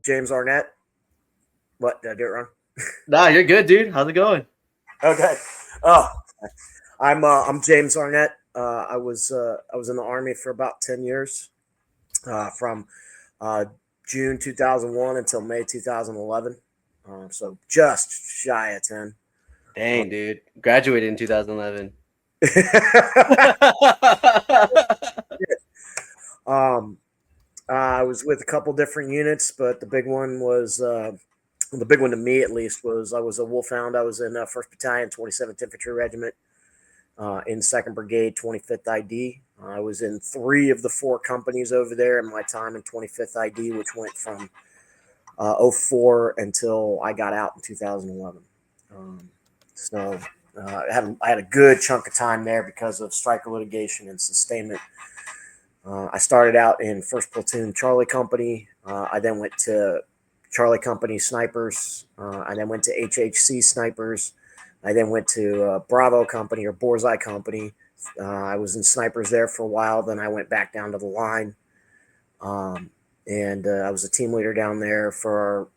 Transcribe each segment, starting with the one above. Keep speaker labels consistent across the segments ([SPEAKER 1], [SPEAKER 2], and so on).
[SPEAKER 1] James Arnett. What, did I do it wrong?
[SPEAKER 2] Nah, you're good, dude. How's it going?
[SPEAKER 1] Okay. Oh, I'm James Arnett. I was in the Army for about 10 years, from uh, June 2001 until May 2011. So just shy of 10. Uh,
[SPEAKER 2] Dang, dude. Graduated in 2011.
[SPEAKER 1] um, I was with a couple different units, but the big one to me at least was I was a Wolfhound. I was in 1st Battalion, 27th Infantry Regiment, in 2nd Brigade, 25th ID. I was in 3 of the 4 companies over there in my time in 25th ID, which went from 04 until I got out in 2011. Um, so I had a good chunk of time there because of striker litigation and sustainment. I started out in 1st Platoon Charlie Company. I then went to Charlie Company Snipers. I then went to HHC Snipers. I then went to Bravo Company or Bullseye Company. I was in Snipers there for a while. Then I went back down to the line. And I was a team leader down there for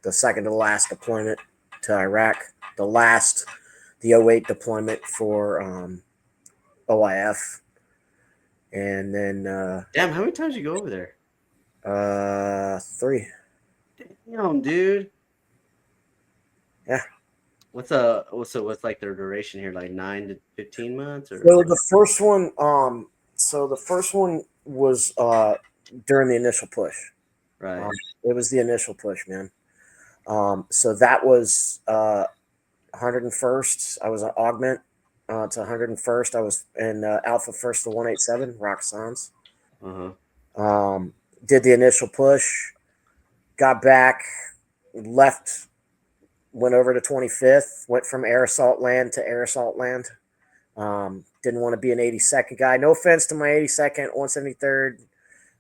[SPEAKER 1] the second to last deployment to Iraq. The 08 deployment for OIF. And then
[SPEAKER 2] Damn, how many times you go over there?
[SPEAKER 1] 3.
[SPEAKER 2] Damn, dude.
[SPEAKER 1] Yeah.
[SPEAKER 2] What's like their duration here? Like 9 to 15 months, or
[SPEAKER 1] So the first one was during the initial push.
[SPEAKER 2] right?
[SPEAKER 1] It was the initial push, man. So that was 101st. I was an augment to 101st. I was in Alpha First to 187, Rock Sans.
[SPEAKER 2] Uh
[SPEAKER 1] Did the initial push, got back, left, went over to 25th, went from air assault land to air assault land. Didn't want to be an 82nd guy. No offense to my 82nd, 173rd.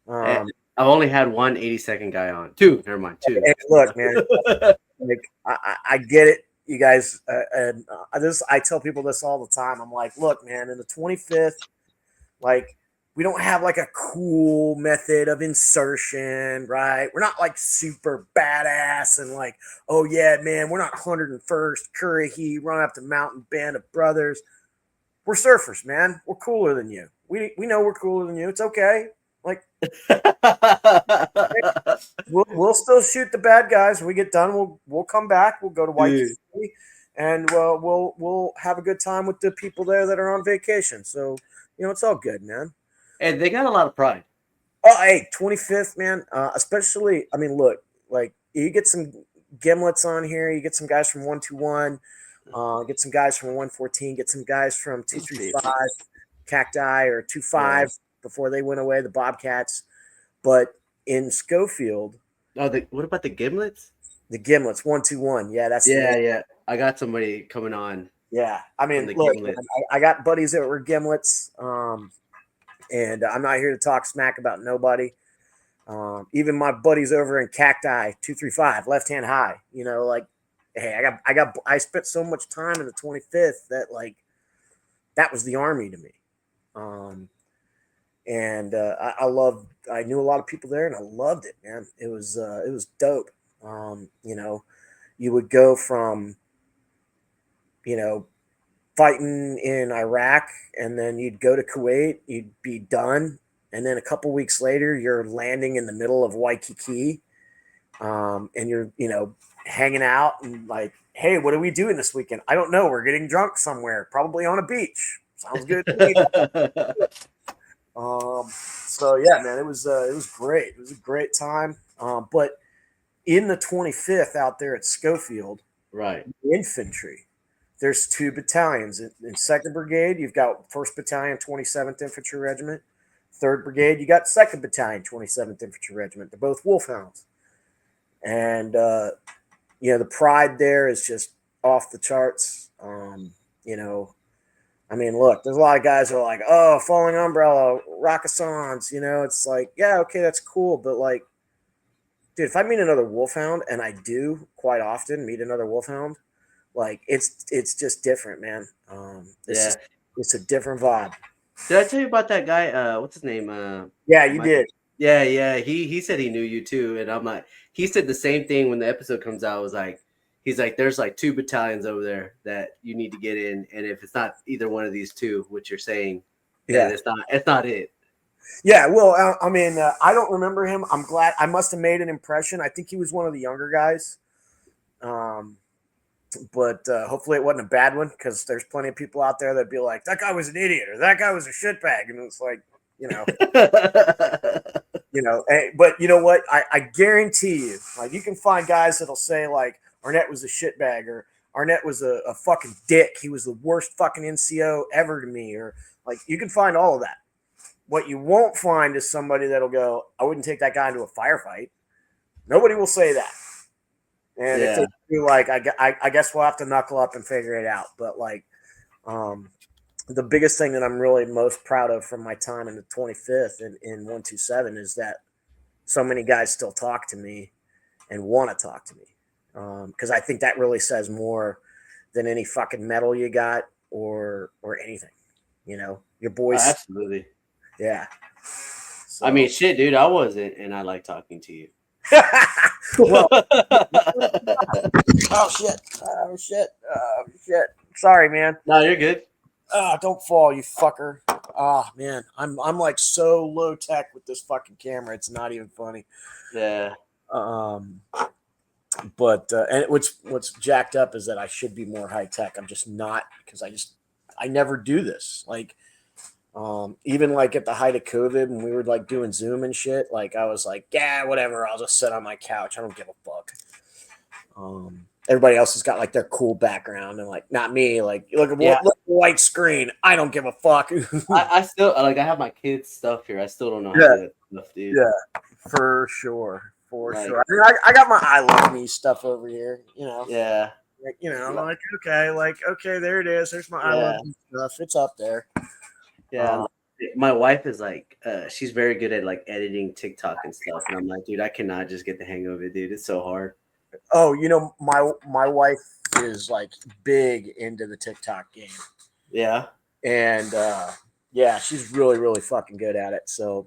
[SPEAKER 2] huh. I've only had one 82nd guy on. Two. Never mind. Two.
[SPEAKER 1] Hey, look, man, like I get it, you guys, and I tell people this all the time. I'm like, look, man, in the 25th, like we don't have like a cool method of insertion, right? We're not like super badass and like, oh yeah, man, we're not 101st Curry Heat, run up the mountain band of brothers. We're surfers, man. We're cooler than you. We know we're cooler than you. It's okay. Like we'll still shoot the bad guys. When we get done, we'll come back. We'll go to
[SPEAKER 2] Dude.
[SPEAKER 1] Waikiki, and we'll have a good time with the people there that are on vacation. So it's all good, man.
[SPEAKER 2] And they got a lot of pride.
[SPEAKER 1] Oh, hey, 25th, man. Especially, I mean, look, like you get some gimlets on here. You get some guys from 121. Get some guys from 114. Get some guys from 235, Cacti or 25 before they went away. The Bobcats, but in Schofield.
[SPEAKER 2] Oh, what about the gimlets?
[SPEAKER 1] The gimlets, 121. Yeah, that's
[SPEAKER 2] Yeah. I got somebody coming on.
[SPEAKER 1] Yeah, I mean,
[SPEAKER 2] The
[SPEAKER 1] look,
[SPEAKER 2] gimlet.
[SPEAKER 1] man, I got buddies that were gimlets, and I'm not here to talk smack about nobody. Even my buddies over in Cacti 235, left hand high. Like, hey, I spent so much time in the 25th that like that was the Army to me. And I knew a lot of people there, and I loved it, man. It was dope. You would go from fighting in Iraq, and then you'd go to Kuwait, you'd be done, and then a couple weeks later, you're landing in the middle of Waikiki, and you're hanging out and like, hey, what are we doing this weekend? I don't know. We're getting drunk somewhere, probably on a beach. Sounds good to me. So yeah, man, it was great. It was a great time. But in the 25th out there at Schofield,
[SPEAKER 2] Right.
[SPEAKER 1] infantry, there's 2 battalions. In 2nd Brigade, you've got 1st Battalion, 27th Infantry Regiment. 3rd Brigade, you got 2nd Battalion, 27th Infantry Regiment. They're both Wolfhounds. And, the pride there is just off the charts. I mean, look, there's a lot of guys who are like, oh, Falling Umbrella, Rockasons, it's like, yeah, okay, that's cool. But like, dude, if I meet another Wolfhound, and I do quite often meet another Wolfhound, like it's just different, man.
[SPEAKER 2] Yeah.
[SPEAKER 1] It's a different vibe.
[SPEAKER 2] Did I tell you about that guy? What's his name?
[SPEAKER 1] Yeah, you
[SPEAKER 2] Michael.
[SPEAKER 1] did.
[SPEAKER 2] Yeah. He said he knew you too, and I'm like, he said the same thing when the episode comes out. Was like, he's like, there's like 2 battalions over there that you need to get in, and if it's not either one of these two, what you're saying, then
[SPEAKER 1] Yeah.
[SPEAKER 2] it's not it.
[SPEAKER 1] Yeah, well, I mean, I don't remember him. I'm glad. I must have made an impression. I think he was one of the younger guys. Um, but hopefully it wasn't a bad one, because there's plenty of people out there that'd be like, that guy was an idiot or that guy was a shitbag. And it's like, you know, but you know what? I guarantee you, like, you can find guys that'll say, like, Arnett was a shitbag, or Arnett was a fucking dick. He was the worst fucking NCO ever to me. Or, like, you can find all of that. What you won't find is somebody that'll go, I wouldn't take that guy into a firefight. Nobody will say that. And if they do, like, I guess we'll have to knuckle up and figure it out. But, like, the biggest thing that I'm really most proud of from my time in the 25th in 127 is that so many guys still talk to me and want to talk to me. Because I think that really says more than any fucking medal you got or anything. Your boys.
[SPEAKER 2] Absolutely.
[SPEAKER 1] Yeah.
[SPEAKER 2] So. I mean, shit, dude, I wasn't, and I like talking to you.
[SPEAKER 1] Well, oh shit. Sorry, man.
[SPEAKER 2] No, you're good.
[SPEAKER 1] Don't fall, you fucker. Man, I'm like so low tech with this fucking camera. It's not even funny.
[SPEAKER 2] Yeah.
[SPEAKER 1] But and what's jacked up is that I should be more high tech. I'm just not, because I never do this. Like, even like at the height of COVID, when we were like doing Zoom and shit, like I was like, yeah, whatever. I'll just sit on my couch. I don't give a fuck. Everybody else has got like their cool background, and like not me. Like, look at the white screen. I don't give a fuck.
[SPEAKER 2] I still like, I have my kids' stuff here. I still don't know how to do that stuff, dude.
[SPEAKER 1] Yeah, for sure. Sure. I mean, I got my I Love Me stuff over here,
[SPEAKER 2] Yeah.
[SPEAKER 1] Like, okay, there it is. There's my I Love Me stuff. It's up there.
[SPEAKER 2] Yeah. My wife is like, she's very good at like editing TikTok and stuff. And I'm like, dude, I cannot just get the hang of it, dude. It's so hard.
[SPEAKER 1] Oh, my wife is like big into the TikTok game.
[SPEAKER 2] Yeah.
[SPEAKER 1] And yeah, she's really, really fucking good at it. So,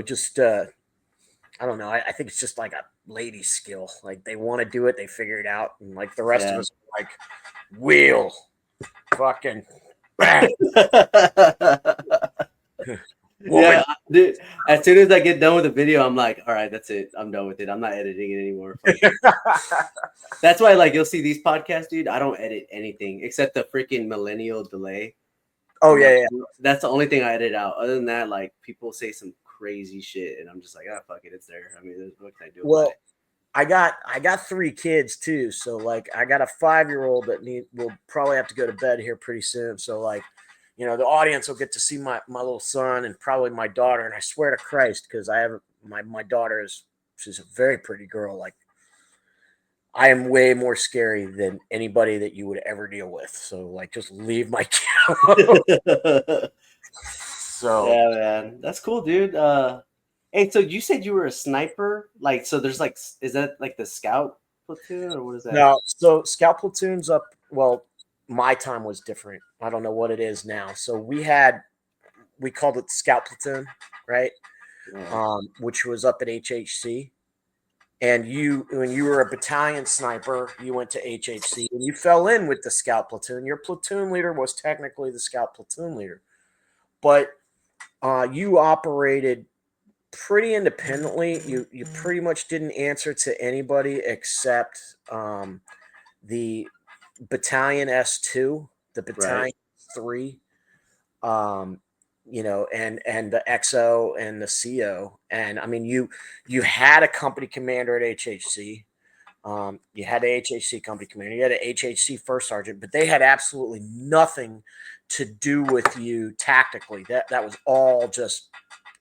[SPEAKER 1] just I don't know. I think it's just like a lady skill. Like, they want to do it, they figure it out, and like the rest of us are like, wheel, fucking.
[SPEAKER 2] Yeah, dude. As soon as I get done with the video, I'm like, all right, that's it. I'm done with it. I'm not editing it anymore. That's why, like, you'll see these podcasts, dude. I don't edit anything except the freaking millennial delay.
[SPEAKER 1] Oh yeah.
[SPEAKER 2] That's the only thing I edit out. Other than that, like, people say some crazy shit, and I'm just like, fuck it, it's there. I mean, what can I do?
[SPEAKER 1] Well, I got 3 kids too, so like I got a 5-year-old that will probably have to go to bed here pretty soon. So like, the audience will get to see my little son and probably my daughter. And I swear to Christ, because I have my daughter she's a very pretty girl. Like, I am way more scary than anybody that you would ever deal with. So like, just leave my couch. So
[SPEAKER 2] yeah, man, that's cool, dude. Hey, so you said you were a sniper? Like, so there's like, is that like the scout platoon, or what is that?
[SPEAKER 1] No, so scout platoons up. Well, my time was different. I don't know what it is now. So we called it scout platoon, right? Yeah. Which was up at HHC. And when you were a battalion sniper, you went to HHC and you fell in with the scout platoon. Your platoon leader was technically the scout platoon leader, but you operated pretty independently. You pretty much didn't answer to anybody except the battalion S2, the battalion 3, and the XO and the CO. And I mean, you had a company commander at HHC. You had a HHC company commander. You had a HHC first sergeant, but they had absolutely nothing to do with you tactically. That was all just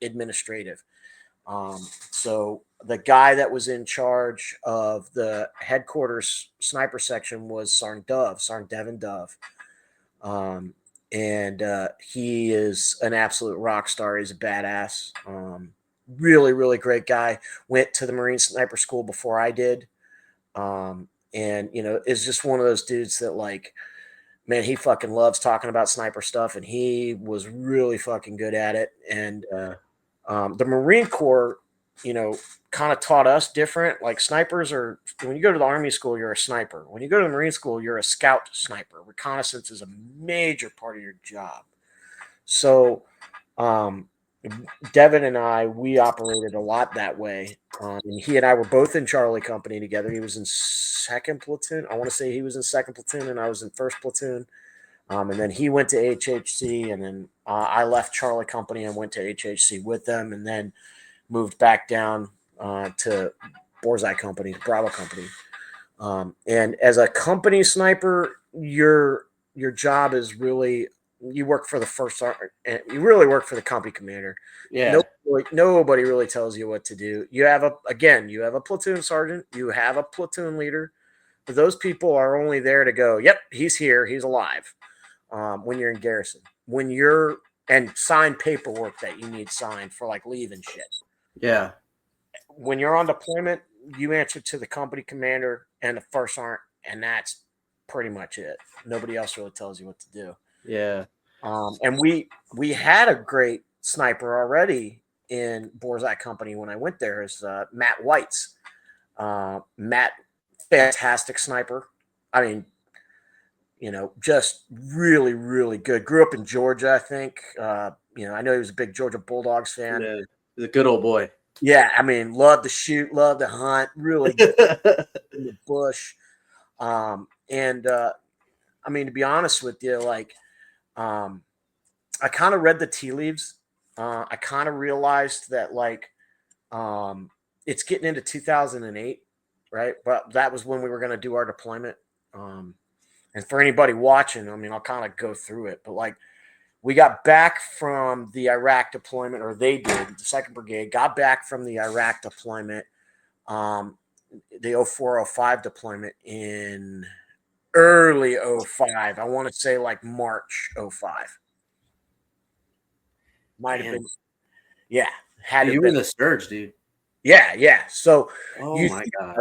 [SPEAKER 1] administrative. So the guy that was in charge of the headquarters sniper section was Sergeant Devin Dove. And he is an absolute rock star. He's a badass. Really, really great guy. Went to the Marine Sniper School before I did. And is just one of those dudes that, like, man, he fucking loves talking about sniper stuff, and he was really fucking good at it. And
[SPEAKER 2] Yeah.
[SPEAKER 1] the Marine Corps, kind of taught us different. Like snipers are, when you go to the Army school, you're a sniper. When you go to the Marine school, you're a scout sniper. Reconnaissance is a major part of your job. So, um, Devin and I, we operated a lot that way. And he and I were both in Charlie Company together. He was in second platoon. I want to say he was in second platoon, and I was in first platoon. And then he went to HHC, and then I left Charlie Company and went to HHC with them, and then moved back down to Borzai Company, Bravo Company. And as a company sniper, your job is really, you work for the first, and you really work for the company commander.
[SPEAKER 2] Yeah.
[SPEAKER 1] Nobody really tells you what to do. You have a platoon sergeant, you have a platoon leader. But those people are only there to go, yep, he's here, he's alive. When you're in garrison, and sign paperwork that you need signed for like leave and shit.
[SPEAKER 2] Yeah.
[SPEAKER 1] When you're on deployment, you answer to the company commander and the first sergeant, and that's pretty much it. Nobody else really tells you what to do.
[SPEAKER 2] Yeah.
[SPEAKER 1] And we had a great sniper already in Borzai Company when I went there. Is Matt Whites. Matt, fantastic sniper. I mean, just really, really good. Grew up in Georgia, I think. I know he was a big Georgia Bulldogs fan.
[SPEAKER 2] Yeah. He's a good old boy.
[SPEAKER 1] Yeah, I mean, loved to shoot, loved to hunt, really good in the bush. And I mean, to be honest with you, like, I kind of read the tea leaves. I kind of realized that, like, it's getting into 2008, right? But that was when we were going to do our deployment. And for anybody watching, I mean, I'll kind of go through it, but like, we got back from the Iraq deployment, or they did. The Second Brigade got back from the Iraq deployment, the 0405 deployment in early 05. I want to say like March 05. Might have
[SPEAKER 2] Man.
[SPEAKER 1] been, yeah, had to
[SPEAKER 2] You
[SPEAKER 1] have
[SPEAKER 2] were
[SPEAKER 1] been.
[SPEAKER 2] the surge, dude.
[SPEAKER 1] Yeah. So
[SPEAKER 2] Oh
[SPEAKER 1] you
[SPEAKER 2] my
[SPEAKER 1] think,
[SPEAKER 2] God.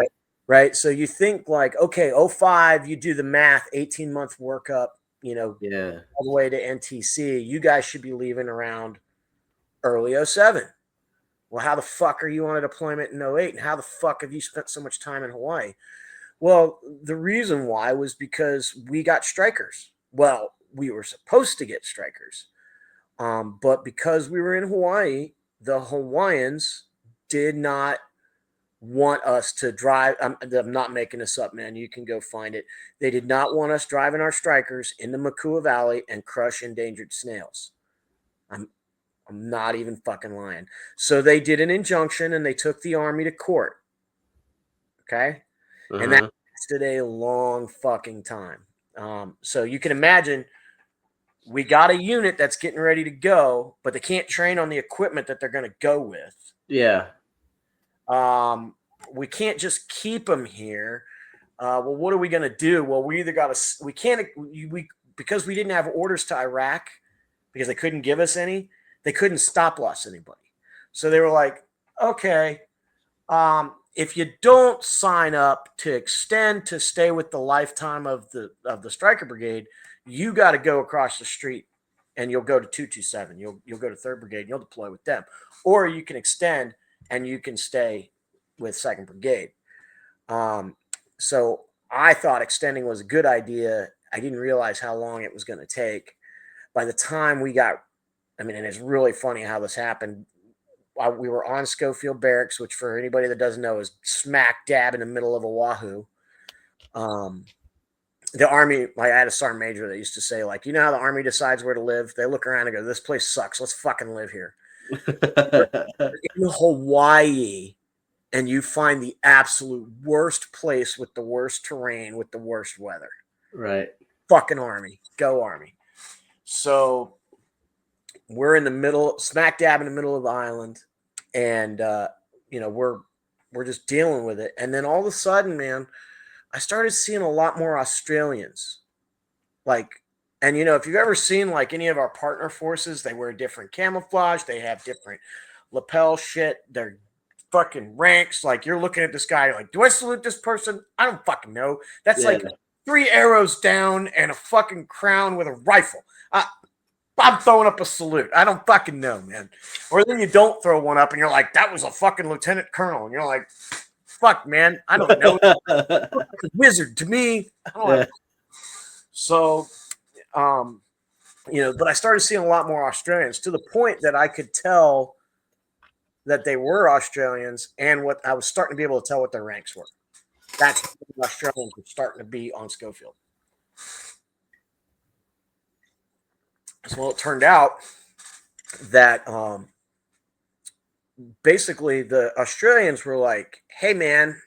[SPEAKER 1] right? So you think like, okay, 05, you do the math, 18-month workup,
[SPEAKER 2] Yeah.
[SPEAKER 1] all the way to NTC. You guys should be leaving around early 07. Well, how the fuck are you on a deployment in 08? And how the fuck have you spent so much time in Hawaii? Well, the reason why was because we got strikers. Well, we were supposed to get strikers. But because we were in Hawaii, the Hawaiians did not want us to drive. I'm not making this up, man. You can go find it. They did not want us driving our strikers into Makua Valley and crush endangered snails. I'm not even fucking lying. So they did an injunction and they took the army to court. Okay. And that
[SPEAKER 2] Uh-huh.
[SPEAKER 1] lasted a long fucking time. So you can imagine we got a unit that's getting ready to go, but they can't train on the equipment that they're going to go with.
[SPEAKER 2] Yeah.
[SPEAKER 1] We can't just keep them here. Well, what are we going to do? Well, we either got to, we can't, we, because we didn't have orders to Iraq because they couldn't give us any, they couldn't stop loss anybody. So they were like, okay, if you don't sign up to extend to stay with the lifetime of the Striker Brigade, you got to go across the street and you'll go to 227. You'll go to 3rd Brigade and you'll deploy with them. Or you can extend and you can stay with 2nd Brigade. So I thought extending was a good idea. I didn't realize how long it was going to take. By the time we got, and it's really funny how this happened. We were on Schofield Barracks, which for anybody that doesn't know is smack dab in the middle of Oahu. The Army, I had a sergeant major that used to say, like, how the Army decides where to live? They look around and go, this place sucks. Let's fucking live here. In Hawaii, and you find the absolute worst place with the worst terrain, with the worst weather.
[SPEAKER 2] Right.
[SPEAKER 1] Fucking Army. Go Army. So we're in the middle, smack dab in the middle of the island, and we're just dealing with it. And then all of a sudden, man, I started seeing a lot more Australians. Like, and if you've ever seen like any of our partner forces, they wear different camouflage, they have different lapel shit, they're fucking ranks. Like, you're looking at this guy, like, do I salute this person? I don't fucking know. That's like 3 arrows down and a fucking crown with a rifle. I'm throwing up a salute. I don't fucking know, man. Or then you don't throw one up and you're like, that was a fucking lieutenant colonel. And you're like, fuck, man. I don't know. It's a wizard to me. I don't have. So, but I started seeing a lot more Australians to the point that I could tell that they were Australians and what I was starting to be able to tell what their ranks were. That's when Australians were starting to be on Schofield. So, well, it turned out that basically the Australians were like, hey, man,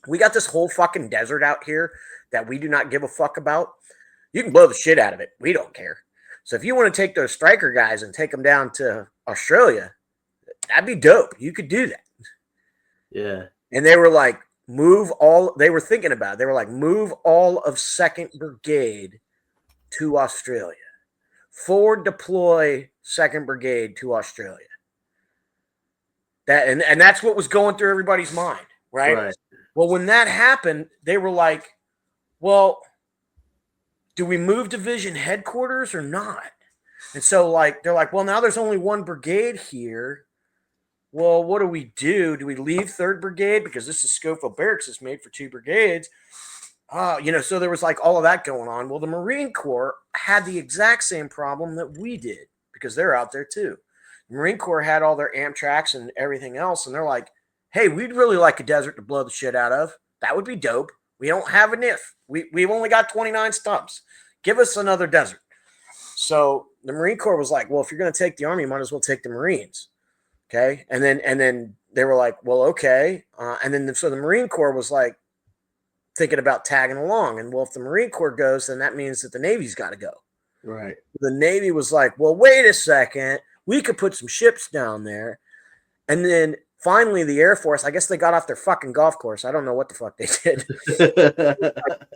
[SPEAKER 1] we got this whole fucking desert out here that we do not give a fuck about. You can blow the shit out of it. We don't care. So if you want to take those striker guys and take them down to Australia, that'd be dope. You could do that.
[SPEAKER 2] Yeah.
[SPEAKER 1] And they were like, they were thinking about it. They were like, move all of 2nd Brigade to Australia. Forward deploy 2nd Brigade to Australia. And that's what was going through everybody's mind, right? Well, when that happened, they were like, well, do we move division headquarters or not? And so they're like, well, now there's only 1 brigade here. Well, what do we do? Do we leave 3rd Brigade? Because this is Schofield Barracks is made for 2 brigades. So there was like all of that going on. Well, the Marine Corps had the exact same problem that we did because they're out there too. The Marine Corps had all their Amtraks and everything else. And they're like, hey, we'd really like a desert to blow the shit out of. That would be dope. We don't have a NIF. We've only got 29 stumps. Give us another desert. So the Marine Corps was like, well, if you're going to take the Army, you might as well take the Marines. Okay. And then they were like, well, okay. So the Marine Corps was like thinking about tagging along. And well, if the Marine Corps goes, then that means that the Navy's got to go.
[SPEAKER 2] Right.
[SPEAKER 1] The Navy was like, well, wait a second. We could put some ships down there. And then finally, the Air Force, I guess they got off their fucking golf course. I don't know what the fuck they did.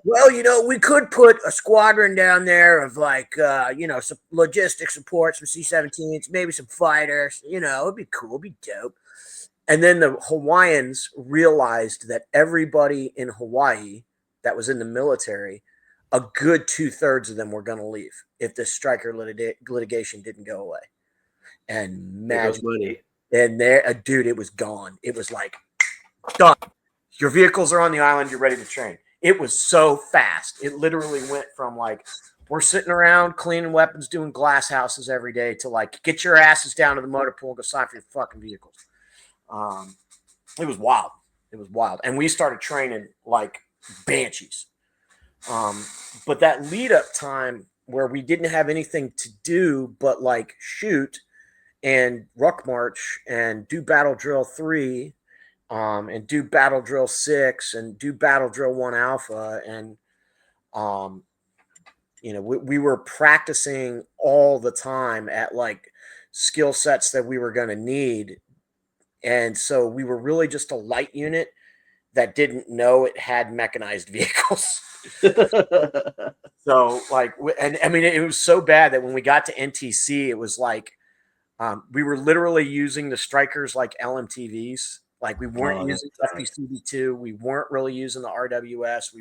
[SPEAKER 1] Well, we could put a squadron down there of some logistic support, some C-17s, maybe some fighters. It'd be cool. It'd be dope. And then the Hawaiians realized that everybody in Hawaii that was in the military, a good 2/3 of them were going to leave if this striker litigation didn't go away. And magic.
[SPEAKER 2] Money.
[SPEAKER 1] And dude, it was gone. It was like, done. Your vehicles are on the island. You're ready to train. It was so fast. It literally went from like, we're sitting around cleaning weapons, doing glass houses every day to like, get your asses down to the motor pool and go sign for your fucking vehicles. It was wild. It was wild. And we started training like banshees. But that lead up time where we didn't have anything to do but like shoot and ruck march and do battle drill 3 and do battle drill 6 and do battle drill 1 alpha. And, we were practicing all the time at like skill sets that we were going to need. And so we were really just a light unit that didn't know it had mechanized vehicles. So like, and I mean, it was so bad that when we got to NTC, it was like, we were literally using the strikers like LMTVs. Like we weren't using FPCB2. We weren't really using the RWS.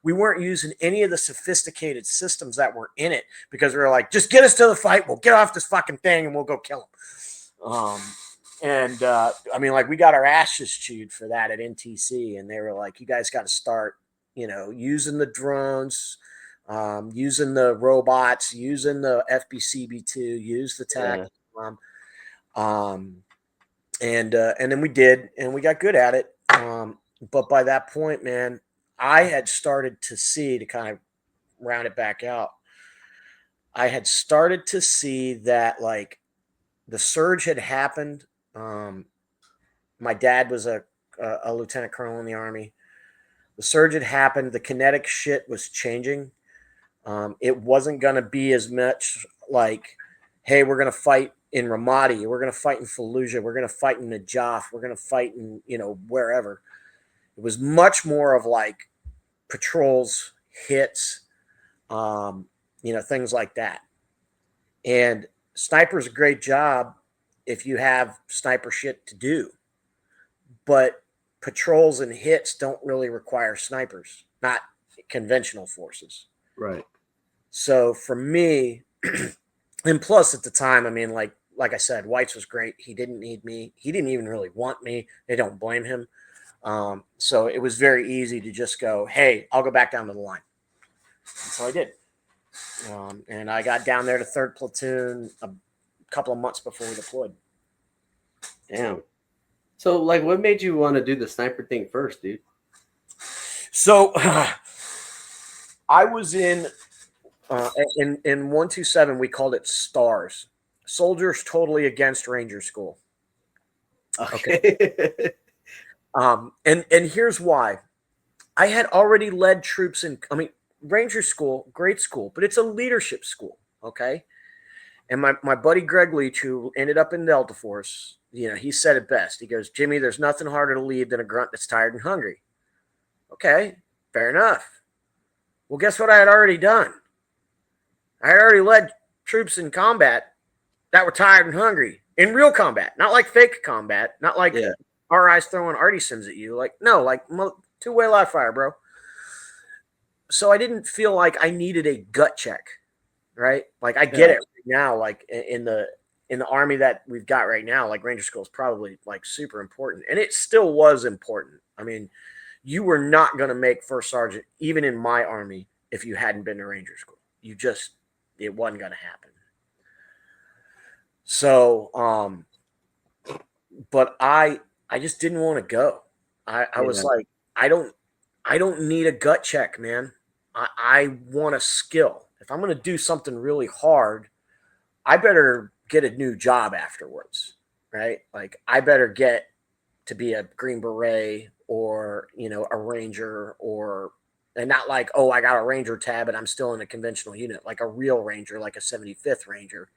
[SPEAKER 1] We weren't using any of the sophisticated systems that were in it because we were like, just get us to the fight. We'll get off this fucking thing and we'll go kill them. I mean, like we got our asses chewed for that at NTC, and they were like, you guys got to start, using the drones, using the robots, using the FBCB2, use the tech. And then we did, and we got good at it. But by that point, man, I had started to see, to kind of round it back out, I had started to see that like the surge had happened. My dad was a lieutenant colonel in the Army. The surge had happened. The kinetic shit was changing. It wasn't going to be as much like, hey, we're going to fight in Ramadi. We're going to fight in Fallujah. We're going to fight in Najaf. We're going to fight in, wherever. It was much more of like patrols, hits, things like that. And sniper's a great job if you have sniper shit to do. But patrols and hits don't really require snipers. Not conventional forces.
[SPEAKER 2] Right.
[SPEAKER 1] So for me, and plus at the time, I mean, like I said, White's was great. He didn't need me. He didn't even really want me. They don't blame him. So it was very easy to just go, hey, I'll go back down to the line. And so I did. And I got down there to 3rd Platoon a couple of months before we deployed.
[SPEAKER 2] Damn. So, like, what made you want to do the sniper thing first, dude?
[SPEAKER 1] So I was in 127. We called it STARS, Soldiers Totally Against Ranger School.
[SPEAKER 2] Okay.
[SPEAKER 1] And here's why. I had already led troops in. I mean, Ranger School, great school, but it's a leadership school. Okay. And my buddy Greg Leach, who ended up in Delta Force, he said it best. He goes, Jimmy, there's nothing harder to lead than a grunt that's tired and hungry. Okay, fair enough. Well, guess what I had already done? I had already led troops in combat that were tired and hungry in real combat, not like fake combat, not like RIs throwing artisans at you. Like, no, like two-way live fire, bro. So I didn't feel like I needed a gut check, right? Like I get it right now, like in the Army that we've got right now, like Ranger School is probably like super important. And it still was important. I mean, you were not going to make first sergeant, even in my Army, if you hadn't been to Ranger School. It wasn't going to happen. So, but I just didn't want to go. I was like, I don't need a gut check, man. I want a skill. If I'm going to do something really hard, I better get a new job afterwards, right? Like I better get to be a Green Beret or, a Ranger and not like, oh, I got a Ranger tab and I'm still in a conventional unit, like a real Ranger, like a 75th Ranger.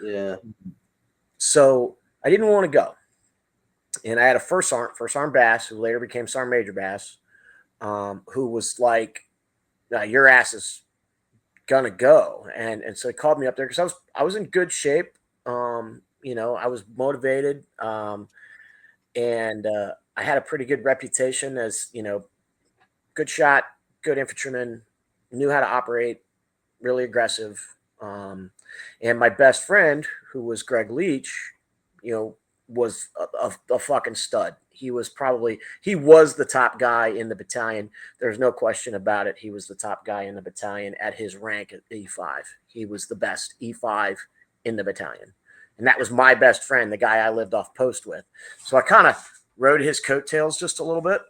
[SPEAKER 2] Yeah.
[SPEAKER 1] So I didn't want to go. And I had a first sergeant Bass, who later became Sergeant Major Bass, who was like, your ass is gonna go. And so he called me up there because I was in good shape. I was motivated. And I had a pretty good reputation as, good shot, good infantryman, knew how to operate, really aggressive. And my best friend, who was Greg Leach, was a fucking stud. He was the top guy in the battalion. There's no question about it. He was the top guy in the battalion at his rank at E5. He was the best E5 in the battalion. And that was my best friend, the guy I lived off post with. So I kind of rode his coattails just a little bit.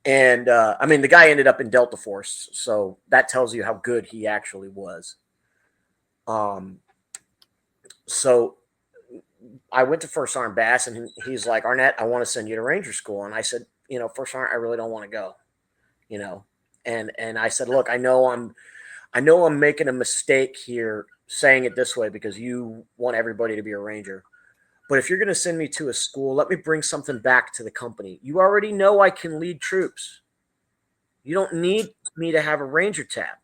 [SPEAKER 1] And I mean, the guy ended up in Delta Force. So that tells you how good he actually was. So I went to First Sergeant Bass, and he's like, Arnett, I want to send you to Ranger School. And I said, First Sergeant, I really don't want to go, And I said, look, I know I'm making a mistake here saying it this way because you want everybody to be a Ranger. But if you're going to send me to a school, let me bring something back to the company. You already know I can lead troops. You don't need me to have a Ranger tab.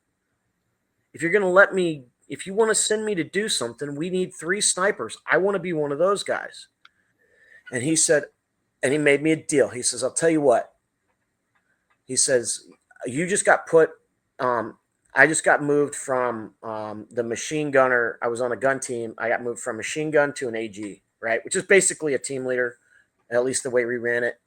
[SPEAKER 1] If you're going to if you want to send me to do something, we need 3 snipers. I want to be one of those guys. And he said, and he made me a deal. He says, I'll tell you what. He says, you just got put, I just got moved from the machine gunner. I was on a gun team. I got moved from machine gun to an AG, right? Which is basically a team leader, at least the way we ran it.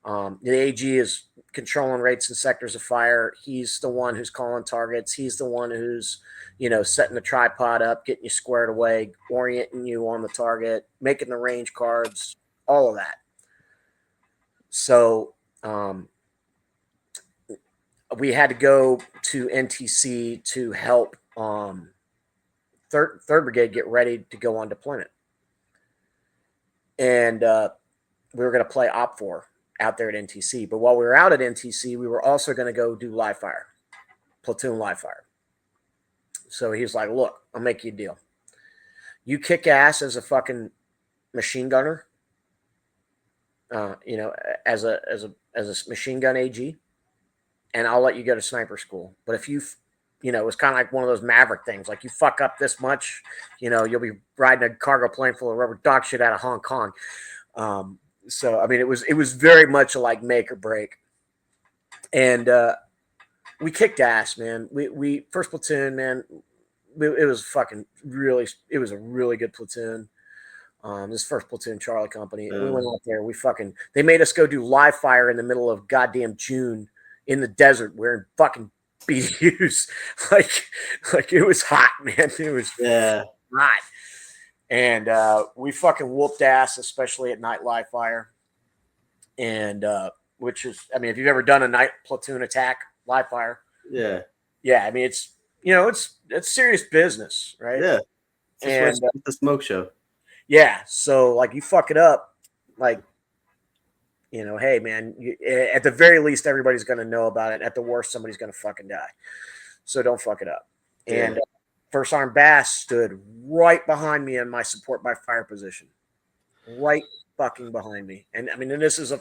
[SPEAKER 1] The AG is controlling rates and sectors of fire. He's the one who's calling targets. He's the one who's, setting the tripod up, getting you squared away, orienting you on the target, making the range cards, all of that. So we had to go to NTC to help 3rd Brigade get ready to go on deployment. And we were going to play OPFOR out there at NTC. But while we were out at NTC, we were also going to go do live fire, platoon live fire. So he's like, look, I'll make you a deal. You kick ass as a fucking machine gunner, as a machine gun AG, and I'll let you go to sniper school. But if you, it was kind of like one of those Maverick things. Like you fuck up this much, you'll be riding a cargo plane full of rubber dog shit out of Hong Kong. So, I mean, it was very much like make or break. And we kicked ass, man. We first platoon, man. It was fucking really. It was a really good platoon. This first platoon, Charlie Company. We went out there. They made us go do live fire in the middle of goddamn June in the desert wearing fucking BDUs. like it was hot, man. It was hot. And we fucking whooped ass, especially at night live fire. And which is, I mean, if you've ever done a night platoon attack live fire,
[SPEAKER 2] yeah,
[SPEAKER 1] I mean, it's it's serious business, right?
[SPEAKER 2] Yeah,
[SPEAKER 1] and
[SPEAKER 2] it's the smoke show.
[SPEAKER 1] Yeah, so like you fuck it up, like hey man, at the very least everybody's gonna know about it. At the worst, somebody's gonna fucking die. So don't fuck it up.
[SPEAKER 2] Yeah.
[SPEAKER 1] And First Armed Bass stood right behind me in my support by fire position, right fucking behind me. And I mean, and this is a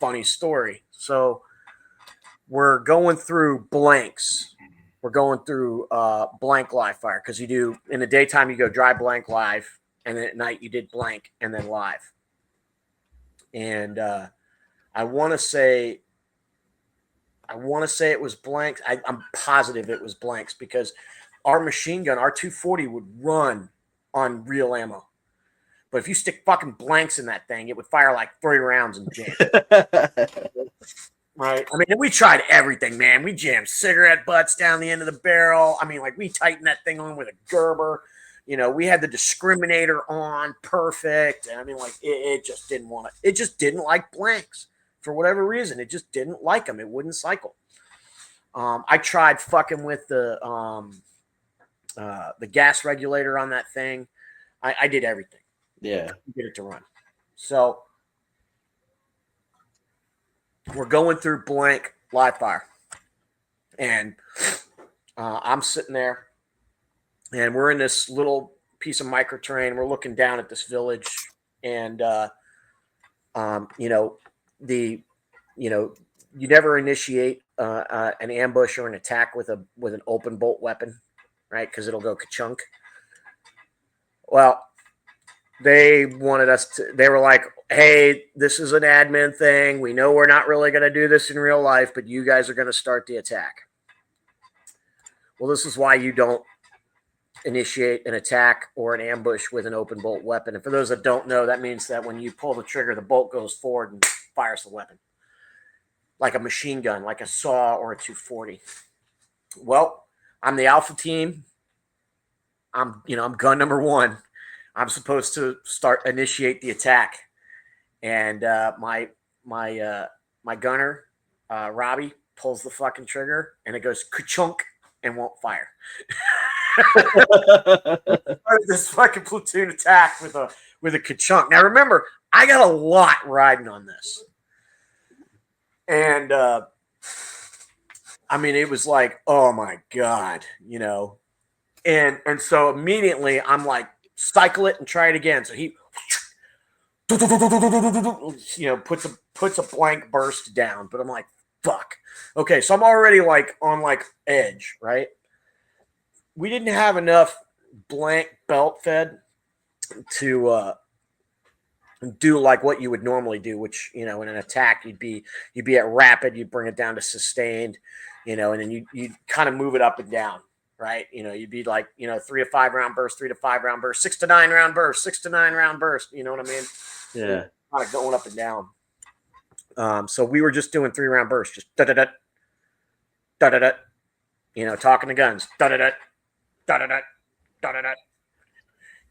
[SPEAKER 1] funny story. So we're going through blanks. We're going through blank live fire because you do in the daytime you go dry blank live, and then at night you did blank and then live. And I want to say it was blanks. I'm positive it was blanks because our machine gun, our 240, would run on real ammo. But if you stick fucking blanks in that thing, it would fire like 3 rounds and jam. Right? I mean, we tried everything, man. We jammed cigarette butts down the end of the barrel. I mean, like we tightened that thing on with a Gerber. We had the discriminator on perfect. And I mean, like it just didn't want to. It just didn't like blanks for whatever reason. It just didn't like them. It wouldn't cycle. I tried fucking with the gas regulator on that thing. I did everything.
[SPEAKER 2] Yeah,
[SPEAKER 1] to get it to run. So we're going through blank live fire, and I'm sitting there, and we're in this little piece of micro terrain. We're looking down at this village, and you never initiate an ambush or an attack with an open bolt weapon, right? Because it'll go ka-chunk. Well, they wanted us to. They were like, "Hey, this is an admin thing. We know we're not really going to do this in real life, but you guys are going to start the attack." Well, this is why you don't initiate an attack or an ambush with an open bolt weapon. And for those that don't know, that means that when you pull the trigger, the bolt goes forward and fires the weapon, like a machine gun, like a saw or a 240. Well, I'm the alpha team. I'm gun number 1. I'm supposed to initiate the attack, and my gunner, Robbie, pulls the fucking trigger, and it goes ka-chunk and won't fire. Started this fucking platoon attack with a ka-chunk. Now remember, I got a lot riding on this, and I mean it was like, oh my god, and so immediately I'm like, cycle it and try it again. So he, puts a blank burst down. But I'm like, fuck. Okay, so I'm already like on like edge, right? We didn't have enough blank belt fed to do like what you would normally do, which in an attack you'd be at rapid, you'd bring it down to sustained, and then you kind of move it up and down. Right, you'd be like, 3 to 5 round burst, 3 to 5 round burst, 6 to 9 round burst, 6 to 9 round burst. You know what I mean?
[SPEAKER 2] Yeah,
[SPEAKER 1] kind of going up and down. So we were just doing 3 round bursts, just da da da, da da da, talking to guns, da da da, da da da, da da da.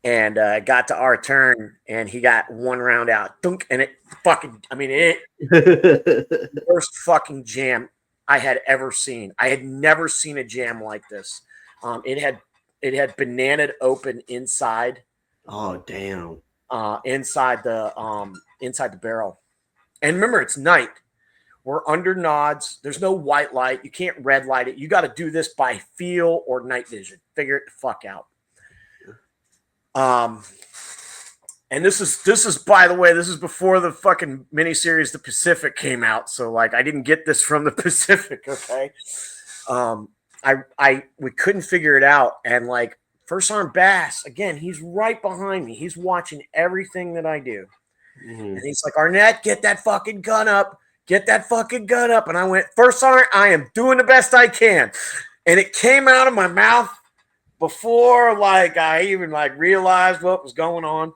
[SPEAKER 1] And got to our turn, and he got 1 round out, dunk, and it fucking, worst fucking jam I had ever seen. I had never seen a jam like this. It had bananaed open inside.
[SPEAKER 2] Oh damn!
[SPEAKER 1] Inside the barrel. And remember, it's night. We're under nods. There's no white light. You can't red light it. You got to do this by feel or night vision. Figure it the fuck out. And this is by the way, this is before the fucking miniseries The Pacific came out. So like I didn't get this from the Pacific, okay? We couldn't figure it out. And like First Armed Bass, again, he's right behind me. He's watching everything that I do. Mm-hmm. And he's like, Arnett, get that fucking gun up. get that fucking gun up. And I went, First Sergeant, I am doing the best I can. And it came out of my mouth before like I even like realized what was going on.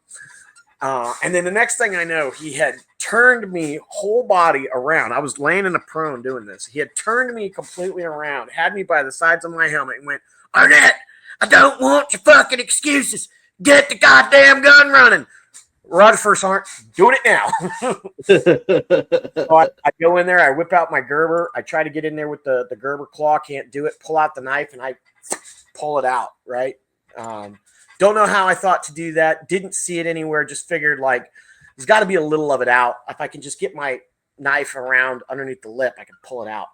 [SPEAKER 1] And then the next thing I know, he had turned me whole body around. I was laying in a prone doing this. He had turned me completely around, had me by the sides of my helmet, and went, Arnett, I don't want your fucking excuses. Get the goddamn gun running. Roger, First Sergeant, doing it now. So I go in there, I whip out my Gerber. I try to get in there with the Gerber claw, can't do it. Pull out the knife, and I pull it out, right? Don't know how I thought to do that. Didn't see it anywhere. Just figured like there's got to be a little of it out. If I can just get my knife around underneath the lip, I can pull it out.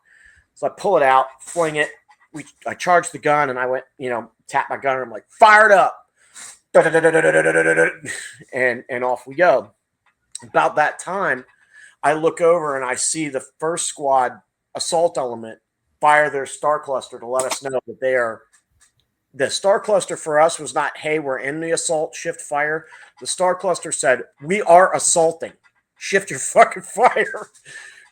[SPEAKER 1] So I pull it out, fling it. I charged the gun, and I went, tap my gun, and I'm like, fired up. And off we go. About that time, I look over and I see the first squad assault element fire their star cluster to let us know that they are. The star cluster for us was not, hey, we're in the assault, shift fire. The star cluster said, we are assaulting. Shift your fucking fire.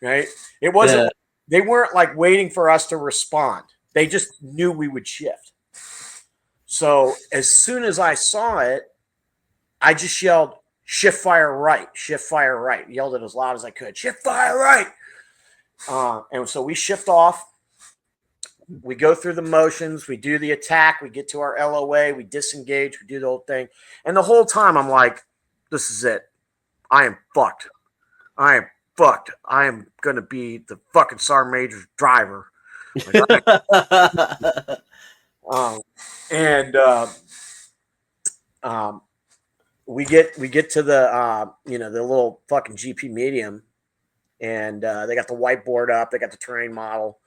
[SPEAKER 1] Right? It wasn't, They weren't like waiting for us to respond. They just knew we would shift. So as soon as I saw it, I just yelled, shift fire right, shift fire right. Yelled it as loud as I could, shift fire right. And so we shift off. We go through the motions. We do the attack. We get to our LOA. We disengage. We do the whole thing. And the whole time I'm like, this is it. I am fucked. I am fucked. I am going to be the fucking Sergeant Major's driver. We get to the the little fucking GP medium, and they got the whiteboard up. They got the terrain model.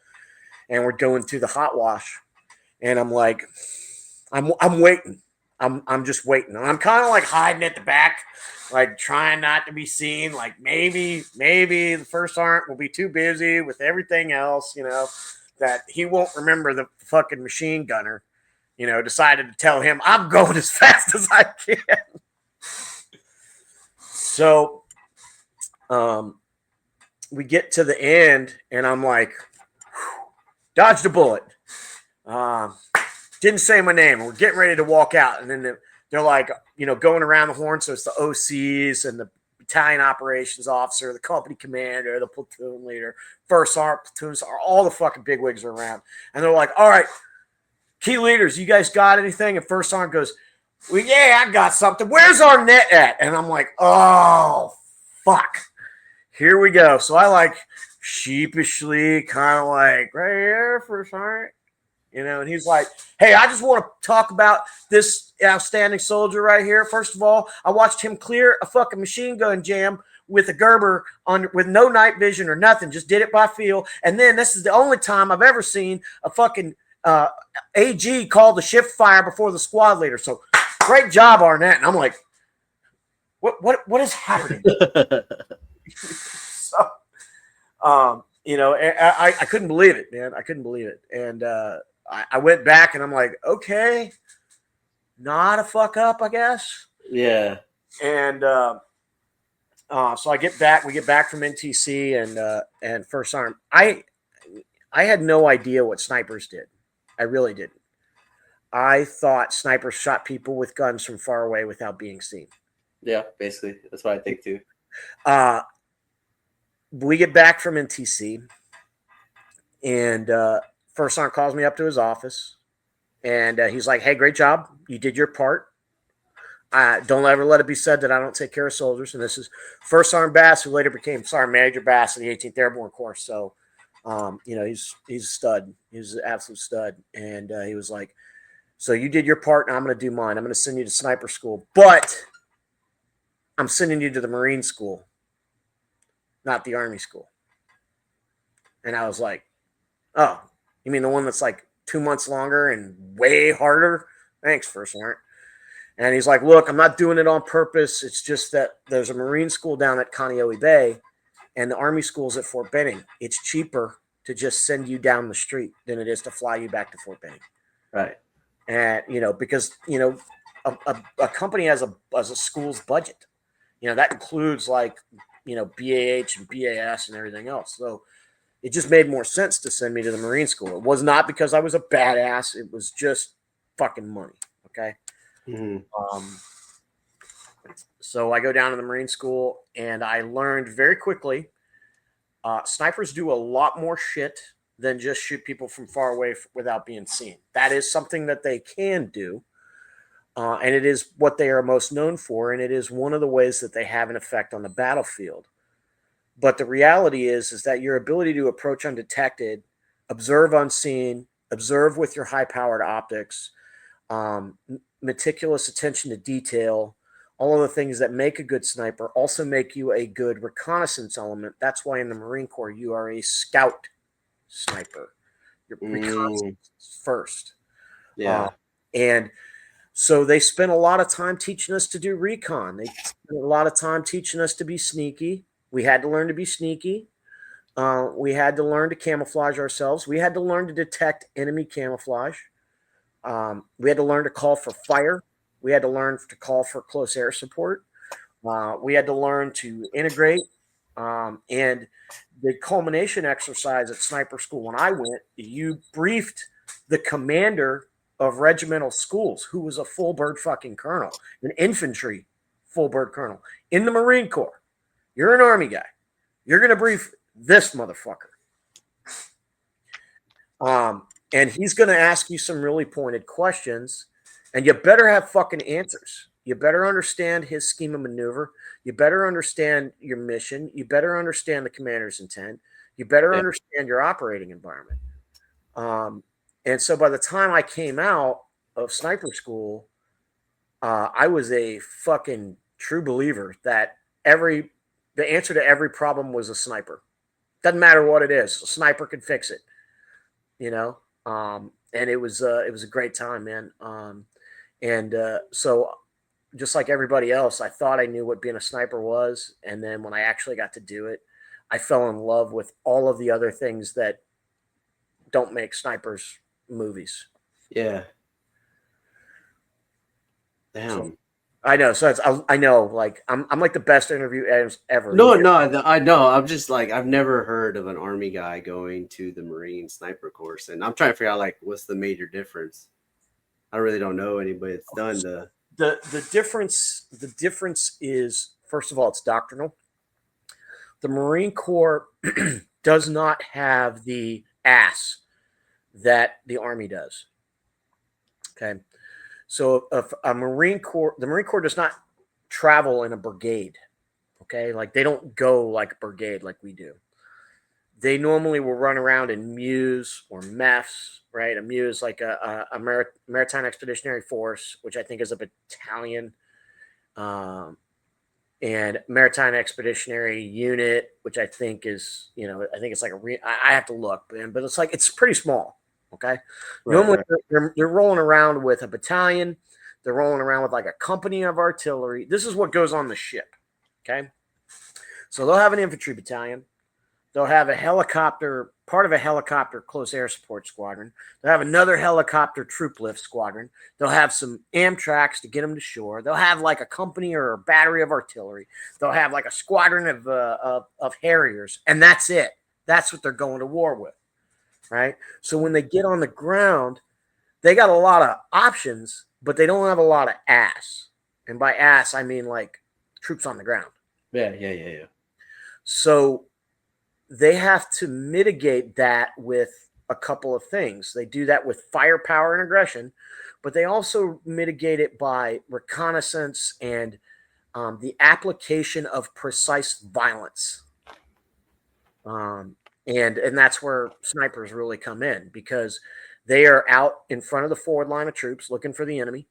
[SPEAKER 1] And we're going through the hot wash, and I'm like, I'm waiting. I'm just waiting. I'm kind of like hiding at the back, like trying not to be seen. Like maybe the First Sergeant will be too busy with everything else, that he won't remember the fucking machine gunner, decided to tell him I'm going as fast as I can. So, we get to the end, and I'm like, dodged a bullet. Didn't say my name. We're getting ready to walk out. And then they're like, going around the horn. So it's the OCs and the battalion operations officer, the company commander, the platoon leader, first sergeant, platoons, all the fucking bigwigs are around. And they're like, all right, key leaders, you guys got anything? And first sergeant goes, well, yeah, I got something. Where's Arnett at? And I'm like, oh, fuck. Here we go. So I like sheepishly kind of like right here for a sergeant, and he's like, hey, I just want to talk about this outstanding soldier right here. First of all, I watched him clear a fucking machine gun jam with a Gerber with no night vision or nothing, just did it by feel. And then this is the only time I've ever seen a fucking AG call the shift fire before the squad leader. So great job, Arnett. And I'm like, what is happening? So I couldn't believe it, man. I couldn't believe it. And I went back and I'm like, okay, not a fuck up, I guess.
[SPEAKER 2] Yeah.
[SPEAKER 1] And so I get back. We get back from NTC and First Sergeant. I had no idea what snipers did. I really didn't. I thought snipers shot people with guns from far away without being seen.
[SPEAKER 2] Yeah, basically. That's what I think too.
[SPEAKER 1] We get back from NTC, and First Sergeant calls me up to his office, and he's like, hey, great job. You did your part. Don't ever let it be said that I don't take care of soldiers. And this is First Sergeant Bass, who later became Sergeant Major Bass of the 18th Airborne Corps. So, he's a stud. He's an absolute stud. And he was like, so you did your part, and I'm going to do mine. I'm going to send you to sniper school, but I'm sending you to the Marine school, not the Army school. And I was like, oh, you mean the one that's like 2 months longer and way harder? Thanks, First Sergeant. And he's like, look, I'm not doing it on purpose. It's just that there's a Marine school down at Kaneohe Bay and the Army school's at Fort Benning. It's cheaper to just send you down the street than it is to fly you back to Fort Benning.
[SPEAKER 2] Right.
[SPEAKER 1] And, because, a company has a school's budget. That includes like BAH and BAS and everything else. So it just made more sense to send me to the Marine School. It was not because I was a badass. It was just fucking money. Okay.
[SPEAKER 2] Mm-hmm.
[SPEAKER 1] So I go down to the Marine School and I learned very quickly snipers do a lot more shit than just shoot people from far away without being seen. That is something that they can do. And it is what they are most known for. And it is one of the ways that they have an effect on the battlefield. But the reality is that your ability to approach undetected, observe unseen, observe with your high-powered optics, meticulous attention to detail, all of the things that make a good sniper also make you a good reconnaissance element. That's why in the Marine Corps you are a scout sniper. Your reconnaissance first.
[SPEAKER 2] Yeah.
[SPEAKER 1] And so they spent a lot of time teaching us to do recon. They spent a lot of time teaching us to be sneaky. We had to learn to be sneaky. We had to learn to camouflage ourselves. We had to learn to detect enemy camouflage. We had to learn to call for fire. We had to learn to call for close air support. We had to learn to integrate. And the culmination exercise at sniper school when I went, you briefed the commander of regimental schools, who was a full bird fucking colonel, an infantry full bird colonel in the Marine Corps. You're an Army guy. You're going to brief this motherfucker. And he's going to ask you some really pointed questions, and you better have fucking answers. You better understand his scheme of maneuver. You better understand your mission. You better understand the commander's intent. You better understand your operating environment. And so by the time I came out of sniper school, I was a fucking true believer that the answer to every problem was a sniper. Doesn't matter what it is. A sniper can fix it, and it was a great time, man. So just like everybody else, I thought I knew what being a sniper was. And then when I actually got to do it, I fell in love with all of the other things that don't make snipers movies.
[SPEAKER 2] Yeah. Damn.
[SPEAKER 1] So, I know. So I know, like I'm like the best interview ever.
[SPEAKER 2] No, I know. I'm just like, I've never heard of an Army guy going to the Marine sniper course, and I'm trying to figure out like what's the major difference. I really don't know anybody that's done
[SPEAKER 1] the difference. The difference is, first of all, it's doctrinal. The Marine Corps does not have the ass that the Army does. Okay. So if the Marine Corps does not travel in a brigade. Okay. Like they don't go like a brigade like we do. They normally will run around in MEUs or MEFs, right? A MEU is like a Maritime Expeditionary Force, which I think is a battalion, and Maritime Expeditionary Unit, which I think is, I think it's like I have to look, but it's like, it's pretty small. Okay. Normally they're rolling around with a battalion. They're rolling around with like a company of artillery. This is what goes on the ship. Okay. So they'll have an infantry battalion. They'll have a helicopter, part of a helicopter close air support squadron. They'll have another helicopter troop lift squadron. They'll have some Amtraks to get them to shore. They'll have like a company or a battery of artillery. They'll have like a squadron of Harriers, and that's it. That's what they're going to war with, right? So when they get on the ground, they got a lot of options, but they don't have a lot of ass. And by ass, I mean like troops on the ground.
[SPEAKER 2] Yeah.
[SPEAKER 1] So they have to mitigate that with a couple of things. They do that with firepower and aggression, but they also mitigate it by reconnaissance and the application of precise violence. And that's where snipers really come in, because they are out in front of the forward line of troops looking for the enemy,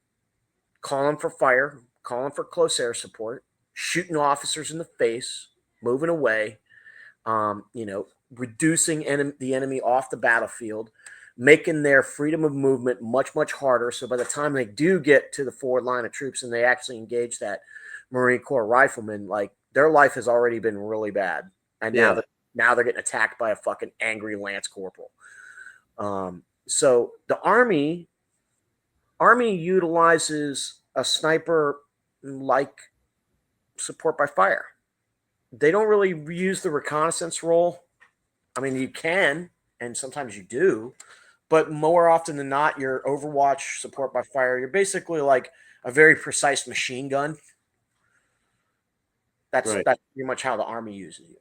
[SPEAKER 1] calling for fire, calling for close air support, shooting officers in the face, moving away, reducing the enemy off the battlefield, making their freedom of movement much, much harder. So by the time they do get to the forward line of troops and they actually engage that Marine Corps rifleman, like their life has already been really bad. And now they're getting attacked by a fucking angry Lance Corporal. So the Army utilizes a sniper like support by fire. they don't really use the reconnaissance role. I mean, you can, and sometimes you do, but more often than not, your Overwatch support by fire, you're basically like a very precise machine gun. That's
[SPEAKER 2] Right.
[SPEAKER 1] that's pretty much how the army uses you.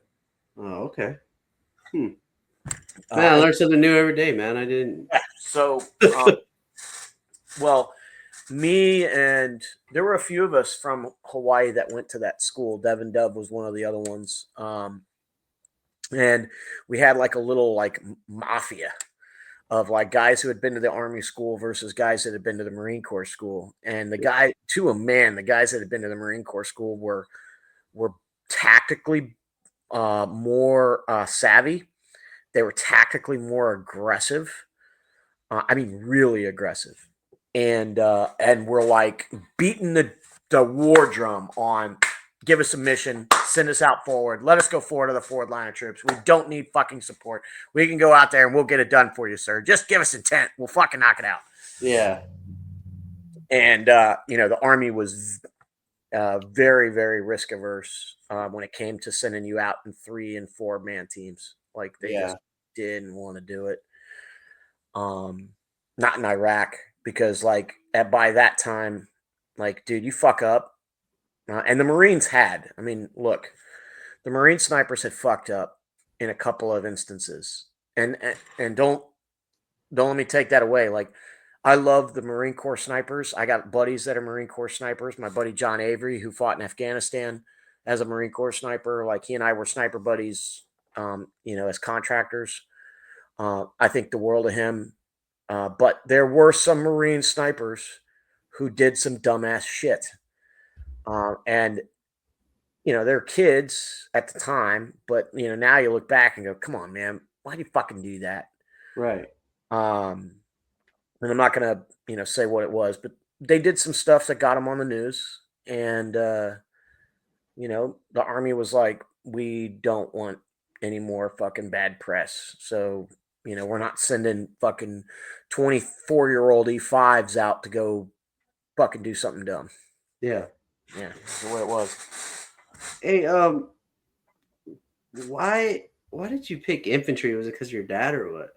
[SPEAKER 2] Oh, okay. Hmm. Man, I
[SPEAKER 1] And
[SPEAKER 2] learned something new every day, man. I didn't.
[SPEAKER 1] yeah, so, well, me and there were a few of us from Hawaii that went to that school. Devin Dove was one of the other ones. And we had like a little like mafia of like guys who had been to the Army school versus guys that had been to the Marine Corps school. And the guys that had been to the Marine Corps school were tactically more savvy. They were tactically more aggressive. I mean, really aggressive. And we're like beating the war drum on give us a mission, send us out forward, let us go forward to the forward line of troops. We don't need fucking support. We can go out there and we'll get it done for you, sir. Just give us intent. We'll fucking knock it out.
[SPEAKER 2] Yeah.
[SPEAKER 1] And the army was very, very risk averse when it came to sending you out in 3 and 4 man teams. Like they
[SPEAKER 2] Yeah.
[SPEAKER 1] just didn't want to do it. Not in Iraq because by that time, like, dude, you fuck up. And the Marines had. I mean, look, the Marine snipers had fucked up in a couple of instances, and don't let me take that away. Like, I love the Marine Corps snipers. I got buddies that are Marine Corps snipers. My buddy John Avery, who fought in Afghanistan as a Marine Corps sniper, like he and I were sniper buddies, as contractors. I think the world of him. But there were some Marine snipers who did some dumbass shit. And they're kids at the time, but now you look back and go, "Come on, man, why do you fucking do that?"
[SPEAKER 2] Right.
[SPEAKER 1] Um, and I'm not gonna, say what it was, but they did some stuff that got them on the news, and the army was like, "We don't want any more fucking bad press," so we're not sending fucking 24-year-old E5s out to go fucking do something dumb.
[SPEAKER 2] Yeah.
[SPEAKER 1] Yeah, that's the way it was.
[SPEAKER 2] Hey, why did you pick infantry? Was it because of your dad or what?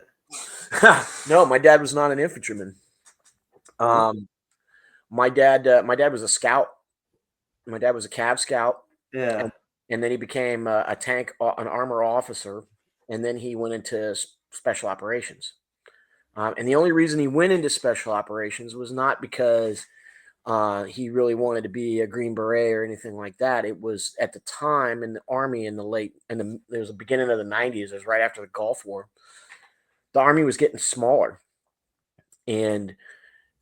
[SPEAKER 1] No, my dad was not an infantryman.
[SPEAKER 2] No.
[SPEAKER 1] Um, my dad was a scout. My dad was a Cav scout,
[SPEAKER 2] Yeah.
[SPEAKER 1] and and then he became an armor officer, and then he went into special operations. And the only reason he went into special operations was not because he really wanted to be a Green Beret or anything like that. It was at the time in the army in the late in the there was the beginning of the '90s. It was right after the Gulf War. The army was getting smaller, and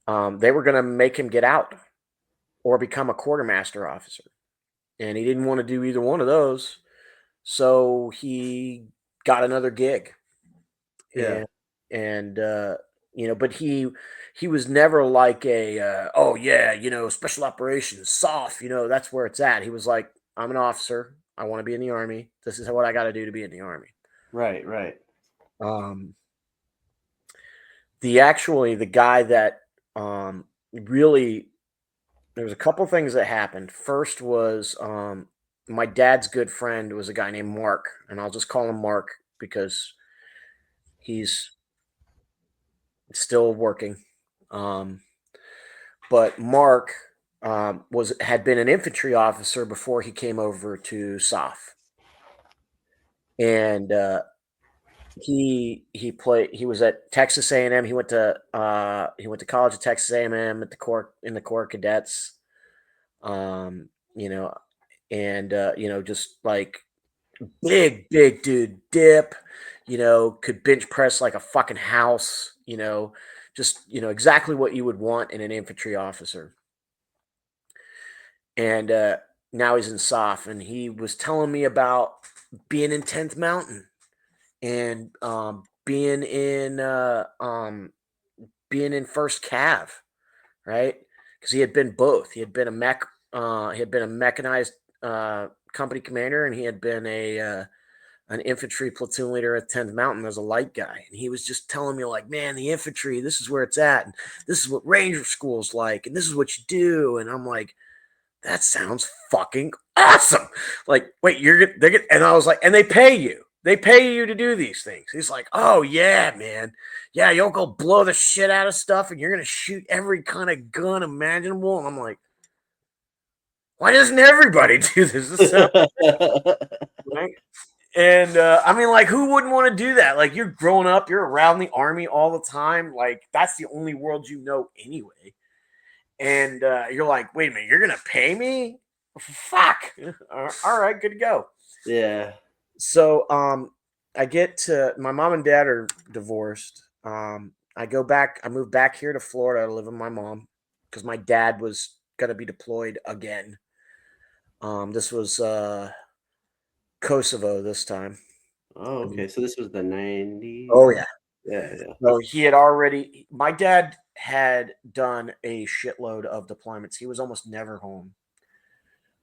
[SPEAKER 1] they were going to make him get out or become a quartermaster officer. And he didn't want to do either one of those. So he got another gig.
[SPEAKER 2] Yeah.
[SPEAKER 1] And but he was never like oh yeah, special operations, soft, that's where it's at. He was like, I'm an officer. I want to be in the army. This is what I got to do to be in the army.
[SPEAKER 2] Right. Right.
[SPEAKER 1] Um, the guy that really there was a couple things that happened. First was my dad's good friend was a guy named Mark, and I'll just call him Mark because he's still working. Um, but Mark had been an infantry officer before he came over to SOF, and he was at Texas A&M. He went to college at Texas A&M at the Corps in the Corps Cadets. Um, you know, and just like big dude, dip, could bench press like a fucking house, just exactly what you would want in an infantry officer. And now he's in SOF, and he was telling me about being in 10th Mountain and being in First Cav, right? Because he had been both. He had been a mechanized company commander, and he had been an infantry platoon leader at 10th Mountain as a light guy. And he was just telling me, like, man, the infantry, this is where it's at. And this is what Ranger School's like. And this is what you do. And I'm like, that sounds fucking awesome. Like, wait, and I was like, and they pay you. They pay you to do these things. He's like, oh yeah, man. Yeah, you'll go blow the shit out of stuff and you're gonna shoot every kind of gun imaginable. And I'm like, why doesn't everybody do this? This sounds right. And I mean, like, who wouldn't want to do that? Like, you're growing up, you're around the army all the time. Like, that's the only world you know anyway. And you're like, wait a minute, you're gonna pay me? Fuck. All right, good to go.
[SPEAKER 2] Yeah.
[SPEAKER 1] So I get to my mom and dad are divorced. I moved back here to Florida to live with my mom because my dad was gonna be deployed again. This was Kosovo this time.
[SPEAKER 2] Oh, okay. So this was the 90s.
[SPEAKER 1] Oh yeah.
[SPEAKER 2] Yeah, yeah.
[SPEAKER 1] So my dad had done a shitload of deployments. He was almost never home.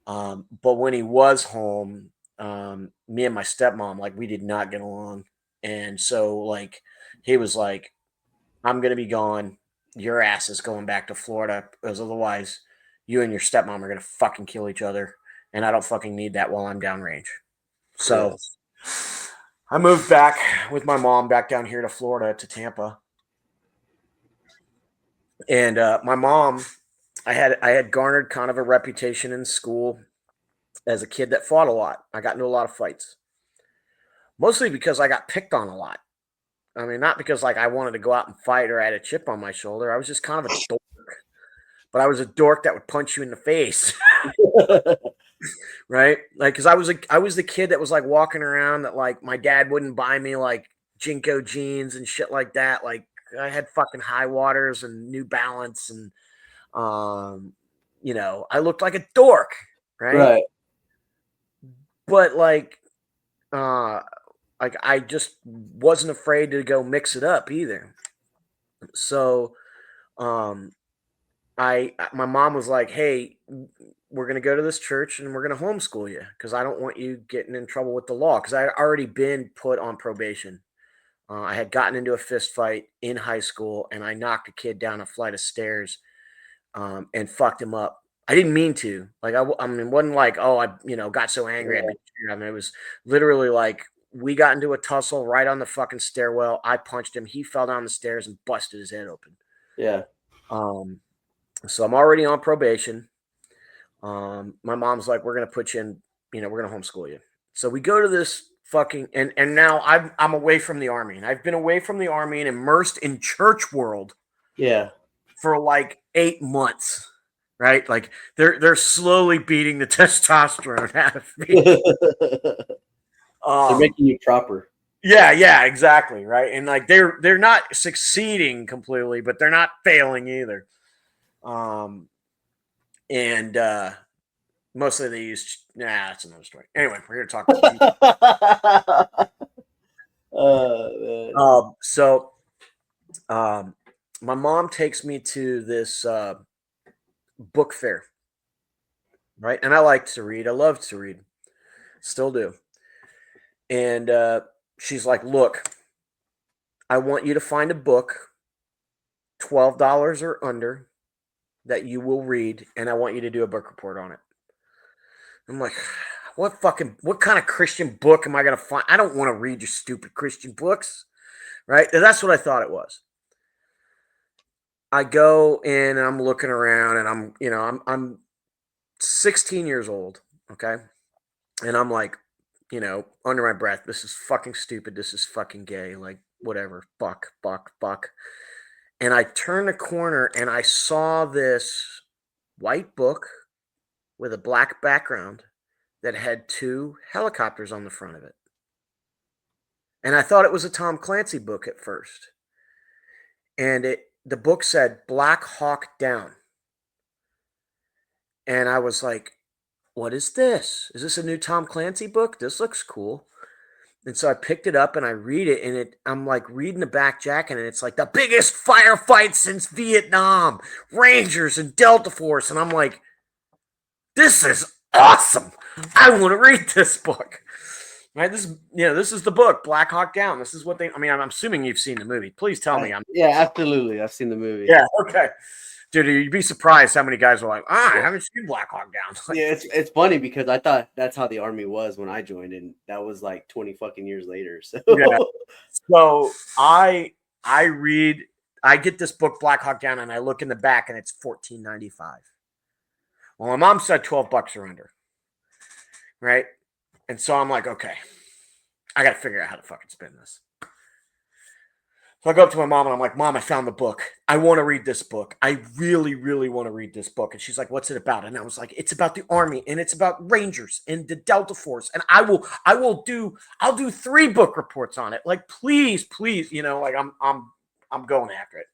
[SPEAKER 1] But when he was home, me and my stepmom, like, we did not get along. And so, like, he was like, I'm going to be gone. Your ass is going back to Florida, because otherwise you and your stepmom are going to fucking kill each other. And I don't fucking need that while I'm downrange. So
[SPEAKER 2] Yes.
[SPEAKER 1] I moved back with my mom back down here to Florida, to Tampa. And my mom, I had garnered kind of a reputation in school as a kid that fought a lot. I got into a lot of fights, mostly because I got picked on a lot. I mean, not because like I wanted to go out and fight or I had a chip on my shoulder. I was just kind of a dork, but I was a dork that would punch you in the face, right? Like, because I was the kid that was like walking around that like my dad wouldn't buy me like Jinko jeans and shit like that. Like, I had fucking High Waters and New Balance, and I looked like a dork, right?
[SPEAKER 2] Right.
[SPEAKER 1] But like I just wasn't afraid to go mix it up either. So my mom was like, hey, we're going to go to this church and we're going to homeschool you because I don't want you getting in trouble with the law, because I had already been put on probation. I had gotten into a fist fight in high school and I knocked a kid down a flight of stairs and fucked him up. I didn't mean to. Like, I mean, it wasn't like, oh, I got so angry.
[SPEAKER 2] Yeah.
[SPEAKER 1] I mean, it was literally like we got into a tussle right on the fucking stairwell. I punched him. He fell down the stairs and busted his head open.
[SPEAKER 2] Yeah.
[SPEAKER 1] So I'm already on probation. My mom's like, we're gonna put you in. We're gonna homeschool you. So we go to this fucking and now I'm away from the army, and I've been away from the army and immersed in church world.
[SPEAKER 2] Yeah.
[SPEAKER 1] For like 8 months, right? Like they're slowly beating the testosterone out of me.
[SPEAKER 2] They're making you proper.
[SPEAKER 1] Yeah, exactly, right. And like they're not succeeding completely, but they're not failing either. And mostly they use that's another story. Anyway, we're here to talk about so my mom takes me to this book fair, right? And I like to read. I love to read. Still do. And she's like, look, I want you to find a book, $12 or under, that you will read, and I want you to do a book report on it. I'm like, what kind of Christian book am I going to find? I don't want to read your stupid Christian books, right? And that's what I thought it was. I go in and I'm looking around and I'm 16 years old, okay? And I'm like, under my breath, this is fucking stupid. This is fucking gay. Like, whatever. Fuck. And I turned the corner and I saw this white book with a black background that had 2 helicopters on the front of it. And I thought it was a Tom Clancy book at first. And the book said Black Hawk Down. And I was like, what is this? Is this a new Tom Clancy book? This looks cool. And so I picked it up and I read it, and I'm like reading the back jacket, and it's like the biggest firefight since Vietnam, Rangers and Delta Force. And I'm like, this is awesome. I want to read this book. Right? This is the book, Black Hawk Down. This is what I'm assuming you've seen the movie. Please tell me.
[SPEAKER 2] Yeah, absolutely. I've seen the movie.
[SPEAKER 1] Yeah, okay. Dude, you'd be surprised how many guys are like, I haven't seen Black Hawk Down. Like,
[SPEAKER 2] Yeah, it's funny because I thought that's how the Army was when I joined, and that was like 20 fucking years later. So
[SPEAKER 1] yeah. So I get this book Black Hawk Down, and I look in the back, and it's $14.95. Well, my mom said $12 or under, right? And so I'm like, okay, I got to figure out how to fucking spin this. So I go up to my mom and I'm like, Mom, I found the book. I want to read this book. I really, really want to read this book. And she's like, what's it about? And I was like, it's about the Army and it's about Rangers and the Delta Force. And I'll do 3 book reports on it. Like, please, like I'm going after it.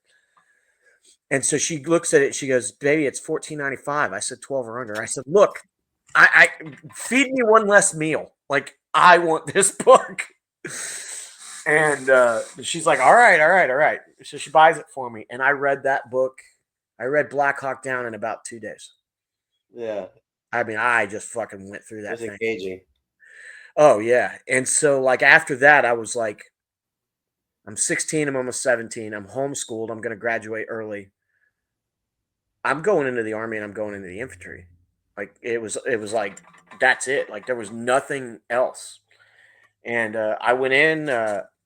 [SPEAKER 1] And so she looks at it. She goes, baby, it's $14.95. I said 12 or under. I said, look, I feed me one less meal. Like, I want this book. And she's like, all right. So she buys it for me. And I read that book. I read Black Hawk Down in about 2 days.
[SPEAKER 2] yeah,
[SPEAKER 1] I mean, I just fucking went through that
[SPEAKER 2] it's
[SPEAKER 1] thing.
[SPEAKER 2] engaging.
[SPEAKER 1] Oh, yeah. And so, like, after that, I was like, I'm 16. I'm almost 17. I'm homeschooled. I'm going to graduate early. I'm going into the Army and I'm going into the infantry. Like, it was like, that's it. Like, there was nothing else. And I went in,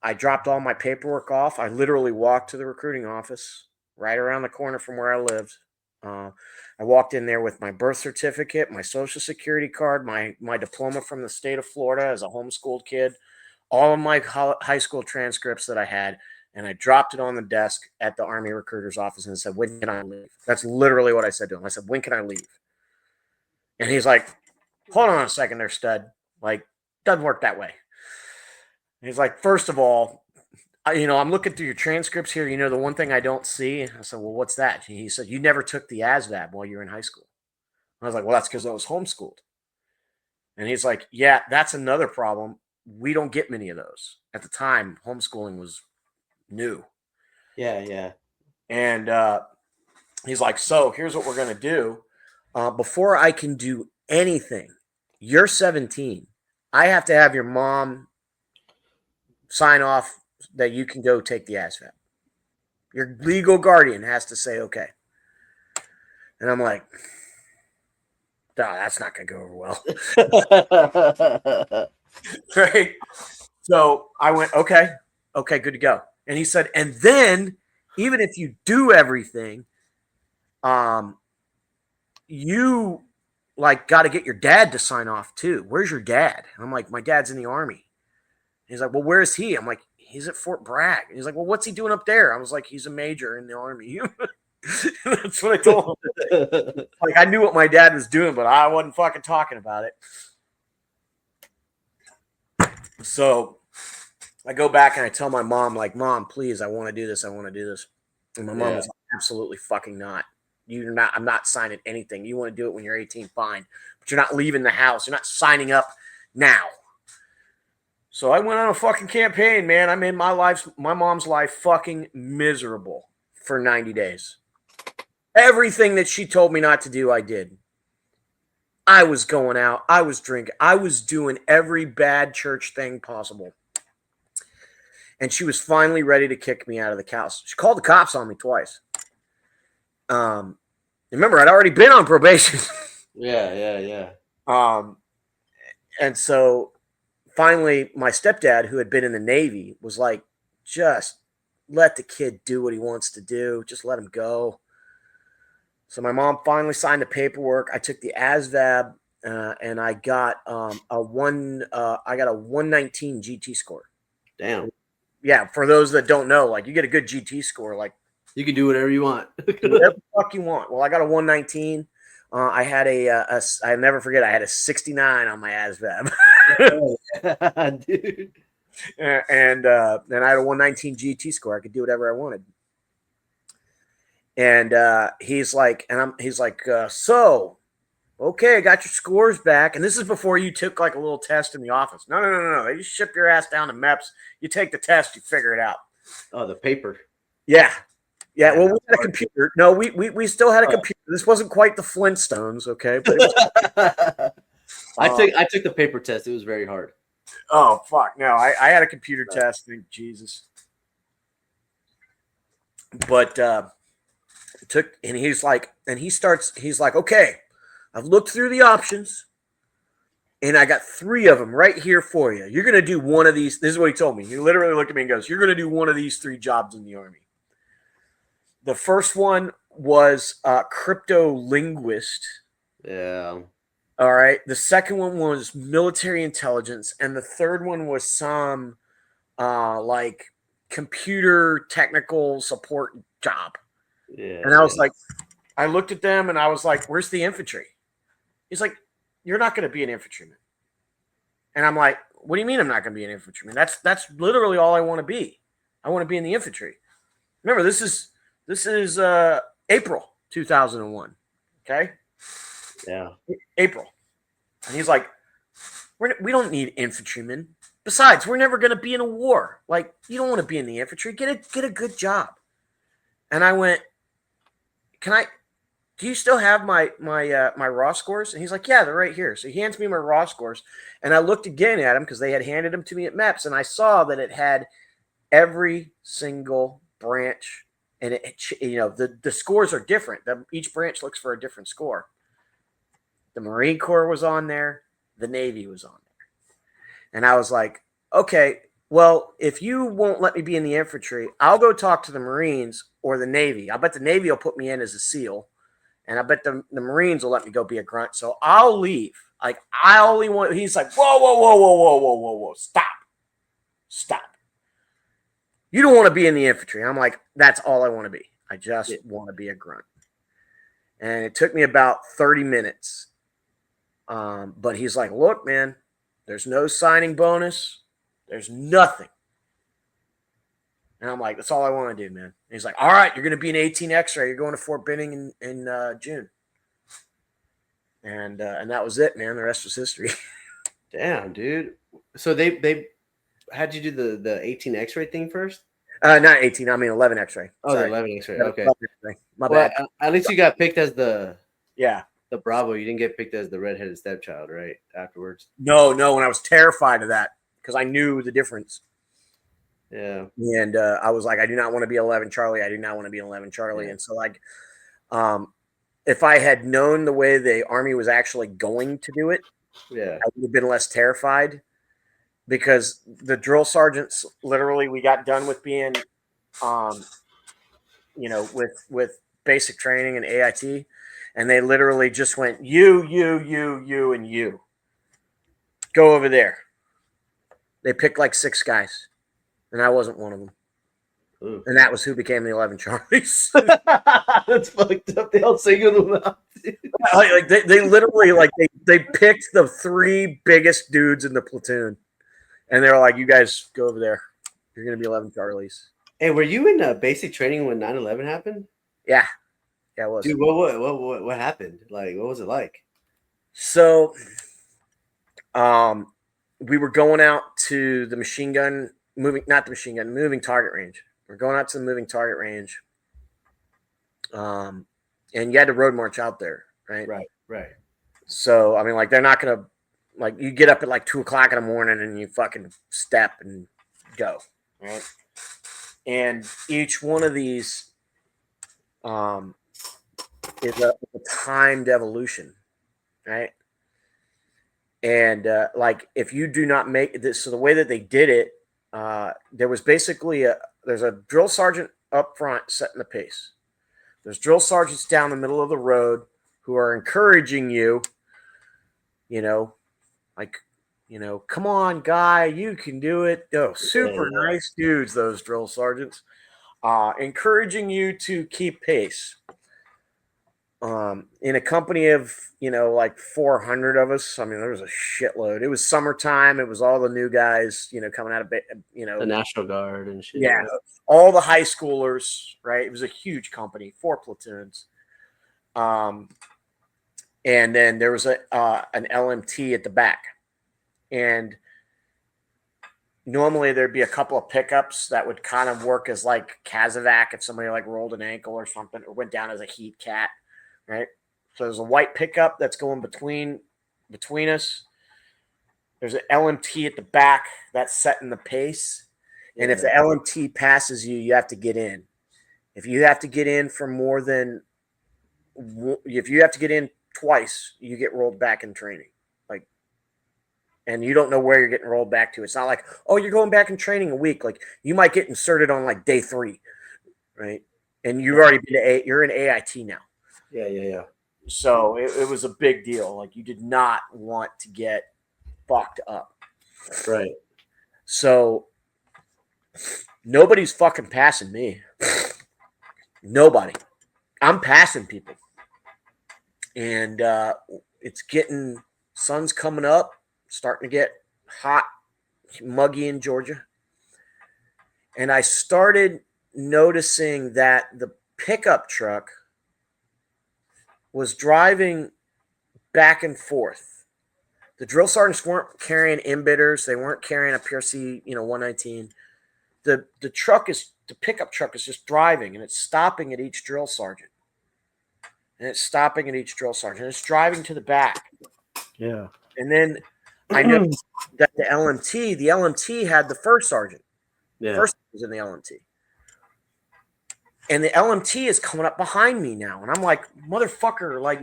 [SPEAKER 1] I dropped all my paperwork off. I literally walked to the recruiting office right around the corner from where I lived. I walked in there with my birth certificate, my social security card, my diploma from the state of Florida as a homeschooled kid, all of my high school transcripts that I had, and I dropped it on the desk at the Army recruiter's office and said, when can I leave? That's literally what I said to him. I said, when can I leave? And he's like, hold on a second there, stud. Like, doesn't work that way. He's like, first of all, I'm looking through your transcripts here. The one thing I don't see. I said, well, what's that? He said, you never took the ASVAB while you were in high school. I was like, well, that's because I was homeschooled. And he's like, yeah, that's another problem. We don't get many of those. At the time, homeschooling was new.
[SPEAKER 2] Yeah.
[SPEAKER 1] And he's like, so here's what we're going to do. Before I can do anything, you're 17. I have to have your mom sign off that you can go take the ASVAB. Your legal guardian has to say okay. And I'm like, no, that's not going to go over well. Right? So I went, okay, good to go. And he said, and then even if you do everything, you like got to get your dad to sign off too. Where's your dad? And I'm like, my dad's in the Army. He's like, well, where is he? I'm like, he's at Fort Bragg. And he's like, well, what's he doing up there? I was like, he's a major in the Army. That's what I told him. Like, I knew what my dad was doing, but I wasn't fucking talking about it. So I go back and I tell my mom, like, Mom, please, I want to do this. I want to do this. And my mom was like, absolutely fucking not. I'm not signing anything. You want to do it when you're 18, fine. But you're not leaving the house. You're not signing up now. So I went on a fucking campaign, man. I made my mom's life fucking miserable for 90 days. Everything that she told me not to do, I did. I was going out. I was drinking. I was doing every bad church thing possible. And she was finally ready to kick me out of the house. She called the cops on me twice. Remember, I'd already been on probation.
[SPEAKER 2] Yeah.
[SPEAKER 1] And so finally, my stepdad, who had been in the Navy, was like, just let the kid do what he wants to do. Just let him go. So my mom finally signed the paperwork. I took the ASVAB, and I got a 119 GT score.
[SPEAKER 2] Damn.
[SPEAKER 1] Yeah, for those that don't know, like, you get a good GT score, like,
[SPEAKER 2] you can do whatever you want.
[SPEAKER 1] do whatever the fuck you want. Well, I got a 119. I had I'll never forget, I had a 69 on my ASVAB.
[SPEAKER 2] Dude.
[SPEAKER 1] And then I had a 119 GT score. I could do whatever I wanted. And he's like, so, okay, I got your scores back. And this is before you took like a little test in the office. No. They just ship your ass down to MEPS. You take the test, you figure it out.
[SPEAKER 2] Oh, the paper.
[SPEAKER 1] Yeah. Well, we had a computer. No, we still had a computer. This wasn't quite the Flintstones, okay? But it was,
[SPEAKER 2] I took the paper test. It was very hard.
[SPEAKER 1] Oh, fuck. No, I had a computer test. Thank Jesus. But He's like, okay, I've looked through the options and I got 3 of them right here for you. You're going to do one of these. This is what he told me. He literally looked at me and goes, you're going to do one of these 3 jobs in the Army. The first one was crypto linguist.
[SPEAKER 2] Yeah.
[SPEAKER 1] All right. The second one was military intelligence. And the third one was some like computer technical support job.
[SPEAKER 2] Yeah.
[SPEAKER 1] And I was like, I looked at them and I was like, where's the infantry? He's like, you're not going to be an infantryman. And I'm like, what do you mean I'm not going to be an infantryman? That's literally all I want to be. I want to be in the infantry. Remember, this is April 2001. Okay.
[SPEAKER 2] Yeah.
[SPEAKER 1] April. And he's like, we don't need infantrymen. Besides, we're never going to be in a war. Like, you don't want to be in the infantry. Get a good job. And I went, do you still have my raw scores? And he's like, yeah, they're right here. So he hands me my raw scores. And I looked again at them because they had handed them to me at MEPS. And I saw that it had every single branch. And the scores are different. Each branch looks for a different score. The Marine Corps was on there. The Navy was on there. And I was like, okay, well, if you won't let me be in the infantry, I'll go talk to the Marines or the Navy. I bet the Navy will put me in as a SEAL. And I bet the Marines will let me go be a grunt. So I'll leave. Like, I only want, he's like, whoa. Stop. You don't want to be in the infantry. I'm like, that's all I want to be. I just want to be a grunt. And it took me about 30 minutes. But he's like, look, man, there's no signing bonus. There's nothing. And I'm like, that's all I want to do, man. And he's like, all right, you're going to be an 18 X-ray. You're going to Fort Benning in June. And that was it, man. The rest was history.
[SPEAKER 2] Damn, dude. So they had you do the 18 X-ray thing first?
[SPEAKER 1] Not 18. I mean 11 X-ray.
[SPEAKER 2] Oh, the 11 X-ray. Okay.
[SPEAKER 1] 11 X-ray. My
[SPEAKER 2] Well,
[SPEAKER 1] bad.
[SPEAKER 2] at least you got picked as the Bravo. You didn't get picked as the redheaded stepchild, right? Afterwards.
[SPEAKER 1] No. And I was terrified of that because I knew the difference.
[SPEAKER 2] Yeah.
[SPEAKER 1] And I was like, I do not want to be 11 Charlie. I do not want to be 11 Charlie. Yeah. And so, like, if I had known the way the Army was actually going to do it, I would have been less terrified, because the drill sergeants, literally, we got done with being, with basic training and AIT, and they literally just went, you, and you. Go over there. They picked like 6 guys. And I wasn't one of them. Ooh. And that was who became the 11 Charlies.
[SPEAKER 2] That's fucked up. They all singled them out.
[SPEAKER 1] Like they literally, like, they picked the 3 biggest dudes in the platoon. And they were like, you guys go over there. You're going to be 11 Charlies.
[SPEAKER 2] Hey, were you in basic training when 9/11 happened?
[SPEAKER 1] Yeah. Yeah, I was.
[SPEAKER 2] Dude, what happened? Like, what was it like?
[SPEAKER 1] So, we were going out to the moving target range. We're going out to the moving target range. And you had to road march out there, right?
[SPEAKER 2] Right.
[SPEAKER 1] So, I mean, like, they're not going to, like, you get up at like 2:00 in the morning and you fucking step and go, right? And each one of these is a timed evolution, right? And like, if you do not make this, so the way that they did it, there was basically there's a drill sergeant up front setting the pace. There's drill sergeants down the middle of the road who are encouraging you, come on, guy, you can do it. Oh, super nice dudes, those drill sergeants, encouraging you to keep pace. In a company of, like 400 of us, I mean, there was a shitload. It was summertime. It was all the new guys, coming out of,
[SPEAKER 2] the National Guard and shit.
[SPEAKER 1] Yeah. All the high schoolers, right? It was a huge company, 4 platoons. And then there was an LMT at the back. And normally there'd be a couple of pickups that would kind of work as like Casevac if somebody like rolled an ankle or something, or went down as a heat cat. Right. So there's a white pickup that's going between us. There's an LMT at the back that's setting the pace. And if the LMT passes you, you have to get in. If you have to get in for more than, if you have to get in twice, you get rolled back in training. Like, and you don't know where you're getting rolled back to. It's not like, oh, you're going back in training a week. Like, you might get inserted on like day 3, right? And you've already been you're in AIT now.
[SPEAKER 2] Yeah.
[SPEAKER 1] So it was a big deal. Like, you did not want to get fucked up.
[SPEAKER 2] Right.
[SPEAKER 1] So nobody's fucking passing me. Nobody. I'm passing people. And it's getting, sun's coming up, starting to get hot, muggy in Georgia. And I started noticing that the pickup truck was driving back and forth. The drill sergeants weren't carrying imbitters. They weren't carrying a PRC, 119. The pickup truck is just driving, and it's stopping at each drill sergeant. And it's stopping at each drill sergeant. It's driving to the back.
[SPEAKER 2] Yeah.
[SPEAKER 1] And then I noticed that the LMT had the first sergeant.
[SPEAKER 2] Yeah.
[SPEAKER 1] First was in the LMT. And the LMT is coming up behind me now. And I'm like, motherfucker, like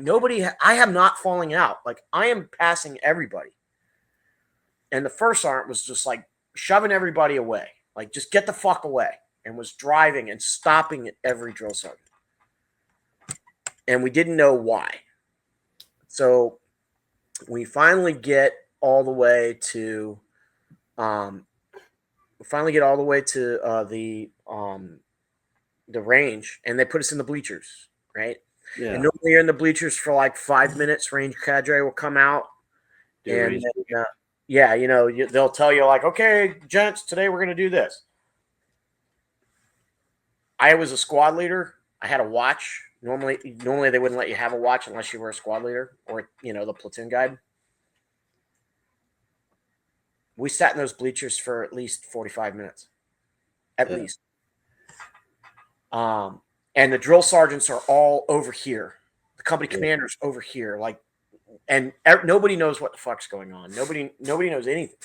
[SPEAKER 1] I am not falling out. Like, I am passing everybody. And the first sergeant was just like shoving everybody away. Like, just get the fuck away. And was driving and stopping at every drill sergeant. And we didn't know why. So we finally get all the way to the range, and they put us in the bleachers, right?
[SPEAKER 2] Yeah.
[SPEAKER 1] And normally you're in the bleachers for like 5 minutes. Range cadre will come out, and then, they'll tell you like, okay, gents, today we're going to do this. I was a squad leader. I had a watch. Normally they wouldn't let you have a watch unless you were a squad leader or, the platoon guide. We sat in those bleachers for at least 45 minutes, at least. And the drill sergeants are all over here. The company commander's over here. Like, and nobody knows what the fuck's going on. Nobody knows anything.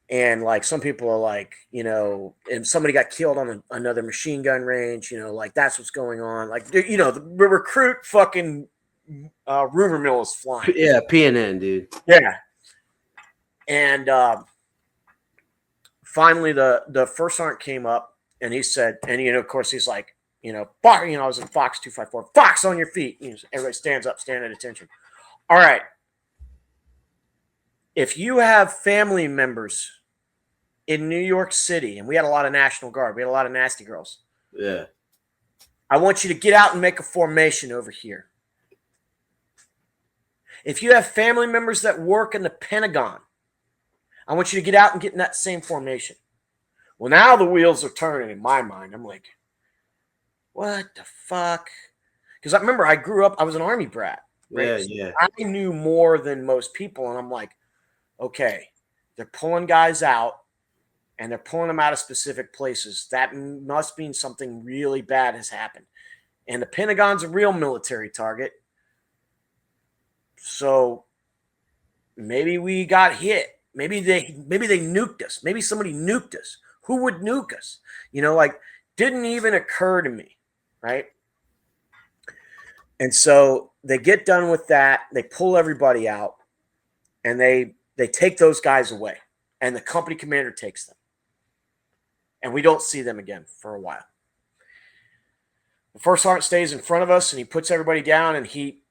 [SPEAKER 1] And like some people are like, and somebody got killed on another machine gun range, like that's what's going on. Like, the recruit fucking rumor mill is flying.
[SPEAKER 2] Yeah, PNN, dude.
[SPEAKER 1] Yeah. And finally the first sergeant came up and he said, and of course he's like, Fox, I was in Fox 254, Fox on your feet. Everybody stands up, stand at attention. All right. If you have family members in New York City, and we had a lot of National Guard, we had a lot of nasty girls.
[SPEAKER 2] Yeah.
[SPEAKER 1] I want you to get out and make a formation over here. If you have family members that work in the Pentagon, I want you to get out and get in that same formation. Well, now the wheels are turning in my mind. I'm like, what the fuck? Because I remember I grew up, I was an Army brat. Right?
[SPEAKER 2] Yeah.
[SPEAKER 1] I knew more than most people, and I'm like, okay, they're pulling guys out, and they're pulling them out of specific places. That must mean something really bad has happened. And the Pentagon's a real military target. So maybe we got hit. Maybe they nuked us. Maybe somebody nuked us. Who would nuke us? Didn't even occur to me, right? And so they get done with that. They pull everybody out, and they take those guys away, and the company commander takes them. And we don't see them again for a while. The first sergeant stays in front of us, and he puts everybody down, and he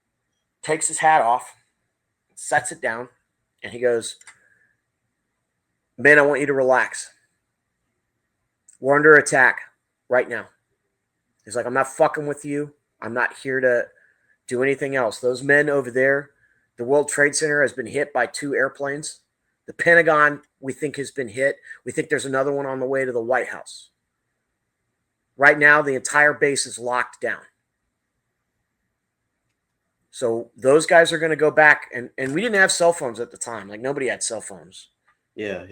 [SPEAKER 1] takes his hat off, sets it down, and he goes, "Men, I want you to relax. We're under attack right now." He's like, "I'm not fucking with you. I'm not here to do anything else. Those men over there, the World Trade Center has been hit by 2 airplanes. The Pentagon, we think, has been hit. We think there's another one on the way to the White House. Right now, the entire base is locked down. So those guys are going to go back." And we didn't have cell phones at the time. Like, nobody had cell phones.
[SPEAKER 2] Yeah.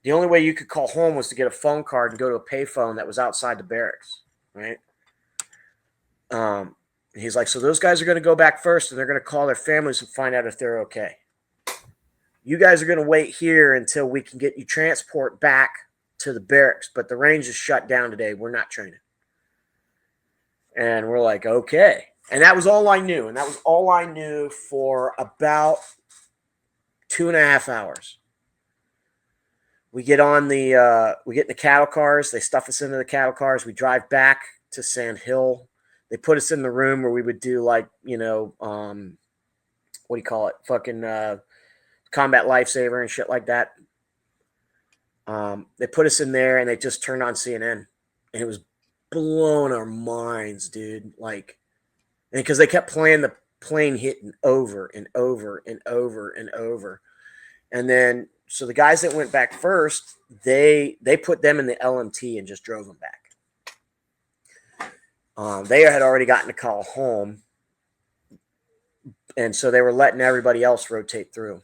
[SPEAKER 1] The only way you could call home was to get a phone card and go to a payphone that was outside the barracks, right? He's like, "So those guys are going to go back first, and they're going to call their families and find out if they're okay. You guys are going to wait here until we can get you transport back to the barracks, but the range is shut down today. We're not training. And we're like, okay. And that was all I knew. And that was all I knew for about 2.5 hours. We get in the cattle cars. They stuff us into the cattle cars. We drive back to Sand Hill. They put us in the room where we would do like, what do you call it? Fucking combat lifesaver and shit like that. They put us in there and they just turned on CNN. And it was blowing our minds, dude. Like, and because they kept playing the plane hitting over and over and over and over. And then, so the guys that went back first, they put them in the LMT and just drove them back. They had already gotten a call home. And so they were letting everybody else rotate through.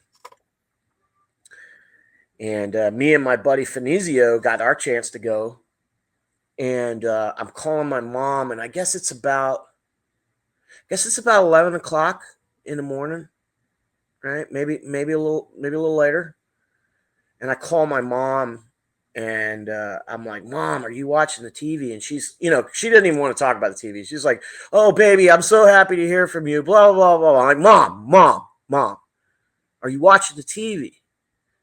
[SPEAKER 1] And me and my buddy Finizio got our chance to go. And I'm calling my mom, and I guess it's about 11 o'clock in the morning, right? Maybe a little later. And I call my mom, and I'm like, Mom, are you watching the TV? And she's, she didn't even want to talk about the TV. She's like, oh, baby, I'm so happy to hear from you, blah, blah, blah, blah. I'm like, Mom, are you watching the TV?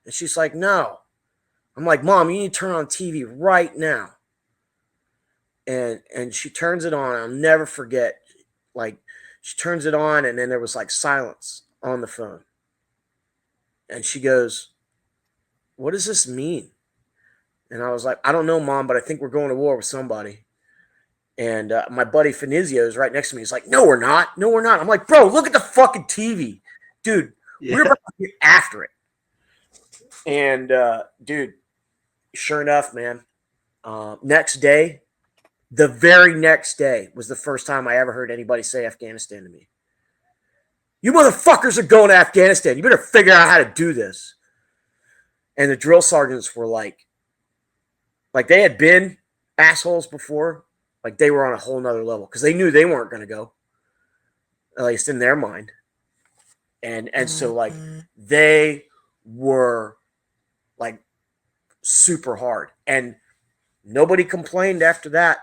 [SPEAKER 1] And she's like, no. I'm like, Mom, you need to turn on TV right now. And she turns it on. I'll never forget. Like, she turns it on, and then there was like silence on the phone. And she goes, what does this mean? And I was like, I don't know, Mom, but I think we're going to war with somebody. And my buddy Finizio is right next to me. He's like, no, we're not. No, we're not. I'm like, bro, look at the fucking TV. Dude, we're about to get after it. And, dude, sure enough, man, the very next day was the first time I ever heard anybody say Afghanistan to me. You motherfuckers are going to Afghanistan. You better figure out how to do this. And the drill sergeants were like they had been assholes before. Like, they were on a whole nother level because they knew they weren't going to go, at least in their mind. And so, like, they were like super hard, and nobody complained after that.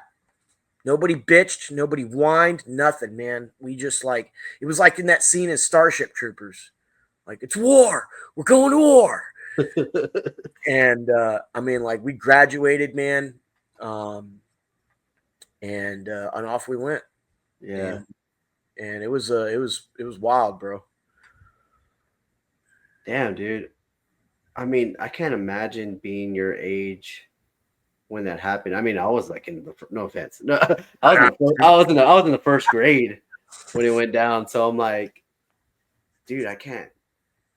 [SPEAKER 1] Nobody bitched, nobody whined, nothing, man. We just, like, it was like in that scene in Starship Troopers. Like, it's war. We're going to war. And I mean, like, we graduated, man. And off we went.
[SPEAKER 2] Yeah.
[SPEAKER 1] And it was wild, bro.
[SPEAKER 2] Damn, dude. I mean, I can't imagine being your age when that happened. I mean, I was like no offense. No, I was in the first grade when it went down. So I'm like, dude, I can't.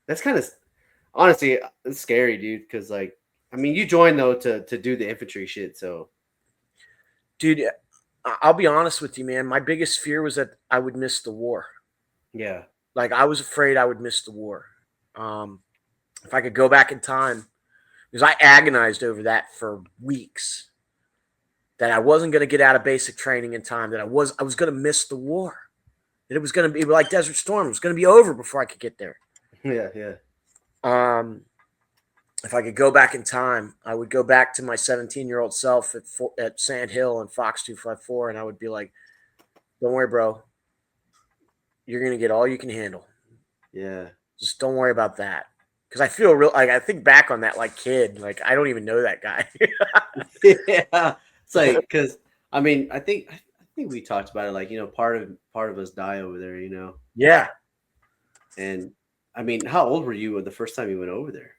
[SPEAKER 2] That's kind of, honestly, it's scary, dude. Because, like, I mean, you joined though to do the infantry shit. So,
[SPEAKER 1] dude, I'll be honest with you, man. My biggest fear was that I would miss the war.
[SPEAKER 2] Yeah.
[SPEAKER 1] Like, I was afraid I would miss the war. If I could go back in time, because I agonized over that for weeks, that I wasn't going to get out of basic training in time, that I was going to miss the war, that it was going to be like Desert Storm. It was going to be over before I could get there.
[SPEAKER 2] Yeah, yeah.
[SPEAKER 1] If I could go back in time, I would go back to my 17-year-old self at Sand Hill and Fox 254, and I would be like, don't worry, bro. You're going to get all you can handle.
[SPEAKER 2] Yeah.
[SPEAKER 1] Just don't worry about that. Because I feel like, I think back on that like kid. Like, I don't even know that guy.
[SPEAKER 2] Yeah. It's like, because, I mean, I think we talked about it. Like, part of us die over there,
[SPEAKER 1] Yeah.
[SPEAKER 2] And, I mean, how old were you the first time you went over there?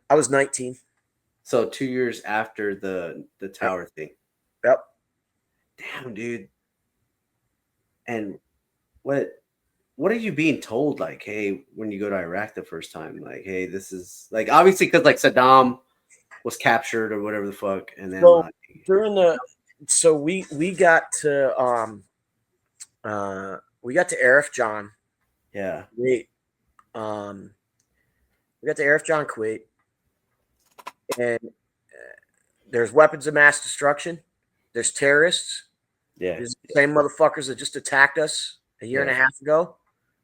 [SPEAKER 1] I was 19.
[SPEAKER 2] So 2 years after the tower thing.
[SPEAKER 1] Yep.
[SPEAKER 2] Damn, dude. And what are you being told? Like, hey, when you go to Iraq the first time, like, hey, this is like, obviously, because like Saddam was captured or whatever the fuck, and then
[SPEAKER 1] so we got to Arif John.
[SPEAKER 2] Yeah.
[SPEAKER 1] We got to Arif John, Kuwait, and there's weapons of mass destruction. There's terrorists.
[SPEAKER 2] Yeah.
[SPEAKER 1] There's the same motherfuckers that just attacked us a year and a half ago.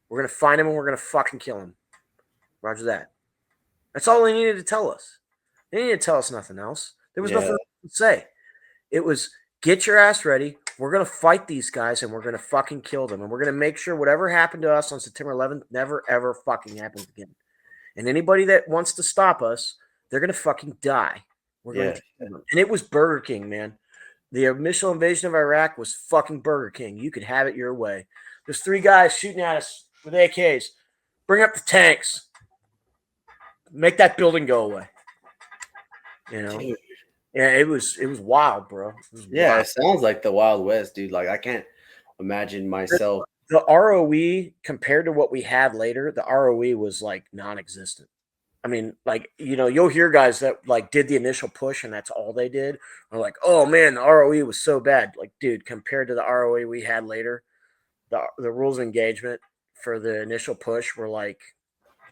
[SPEAKER 1] We're going to find them and we're going to fucking kill them. Roger that. That's all they needed to tell us. They didn't need to tell us nothing else. There was nothing to say. It was get your ass ready. We're going to fight these guys and we're going to fucking kill them. And we're going to make sure whatever happened to us on September 11th never, ever fucking happens again. And anybody that wants to stop us, they're going to fucking die. We're going to kill them. And it was Burger King, man. The initial invasion of Iraq was fucking Burger King. You could have it your way. There's 3 guys shooting at us with AKs. Bring up the tanks. Make that building go away. You know? Dude. Yeah, it was wild, bro.
[SPEAKER 2] It sounds like the Wild West, dude. Like, I can't imagine myself.
[SPEAKER 1] The ROE compared to what we had later, the ROE was like non-existent. I mean, like, you know, you'll hear guys that like did the initial push and that's all they did. Are like, oh man, the ROE was so bad. Like, dude, compared to the ROE we had later, the rules of engagement for the initial push were like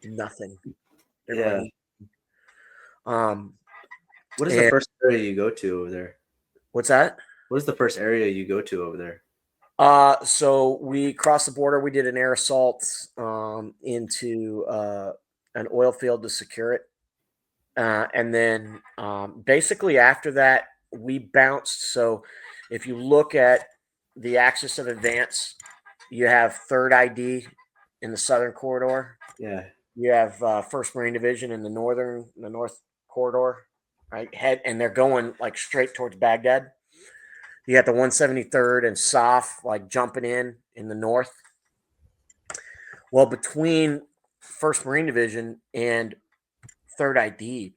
[SPEAKER 1] nothing.
[SPEAKER 2] What is the first area you go to over there?
[SPEAKER 1] What's that?
[SPEAKER 2] What is the first area you go to over there?
[SPEAKER 1] So we crossed the border. We did an air assault into an oil field to secure it. And then basically after that, we bounced. So if you look at the axis of advance, you have 3rd ID in the southern corridor.
[SPEAKER 2] Yeah.
[SPEAKER 1] You have 1st Marine Division in the north corridor, right? And they're going like straight towards Baghdad. You got the 173rd and SOF like jumping in the north. Well, between 1st Marine Division and 3rd ID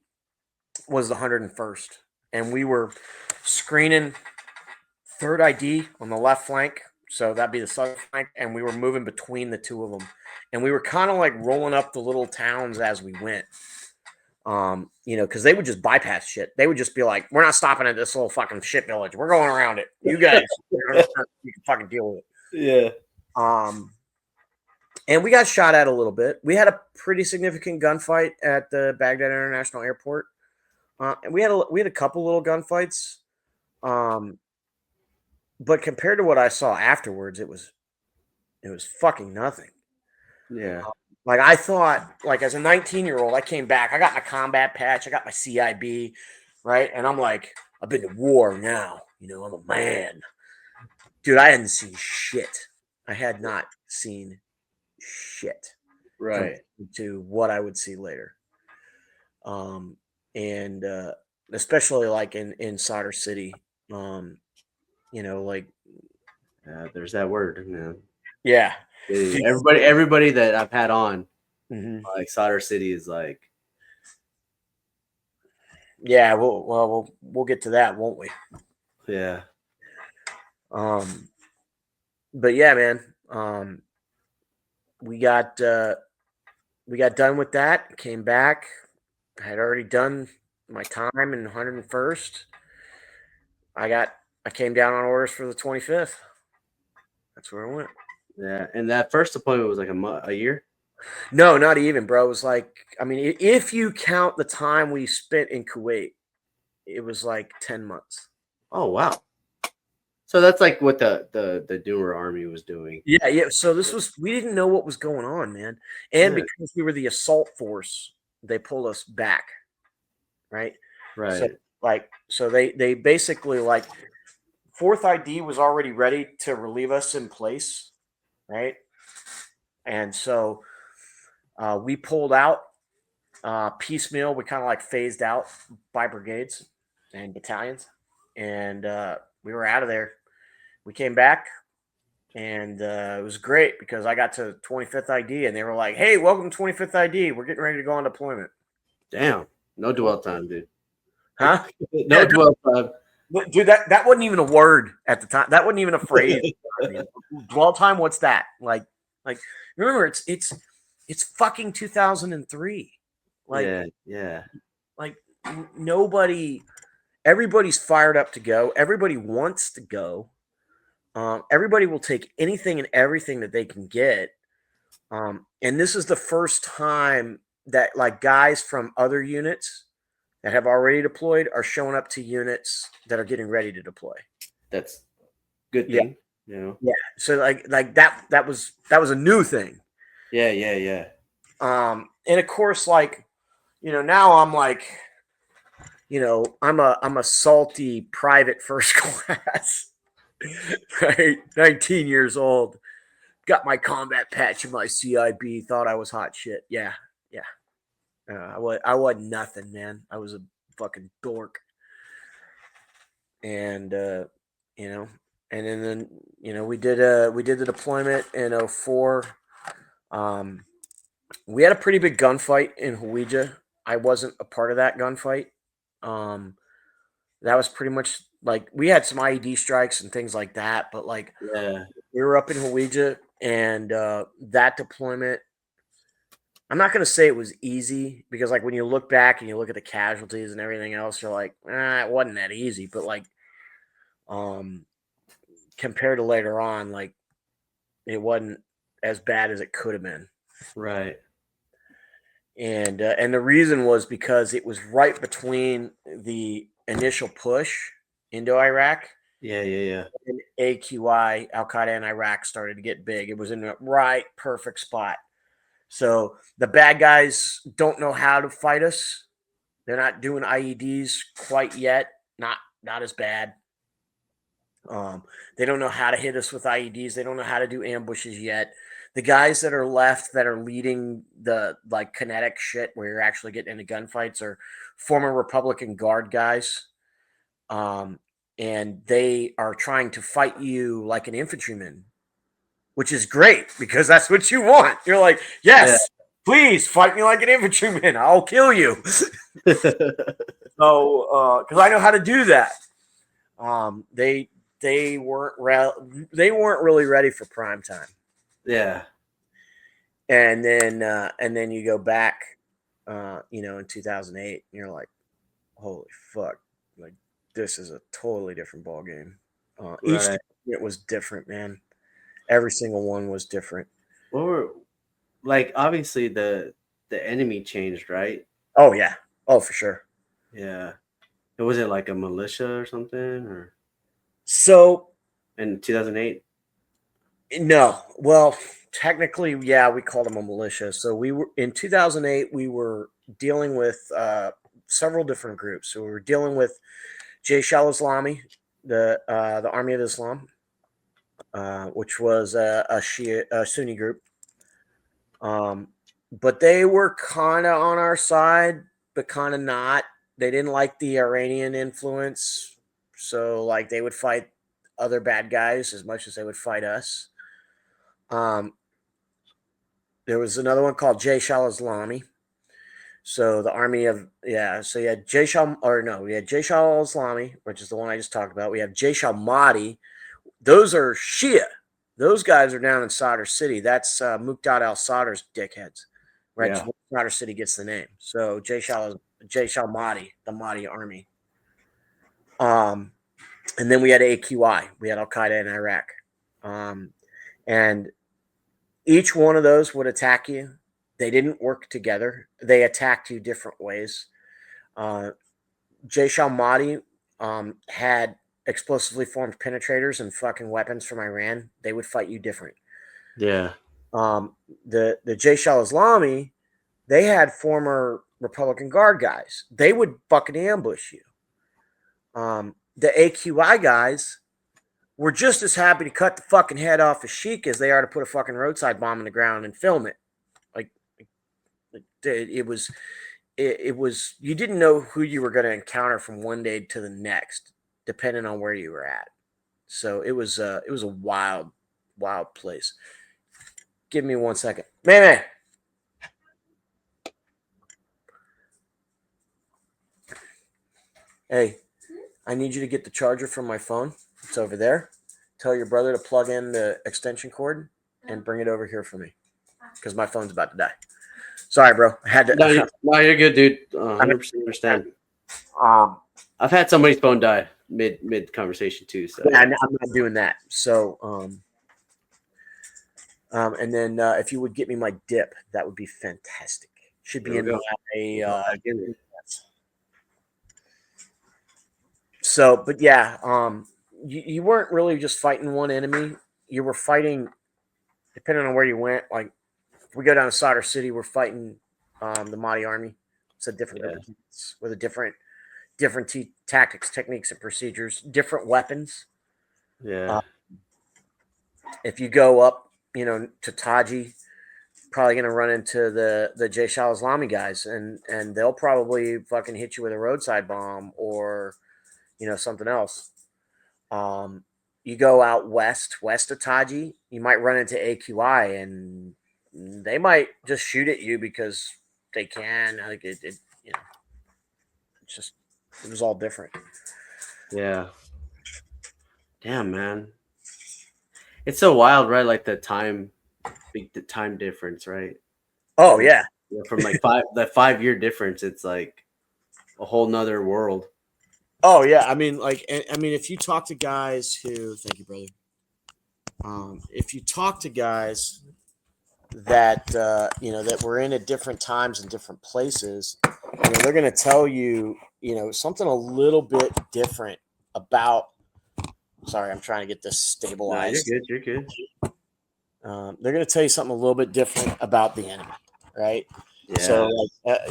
[SPEAKER 1] was the 101st. And we were screening 3rd ID on the left flank. So that'd be the southern flank. And we were moving between the 2 of them. And we were kind of like rolling up the little towns as we went. You know, because they would just bypass shit. They would just be like, we're not stopping at this little fucking shit village. We're going around it. You guys, you can fucking deal with
[SPEAKER 2] it.
[SPEAKER 1] Yeah. And we got shot at a little bit. We had a pretty significant gunfight at the Baghdad International Airport. And we had a couple little gunfights. But compared to what I saw afterwards, it was fucking nothing.
[SPEAKER 2] Yeah.
[SPEAKER 1] Like I thought, like as a 19-year-old, I came back. I got my combat patch. I got my CIB, right? And I'm like, I've been to war now. You know, I'm a man. Dude, I hadn't seen shit. I had not seen shit.
[SPEAKER 2] Right.
[SPEAKER 1] To what I would see later. And especially like in Solder City, you know, like
[SPEAKER 2] there's that word, man.
[SPEAKER 1] Yeah.
[SPEAKER 2] Everybody that I've had on, like Solder City is like,
[SPEAKER 1] yeah. We'll get to that, won't we?
[SPEAKER 2] Yeah.
[SPEAKER 1] But yeah, man. We got done with that. Came back. I had already done my time in 101st. I came down on orders for the 25th. That's where I went.
[SPEAKER 2] Yeah, and that first deployment was like a year?
[SPEAKER 1] No, not even, bro. It was like, I mean, if you count the time we spent in Kuwait, it was like 10 months.
[SPEAKER 2] Oh, wow. So that's like what the Doomer army was doing.
[SPEAKER 1] Yeah. So we didn't know what was going on, man. And because we were the assault force, they pulled us back. Right.
[SPEAKER 2] Right.
[SPEAKER 1] So they basically like 4th ID was already ready to relieve us in place. Right. And so we pulled out piecemeal. We kind of like phased out by brigades and battalions. And we were out of there. We came back. And it was great because I got to 25th ID and they were like, hey, welcome to 25th ID. We're getting ready to go on deployment.
[SPEAKER 2] Damn. No dwell time, dude.
[SPEAKER 1] Huh?
[SPEAKER 2] No dwell time.
[SPEAKER 1] Dude, that wasn't even a word at the time. That wasn't even a phrase. Dwell time, what's that? Like remember it's fucking 2003. Like
[SPEAKER 2] yeah.
[SPEAKER 1] Like everybody's fired up to go. Everybody wants to go. Everybody will take anything and everything that they can get. And this is the first time that like guys from other units that have already deployed are showing up to units that are getting ready to deploy.
[SPEAKER 2] That's good thing. Yeah. You know?
[SPEAKER 1] Yeah. So like that was a new thing.
[SPEAKER 2] Yeah.
[SPEAKER 1] And of course, like, you know, now I'm like, I'm a salty private first class, right? 19 years old, got my combat patch and my CIB, thought I was hot shit. Yeah, yeah. I wasn't nothing, man. I was a fucking dork, and you know, and then we did the deployment in '04. Um, we had a pretty big gunfight in Hawija. I wasn't a part of that gunfight. Um, that was pretty much like we had some IED strikes and things like that, but like
[SPEAKER 2] Yeah.
[SPEAKER 1] we were up in Hawija, and that deployment. I'm not going to say it was easy because, like, when you look back and you look at the casualties and everything else, you're like, it wasn't that easy. But like, um, compared to later on, like, it wasn't as bad as it could have been.
[SPEAKER 2] Right.
[SPEAKER 1] And the reason was because it was right between the initial push into Iraq
[SPEAKER 2] Yeah. Yeah. Yeah.
[SPEAKER 1] and AQI, Al Qaeda in Iraq started to get big. It was in the right perfect spot. So the bad guys don't know how to fight us. They're not doing IEDs quite yet. Not as bad. They don't know how to hit us with IEDs. They don't know how to do ambushes yet. The guys that are left that are leading the like kinetic shit where you're actually getting into gunfights are former Republican Guard guys. Um, and they are trying to fight you like an infantryman, which is great because that's what you want. You're like,
[SPEAKER 2] Yeah.
[SPEAKER 1] yes, please fight me like an infantryman. I'll kill you. So, because I know how to do that. They they weren't really ready for prime time.
[SPEAKER 2] Yeah.
[SPEAKER 1] And then you go back, in 2008, and you're like, holy fuck, like this is a totally different ball game. Each
[SPEAKER 2] Right.
[SPEAKER 1] it was different, man. Every single one was different.
[SPEAKER 2] Or like obviously the enemy changed, right?
[SPEAKER 1] Oh yeah, oh for sure.
[SPEAKER 2] Yeah. Was it like a militia or something or
[SPEAKER 1] So
[SPEAKER 2] in 2008?
[SPEAKER 1] no, well, technically, yeah, we called them a militia. So we were in 2008. We were dealing with several different groups. So we were dealing with Jaish al-Islami, the Army of Islam, which was a Sunni group. But they were kind of on our side, but kind of not. They didn't like the Iranian influence, so like they would fight other bad guys as much as they would fight us. Um, there was another one called Jaish al-Islami. So the army of so you had Jaish al or no, we had Jaish al-Islami, which is the one I just talked about. We have Jaish al-Mahdi. Those are Shia. Those guys are down in Sadr City. That's Muqtada al-Sadr's dickheads, right?
[SPEAKER 2] Yeah.
[SPEAKER 1] So Sadr City gets the name. So Jaish al-Mahdi, the Mahdi army. Um, and then we had AQI. We had Al Qaeda in Iraq, and each one of those would attack you. They didn't work together. They attacked you different ways. Uh, Jaish al-Mahdi had explosively formed penetrators and fucking weapons from Iran. They would fight you different.
[SPEAKER 2] Yeah.
[SPEAKER 1] Um, the Jaish al-Islami, they had former Republican Guard guys. They would fucking ambush you. The AQI guys were just as happy to cut the fucking head off a sheik as they are to put a fucking roadside bomb in the ground and film it. Like it was you didn't know who you were going to encounter from one day to the next, depending on where you were at. So it was a wild place. Give me 1 second, man. Hey, I need you to get the charger from my phone. It's over there. Tell your brother to plug in the extension cord and bring it over here for me because my phone's about to die. Sorry, bro. I had
[SPEAKER 2] No,
[SPEAKER 1] to.
[SPEAKER 2] no, you're good, dude.
[SPEAKER 1] I mean,
[SPEAKER 2] 100% understand.
[SPEAKER 1] um,
[SPEAKER 2] I've had somebody's phone die mid conversation too. So
[SPEAKER 1] yeah, I'm not doing that. So, and then if you would get me my dip, that would be fantastic. Should be
[SPEAKER 2] there we
[SPEAKER 1] in
[SPEAKER 2] go.
[SPEAKER 1] my.
[SPEAKER 2] Go back in there.
[SPEAKER 1] So, but yeah, you weren't really just fighting one enemy. You were fighting, depending on where you went. Like, if we go down to Sadr City, we're fighting the Mahdi army. It's a different
[SPEAKER 2] Yeah.
[SPEAKER 1] group of units with a different different tactics, techniques, and procedures, different weapons.
[SPEAKER 2] Yeah.
[SPEAKER 1] If you go up, to Taji, probably going to run into the Jay Shah Islami guys, and they'll probably fucking hit you with a roadside bomb or something else. You go out west of Taji, you might run into AQI, and they might just shoot at you because they can. Like it's just it was all different.
[SPEAKER 2] Yeah. Damn, man. It's so wild, right? Like the time difference, right?
[SPEAKER 1] Oh
[SPEAKER 2] From
[SPEAKER 1] yeah.
[SPEAKER 2] from like 5 year difference, it's like a whole nother world.
[SPEAKER 1] Oh yeah. I mean, if you talk to guys who, thank you, brother. If you talk to guys that that were in at different times and different places, they're going to tell you something a little bit different about. Sorry, I'm trying to get this
[SPEAKER 2] No, you're
[SPEAKER 1] stabilized.
[SPEAKER 2] good. You're good.
[SPEAKER 1] They're going to tell you something a little bit different about the enemy, right?
[SPEAKER 2] Yeah.
[SPEAKER 1] So,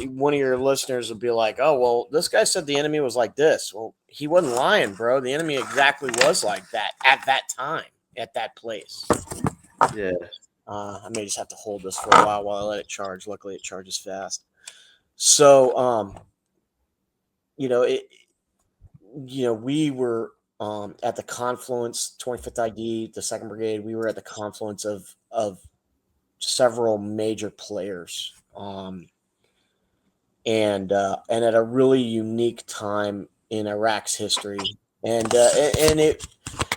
[SPEAKER 1] one of your listeners will be like, "Oh, well, this guy said the enemy was like this." Well, he wasn't lying, bro. The enemy exactly was like that at that time, at that place.
[SPEAKER 2] Yeah.
[SPEAKER 1] I may just have to hold this for a while I let it charge. Luckily, it charges fast. So, we were at the confluence, 25th ID, the 2nd Brigade. We were at the confluence of several major players, and at a really unique time in Iraq's history. And it,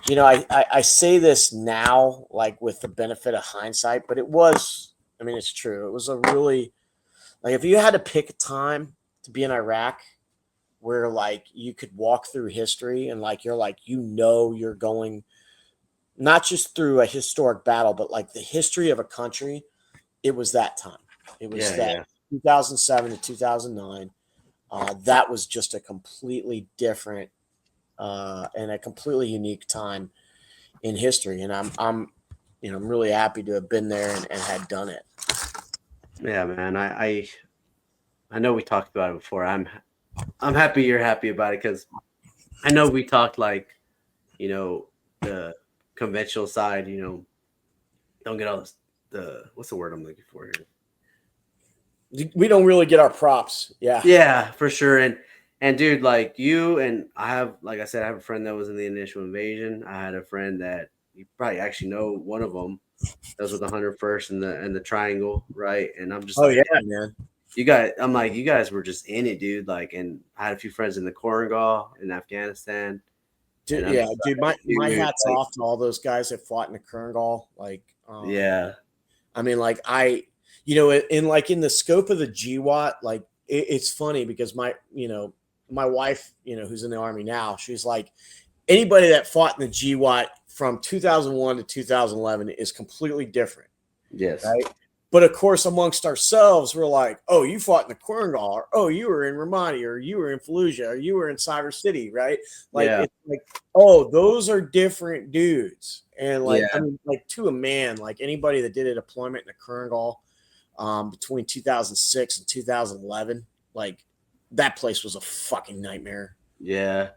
[SPEAKER 1] I say this now, like with the benefit of hindsight, but it was, I mean, it's true. It was a really, like, if you had to pick a time to be in Iraq where like you could walk through history and like you're going not just through a historic battle, but like the history of a country, it was that time. It was
[SPEAKER 2] Yeah.
[SPEAKER 1] that
[SPEAKER 2] Yeah.
[SPEAKER 1] 2007 to 2009. That was just a completely different and a completely unique time in history, and I'm really happy to have been there and had done it.
[SPEAKER 2] Yeah, man. I know we talked about it before. I'm happy you're happy about it because I know we talked like, the conventional side. Don't get all this, the what's the word I'm looking for here?
[SPEAKER 1] We don't really get our props. Yeah.
[SPEAKER 2] Yeah, for sure. And dude, like you and I have, like I said, I have a friend that was in the initial invasion. I had a friend that you probably actually know one of them that was with the 101st and the triangle, right? And I'm just
[SPEAKER 1] Oh
[SPEAKER 2] like,
[SPEAKER 1] yeah,
[SPEAKER 2] damn,
[SPEAKER 1] man.
[SPEAKER 2] I'm like, you guys were just in it, dude. Like, and I had a few friends in the Korangal in Afghanistan. And I'm
[SPEAKER 1] Yeah,
[SPEAKER 2] just
[SPEAKER 1] dude.
[SPEAKER 2] like,
[SPEAKER 1] My
[SPEAKER 2] dude,
[SPEAKER 1] hats
[SPEAKER 2] like,
[SPEAKER 1] off to all those guys that fought in the Kerngal. Like,
[SPEAKER 2] yeah,
[SPEAKER 1] I mean, like in the scope of the GWAT, like it's funny because my wife, who's in the Army now, she's like, anybody that fought in the GWAT from 2001 to 2011 is completely different,
[SPEAKER 2] yes,
[SPEAKER 1] right? But of course, amongst ourselves, we're like, oh, you fought in the Korangal, or oh, you were in Ramadi, or you were in Fallujah, or you were in Cyber City, right? Like,
[SPEAKER 2] yeah,
[SPEAKER 1] it's like, oh, those are different dudes. And like, I
[SPEAKER 2] yeah,
[SPEAKER 1] mean, like to a man, like anybody that did a deployment in the Korangal between 2006 and 2011, like that place was a fucking nightmare.
[SPEAKER 2] yeah,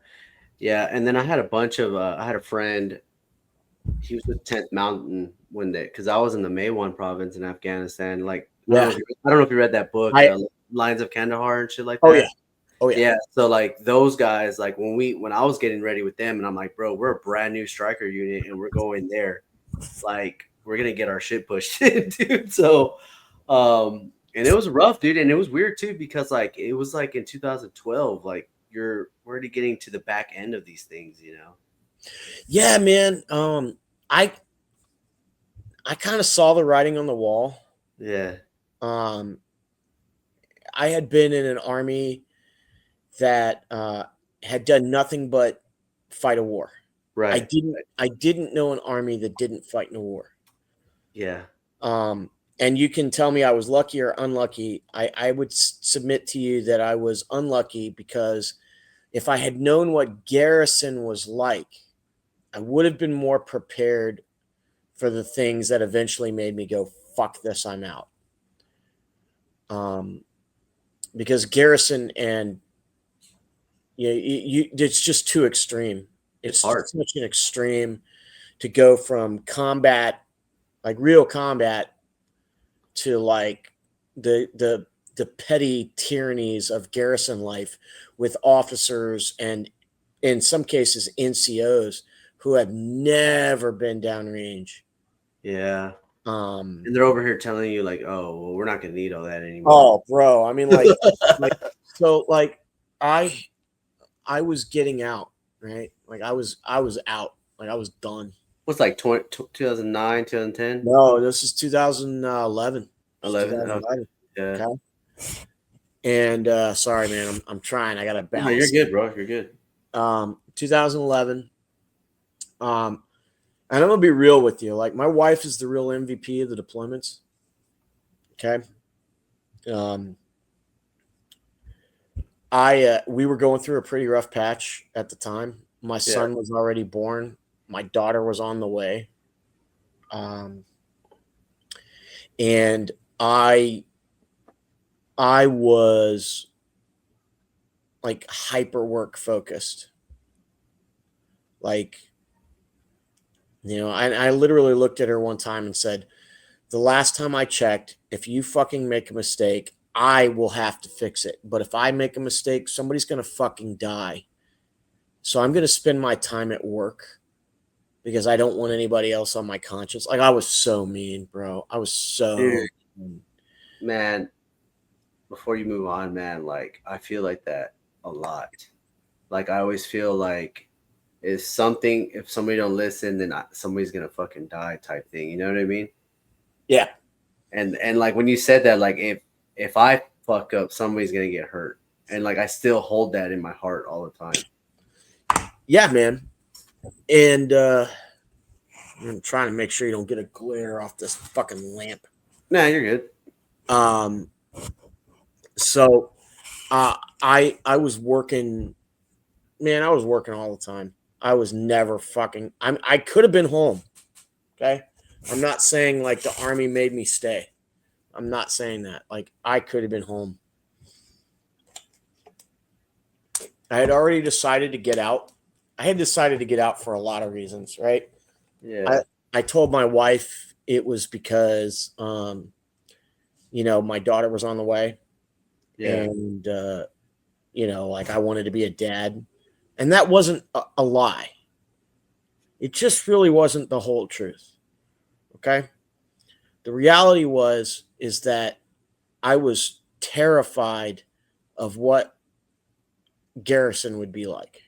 [SPEAKER 2] yeah. And then I had a friend. He was with 10th Mountain one day because I was in the Maywan province in Afghanistan. Like,
[SPEAKER 1] Yeah.
[SPEAKER 2] I don't know if you read that book,
[SPEAKER 1] I,
[SPEAKER 2] Lines of Kandahar and shit like
[SPEAKER 1] oh, yeah.
[SPEAKER 2] that.
[SPEAKER 1] Oh, yeah.
[SPEAKER 2] Yeah, so like those guys, like when I was getting ready with them, and I'm like, bro, we're a brand new striker unit, and we're going there, like we're gonna get our shit pushed in, dude. So, and it was rough, dude, and it was weird too because like it was like in 2012, like we're already getting to the back end of these things, you know.
[SPEAKER 1] Yeah, man. I kind of saw the writing on the wall.
[SPEAKER 2] Yeah,
[SPEAKER 1] Um, I had been in an army that had done nothing but fight a war.
[SPEAKER 2] right.
[SPEAKER 1] I didn't know an army that didn't fight in a war.
[SPEAKER 2] Yeah,
[SPEAKER 1] And you can tell me I was lucky or unlucky. I would submit to you that I was unlucky because if I had known what garrison was like, I would have been more prepared for the things that eventually made me go, fuck this, I'm out. Because garrison and Yeah, it's just too extreme.
[SPEAKER 2] It's
[SPEAKER 1] It's
[SPEAKER 2] hard.
[SPEAKER 1] such an extreme to go from combat, like real combat, to like the petty tyrannies of garrison life with officers and in some cases NCOs who have never been downrange.
[SPEAKER 2] Yeah.
[SPEAKER 1] Um,
[SPEAKER 2] And they're over here telling you like, oh, well, we're not gonna need all that anymore.
[SPEAKER 1] oh, bro, I mean, like so, like I I was getting out, right? Like I was out, like I was done.
[SPEAKER 2] What's like 2009, 2010,
[SPEAKER 1] No, this is 2011. It's
[SPEAKER 2] 11? Oh,
[SPEAKER 1] 2011.
[SPEAKER 2] yeah.
[SPEAKER 1] Okay. And sorry, man, I'm trying. I gotta
[SPEAKER 2] No, you're
[SPEAKER 1] balance.
[SPEAKER 2] good, bro. You're good.
[SPEAKER 1] 2011. And I'm gonna be real with you. Like my wife is the real MVP of the deployments. Okay. Um, we were going through a pretty rough patch at the time. My
[SPEAKER 2] Yeah.
[SPEAKER 1] son was already born. My daughter was on the way. Um, and I was like hyper work focused. Like, I literally looked at her one time and said, the last time I checked, if you fucking make a mistake, I will have to fix it. But if I make a mistake, somebody's going to fucking die. So I'm going to spend my time at work because I don't want anybody else on my conscience. Like I was so mean, bro. I was so
[SPEAKER 2] Dude,
[SPEAKER 1] mean.
[SPEAKER 2] man, before you move on, man, like I feel like that a lot. Like I always feel like if somebody don't listen, then somebody's gonna fucking die type thing. You know what I mean?
[SPEAKER 1] Yeah.
[SPEAKER 2] And like when you said that, like if I fuck up, somebody's gonna get hurt, and like I still hold that in my heart all the time.
[SPEAKER 1] Yeah, man. And I'm trying to make sure you don't get a glare off this fucking lamp.
[SPEAKER 2] Nah, you're good.
[SPEAKER 1] Um, so I was working, man, I was working all the time. I was never fucking I could have been home. Okay. I'm not saying like the army made me stay. I'm not saying that. Like I could have been home. I had already decided to get out. I had decided to get out for a lot of reasons, right? I
[SPEAKER 2] Yeah,
[SPEAKER 1] I told my wife it was because my daughter was on the way
[SPEAKER 2] yeah,
[SPEAKER 1] and like I wanted to be a dad. And that wasn't a lie. It just really wasn't the whole truth. Okay? The reality is that I was terrified of what garrison would be like,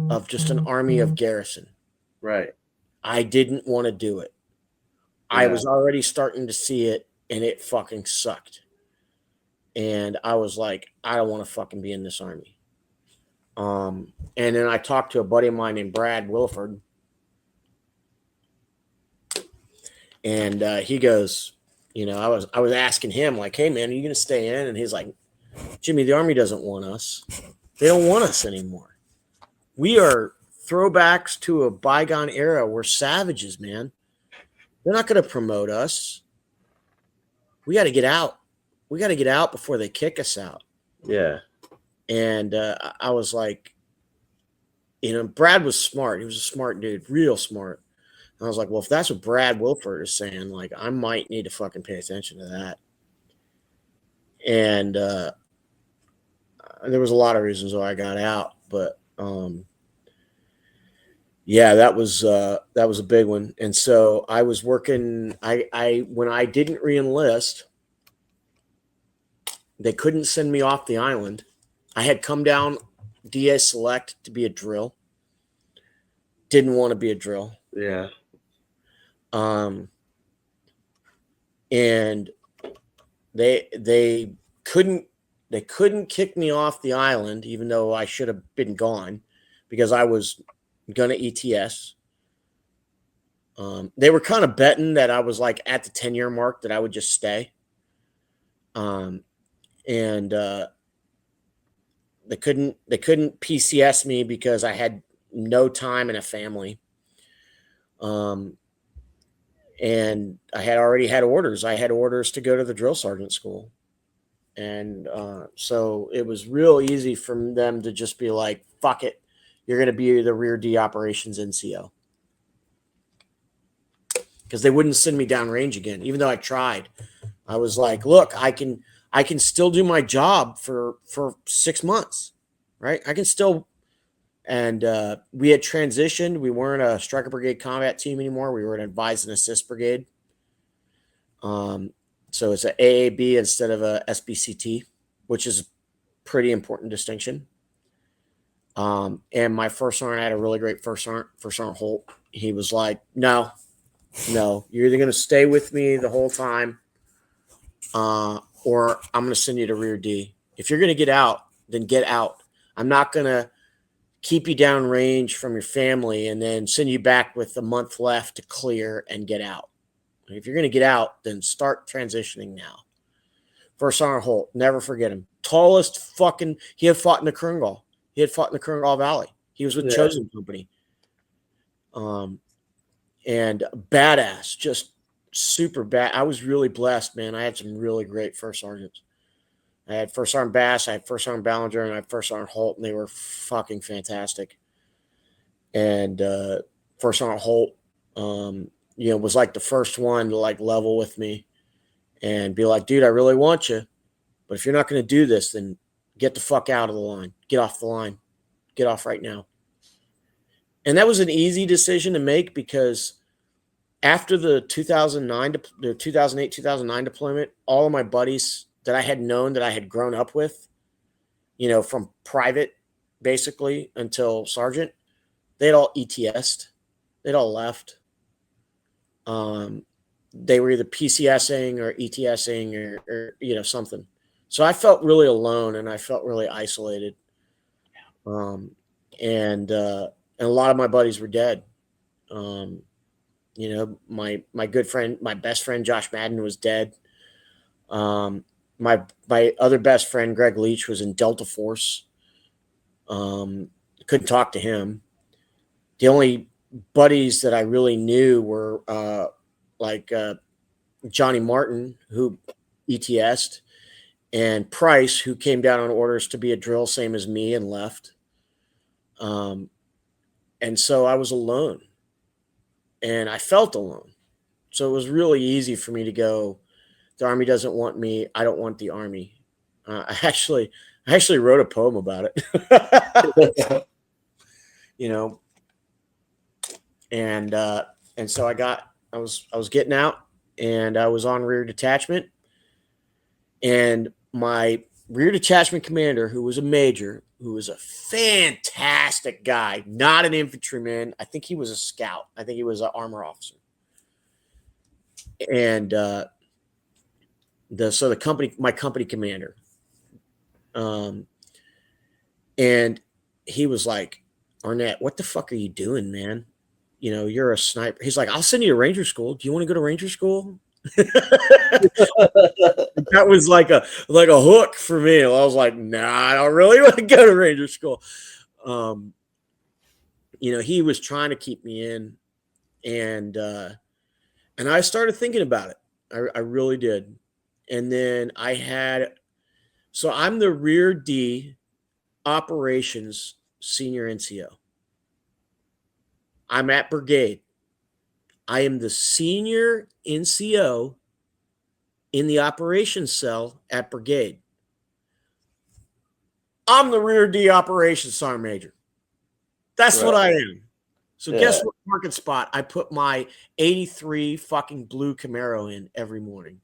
[SPEAKER 1] of just an army of garrison.
[SPEAKER 2] right.
[SPEAKER 1] I didn't want to do it. I
[SPEAKER 2] Yeah,
[SPEAKER 1] was already starting to see it and it fucking sucked. And I was like, I don't want to fucking be in this army. And then I talked to a buddy of mine named Brad Wilford, and he goes, I was asking him like, hey man, are you gonna stay in? And he's like, Jimmy, the army doesn't want us. They don't want us anymore. We are throwbacks to a bygone era. We're savages, man. They're not going to promote us. We got to get out. We got to get out before they kick us out.
[SPEAKER 2] yeah,
[SPEAKER 1] And I was like, Brad was smart. He was a smart dude, real smart. And I was like, well, if that's what Brad Wilford is saying, like, I might need to fucking pay attention to that. And there was a lot of reasons why I got out, but yeah, that was a big one. And so I was working. I when I didn't reenlist, they couldn't send me off the island. I had come down DA Select to be a drill. Didn't want to be a drill.
[SPEAKER 2] yeah.
[SPEAKER 1] Um, and they couldn't they couldn't kick me off the island, even though I should have been gone because I was gonna ETS. They were kind of betting that I was like at the 10-year mark that I would just stay. And they couldn't PCS me because I had no time and a family. Um, and I had already had orders. I had orders to go to the drill sergeant school. And so it was real easy for them to just be like, fuck it, you're going to be the rear D operations NCO. Because they wouldn't send me downrange again, even though I tried. I was like, look, I can still do my job for 6 months, right? I can still. And we had transitioned. We weren't a striker brigade combat team anymore. We were an advise and assist brigade. So it's an AAB instead of a SBCT, which is a pretty important distinction. And my first sergeant, I had a really great first sergeant Holt. He was like, no, you're either going to stay with me the whole time, or I'm going to send you to rear D. If you're going to get out, then get out. I'm not going to keep you down range from your family and then send you back with a month left to clear and get out. If you're going to get out, then start transitioning now. First Sergeant Holt, never forget him. Tallest fucking, he had fought in the Kerngal. He had fought in the Kerngal Valley. He was with Chosen Company. And badass, just super bad. I was really blessed, man. I had some really great first sergeants. I had First Sergeant Bass, I had First Sergeant Ballinger, and I had First Sergeant Holt, and they were fucking fantastic. And First Sergeant Holt, was like the first one to like level with me and be like, dude, I really want you, but if you're not going to do this, then get the fuck out of the line. Get off the line. Get off right now. And that was an easy decision to make because after the 2008, 2009 deployment, all of my buddies that I had known, that I had grown up with, from private basically until sergeant, they'd all ETS'd. They'd all left. They were either PCSing or ETSing or something. So I felt really alone and I felt really isolated. And a lot of my buddies were dead. My good friend, my best friend, Josh Madden, was dead. My other best friend, Greg Leach, was in Delta Force. Couldn't talk to him. The only buddies that I really knew were Johnny Martin, who ETS'd, and Price, who came down on orders to be a drill, same as me, and left. And so I was alone. And I felt alone. So it was really easy for me to go, the Army doesn't want me. I don't want the Army. I actually wrote a poem about it. And so I was getting out and I was on rear detachment, and my rear detachment commander, who was a major, who was a fantastic guy, not an infantryman. I think he was a scout. I think he was an armor officer. And my company commander, and he was like, Arnett, what the fuck are you doing, man? You're a sniper. He's like, I'll send you to Ranger School. Do you want to go to Ranger School? That was like a hook for me. I was like, nah, I don't really want to go to Ranger School. He was trying to keep me in, and I started thinking about it. I really did. And then I'm the rear D operations senior NCO. I'm at brigade. I am the senior NCO in the operations cell at brigade. I'm the rear D operations sergeant major. That's what I am. So guess what market spot I put my 83 fucking blue Camaro in every morning?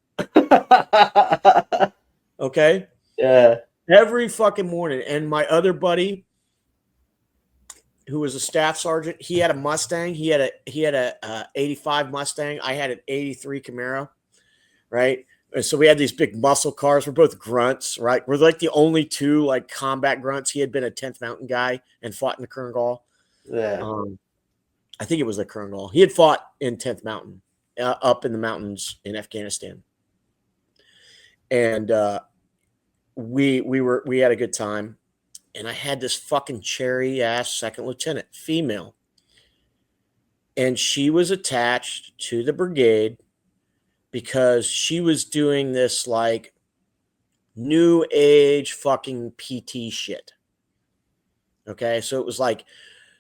[SPEAKER 1] Okay?
[SPEAKER 2] Yeah.
[SPEAKER 1] Every fucking morning. And my other buddy, who was a staff sergeant, he had a Mustang. He had a 85 Mustang. I had an 83 Camaro, right? And so we had these big muscle cars. We're both grunts, right? We're like the only two like combat grunts. He had been a 10th Mountain guy and fought in the Kerngal.
[SPEAKER 2] Yeah.
[SPEAKER 1] I think it was the Kerngal. He had fought in 10th Mountain, up in the mountains in Afghanistan. And we had a good time. And I had this fucking cherry ass second lieutenant, female. And she was attached to the brigade because she was doing this like New age fucking PT shit. Okay, so it was like,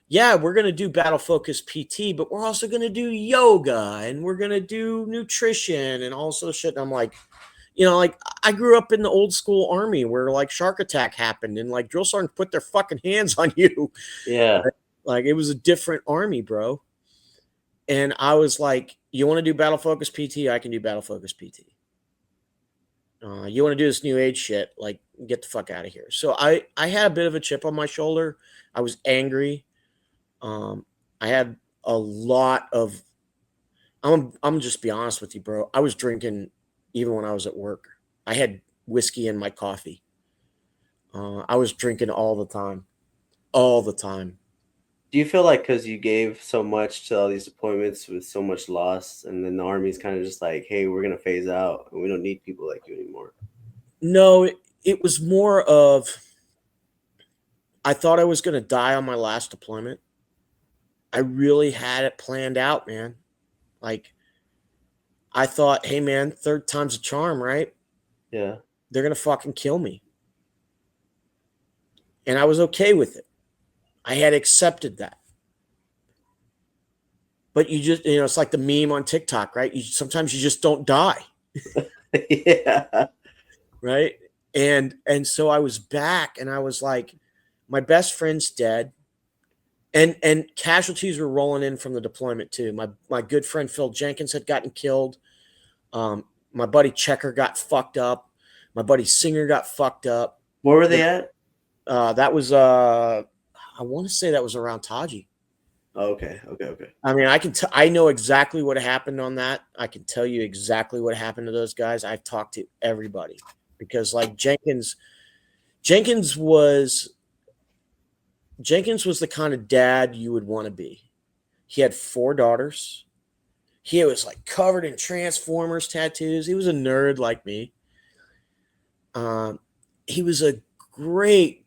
[SPEAKER 1] yeah, we're going to do battle focused PT, but we're also going to do yoga and we're going to do nutrition and also shit. And I'm like, like I grew up in the old school army where like shark attack happened and like drill sergeants put their fucking hands on you.
[SPEAKER 2] Yeah.
[SPEAKER 1] Like it was a different army, bro. And I was like, you want to do battle focused PT? I can do battle focused PT. You want to do this new age shit? Like, get the fuck out of here. So I had a bit of a chip on my shoulder. I was angry. I had a lot of. I'm just be honest with you, bro. I was drinking even when I was at work. I had whiskey in my coffee. I was drinking all the time, all the time.
[SPEAKER 2] Do you feel like because you gave so much to all these appointments with so much loss, and then the army's kind of just like, hey, we're gonna phase out, and we don't need people like you anymore?
[SPEAKER 1] No, it was more of. I thought I was going to die on my last deployment. I really had it planned out, man. Like, I thought, hey, man, third time's a charm, right?
[SPEAKER 2] Yeah.
[SPEAKER 1] They're going to fucking kill me. And I was okay with it. I had accepted that. But you just, it's like the meme on TikTok, right? Sometimes you just don't die.
[SPEAKER 2] Yeah.
[SPEAKER 1] Right. And so I was back and I was like, my best friend's dead. And casualties were rolling in from the deployment too. My good friend Phil Jenkins had gotten killed. My buddy Checker got fucked up. My buddy Singer got fucked up.
[SPEAKER 2] Where were they at?
[SPEAKER 1] That was I want to say that was around Taji.
[SPEAKER 2] Oh, okay.
[SPEAKER 1] I mean, I know exactly what happened on that. I can tell you exactly what happened to those guys. I've talked to everybody because like Jenkins was the kind of dad you would want to be. He had 4 daughters. He was like covered in Transformers tattoos. He was a nerd like me. He was a great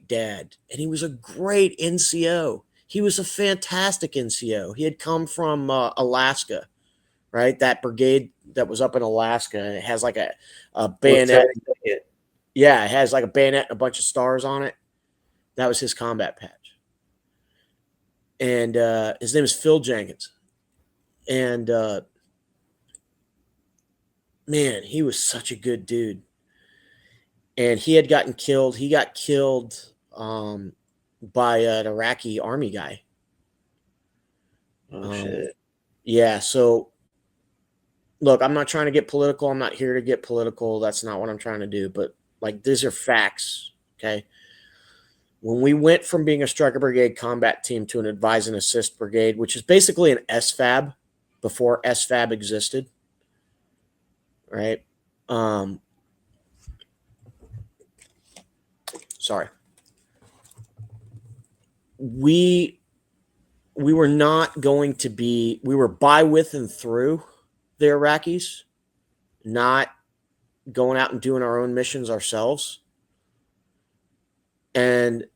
[SPEAKER 1] dad. And he was a great NCO. He was a fantastic NCO. He had come from Alaska, right? That brigade that was up in Alaska. It has like a bayonet. Yeah, it has like a bayonet and a bunch of stars on it. That was his combat patch. And his name is Phil Jenkins. And man, he was such a good dude. And he had gotten killed. He got killed by an Iraqi army guy.
[SPEAKER 2] Oh, shit.
[SPEAKER 1] Yeah, so look, I'm not trying to get political. I'm not here to get political. That's not what I'm trying to do. But like, these are facts, okay? When we went from being a striker brigade combat team to an advise and assist brigade, which is basically an SFAB before SFAB existed, right? Sorry. We were not going to be, we were by, with, and through the Iraqis, not going out and doing our own missions ourselves. And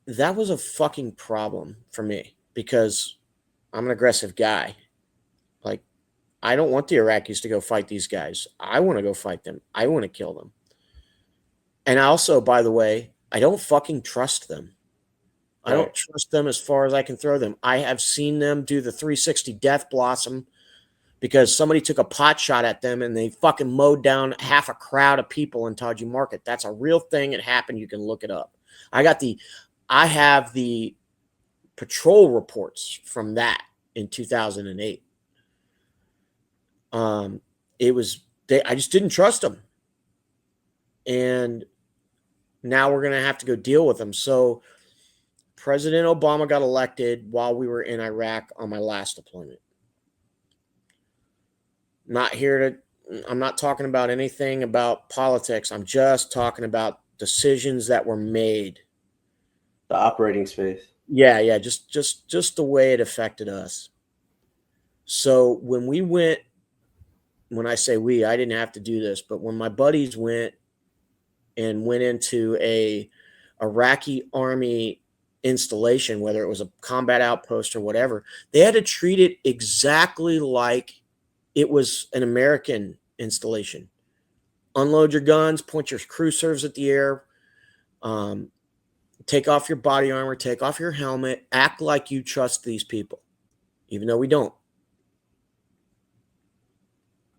[SPEAKER 1] that was a fucking problem for me because I'm an aggressive guy. Like, I don't want the Iraqis to go fight these guys. I want to go fight them. I want to kill them. And also, by the way, I don't fucking trust them. I don't trust them as far as I can throw them. I have seen them do the 360 Death Blossom because somebody took a pot shot at them and they fucking mowed down half a crowd of people in Taji Market. That's a real thing. It happened. You can look it up. I have the patrol reports from that in 2008. I just didn't trust them. And now we're going to have to go deal with them. So President Obama got elected while we were in Iraq on my last deployment. I'm not talking about anything about politics. I'm just talking about decisions that were made.
[SPEAKER 2] The operating space.
[SPEAKER 1] Yeah, just the way it affected us. So when I say we, I didn't have to do this, but when my buddies went into a Iraqi army installation, whether it was a combat outpost or whatever, they had to treat it exactly like it was an American installation. unload your guns, point your crew serves at the air, take off your body armor, take off your helmet, act like you trust these people, even though we don't.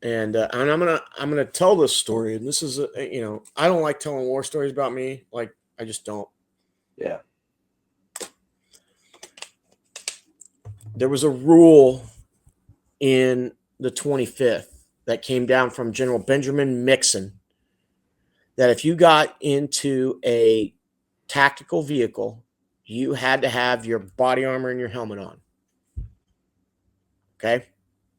[SPEAKER 1] And I'm gonna tell this story. And this is I don't like telling war stories about me. Like, I just don't.
[SPEAKER 2] Yeah.
[SPEAKER 1] There was a rule in the 25th that came down from General Benjamin Mixon that if you got into a tactical vehicle, you had to have your body armor and your helmet on. Okay.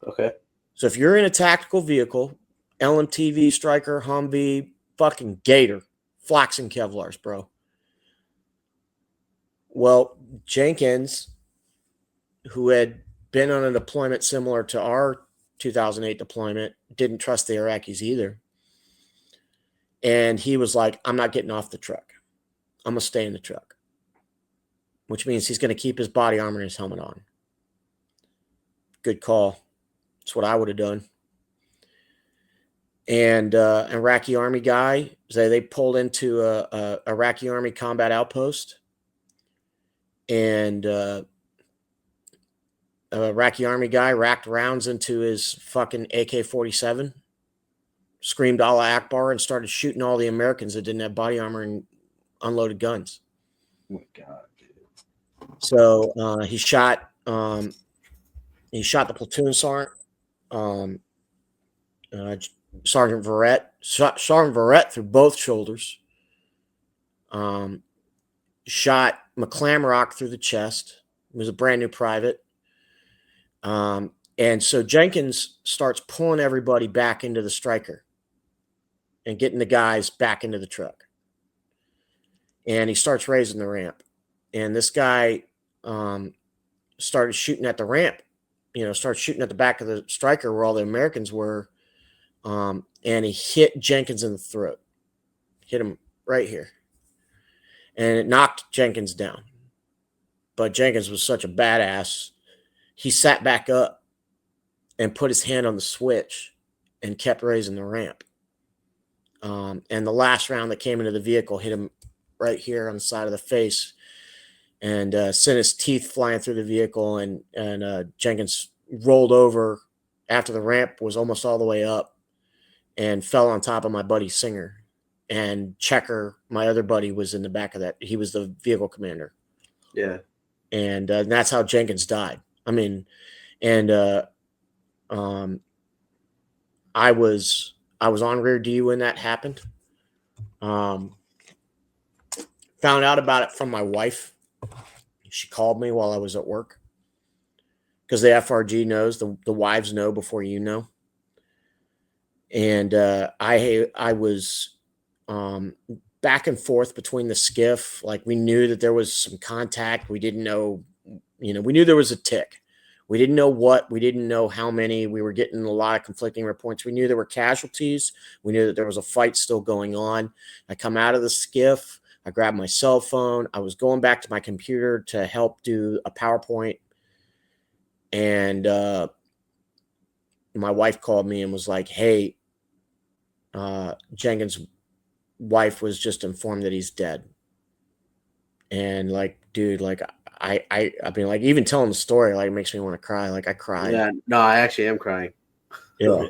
[SPEAKER 2] Okay.
[SPEAKER 1] So if you're in a tactical vehicle, LMTV, Striker, Humvee, fucking Gator, Flaks and Kevlars, bro. Well, Jenkins, who had been on a deployment similar to our 2008 deployment, didn't trust the Iraqis either. And he was like, I'm not getting off the truck. I'm going to stay in the truck, which means he's going to keep his body armor and his helmet on. Good call. That's what I would have done. And an Iraqi army guy, they pulled into a Iraqi army combat outpost, and a Iraqi army guy racked rounds into his fucking AK-47, screamed Allah Akbar, and started shooting all the Americans that didn't have body armor and unloaded guns.
[SPEAKER 2] Oh my God, dude.
[SPEAKER 1] So he shot the platoon sergeant, Sergeant Verrett. Sergeant Verrett through both shoulders. Shot McClamrock through the chest. He was a brand new private. And so Jenkins starts pulling everybody back into the Striker and getting the guys back into the truck. And he starts raising the ramp. And this guy started shooting at the ramp, started shooting at the back of the Striker where all the Americans were. And he hit Jenkins in the throat. Hit him right here. And it knocked Jenkins down. But Jenkins was such a badass. He sat back up and put his hand on the switch and kept raising the ramp. And the last round that came into the vehicle hit him right here on the side of the face and sent his teeth flying through the vehicle. And Jenkins rolled over after the ramp was almost all the way up and fell on top of my buddy Singer. And Checker, my other buddy, was in the back of that. He was the vehicle commander.
[SPEAKER 2] Yeah.
[SPEAKER 1] And that's how Jenkins died. I mean, and I was on rear D when that happened. Found out about it from my wife. She called me while I was at work because the FRG knows, the wives know before you know. And I was back and forth between the skiff. Like, we knew that there was some contact. We didn't know, we knew there was a tick. We didn't know what, we didn't know how many. We were getting a lot of conflicting reports. We knew there were casualties. We knew that there was a fight still going on. I come out of the skiff. I grabbed my cell phone. I was going back to my computer to help do a PowerPoint. And my wife called me and was like, hey, Jenkins' wife was just informed that he's dead. And like, dude, like I mean, like, even telling the story, like, makes me want to cry. Like, I cried.
[SPEAKER 2] Yeah, no, I actually am crying.
[SPEAKER 1] Yeah.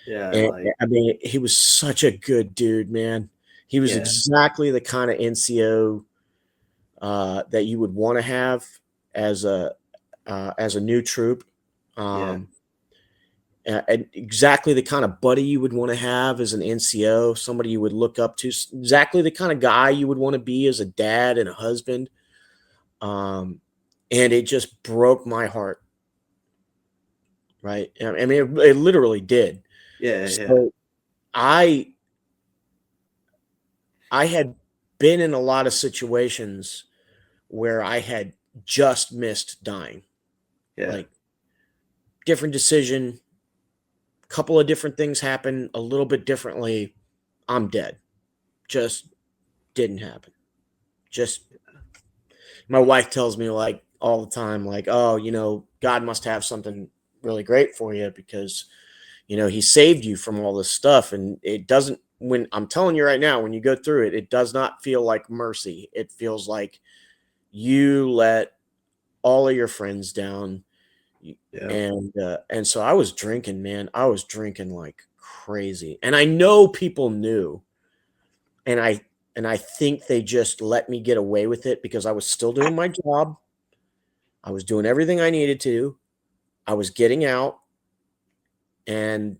[SPEAKER 2] Yeah.
[SPEAKER 1] And,
[SPEAKER 2] Like,
[SPEAKER 1] I mean, he was such a good dude, man. He was exactly the kind of NCO that you would want to have as a new troop. And exactly the kind of buddy you would want to have as an NCO, somebody you would look up to, exactly the kind of guy you would want to be as a dad and a husband. And it just broke my heart. Right. I mean, it literally did.
[SPEAKER 2] Yeah.
[SPEAKER 1] So I had been in a lot of situations where I had just missed dying.
[SPEAKER 2] Yeah.
[SPEAKER 1] Like, different decision, couple of different things happen a little bit differently. I'm dead. Just didn't happen. Just, my wife tells me, like, all the time, like, oh, God must have something really great for you because, he saved you from all this stuff. And it doesn't when I'm telling you right now, when you go through it, it does not feel like mercy. It feels like you let all of your friends down.
[SPEAKER 2] Yeah.
[SPEAKER 1] And so I was drinking, man. I was drinking like crazy. And I know people knew. And I think they just let me get away with it because I was still doing my job. I was doing everything I needed to. I was getting out, and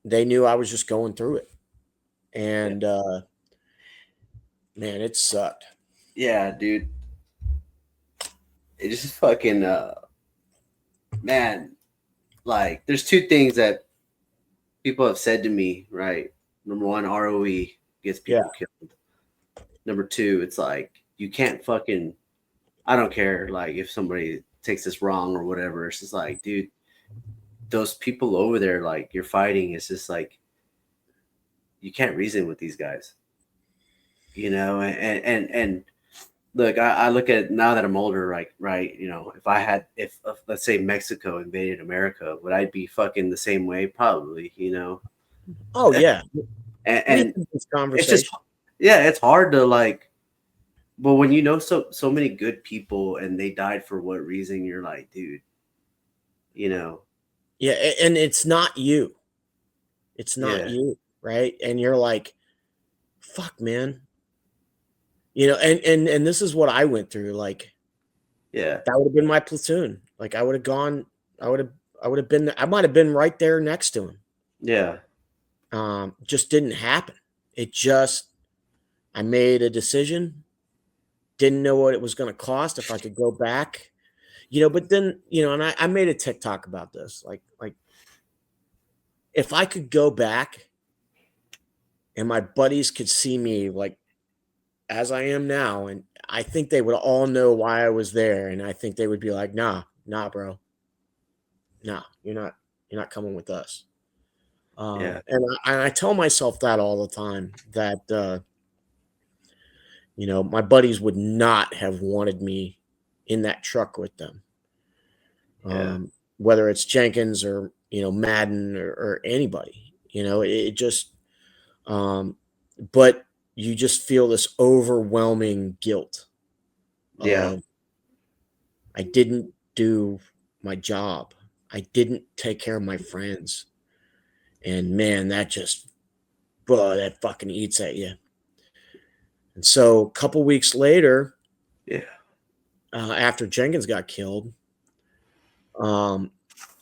[SPEAKER 1] they knew I was just going through it.
[SPEAKER 2] Yeah.
[SPEAKER 1] And man, it sucked.
[SPEAKER 2] Yeah, dude. It just fucking man, like there's two things that people have said to me, right? Number one, ROE gets
[SPEAKER 1] Yeah.
[SPEAKER 2] people killed. Number two, it's like you can't fucking I don't care like if somebody takes this wrong or whatever. It's just like, dude, those people over there like you're fighting, it's just like you can't reason with these guys. You know, and look, I look at it now that I'm older, like right, you know, if let's say Mexico invaded America, would I be fucking the same way? Probably, you know.
[SPEAKER 1] Oh yeah. We
[SPEAKER 2] And
[SPEAKER 1] had this
[SPEAKER 2] it's just
[SPEAKER 1] conversation.
[SPEAKER 2] yeah, it's hard to like but when you know so many good people and they died for what reason, you're like, dude, you know,
[SPEAKER 1] Yeah, and it's not you. It's not
[SPEAKER 2] yeah,
[SPEAKER 1] you, right? And you're like, fuck, man. You know, and this is what I went through. Like,
[SPEAKER 2] yeah,
[SPEAKER 1] that would have been my platoon. Like, I would have gone, I would have, I would have been, I might have been right there next to him.
[SPEAKER 2] yeah,
[SPEAKER 1] Just didn't happen. It just, I made a decision, didn't know what it was going to cost if I could go back, but then, and I made a TikTok about this. Like if I could go back and my buddies could see me like as I am now, and I think they would all know why I was there. And I think they would be like, nah, bro. Nah, you're not coming with us.
[SPEAKER 2] yeah,
[SPEAKER 1] And I tell myself that all the time that, my buddies would not have wanted me in that truck with them.
[SPEAKER 2] yeah,
[SPEAKER 1] Whether it's Jenkins or, Madden or anybody, it just, um, but you just feel this overwhelming guilt
[SPEAKER 2] yeah,
[SPEAKER 1] of, I didn't do my job. I didn't take care of my friends. And man, that just, bro, that fucking eats at you. And so a couple weeks later,
[SPEAKER 2] yeah,
[SPEAKER 1] after Jenkins got killed, um,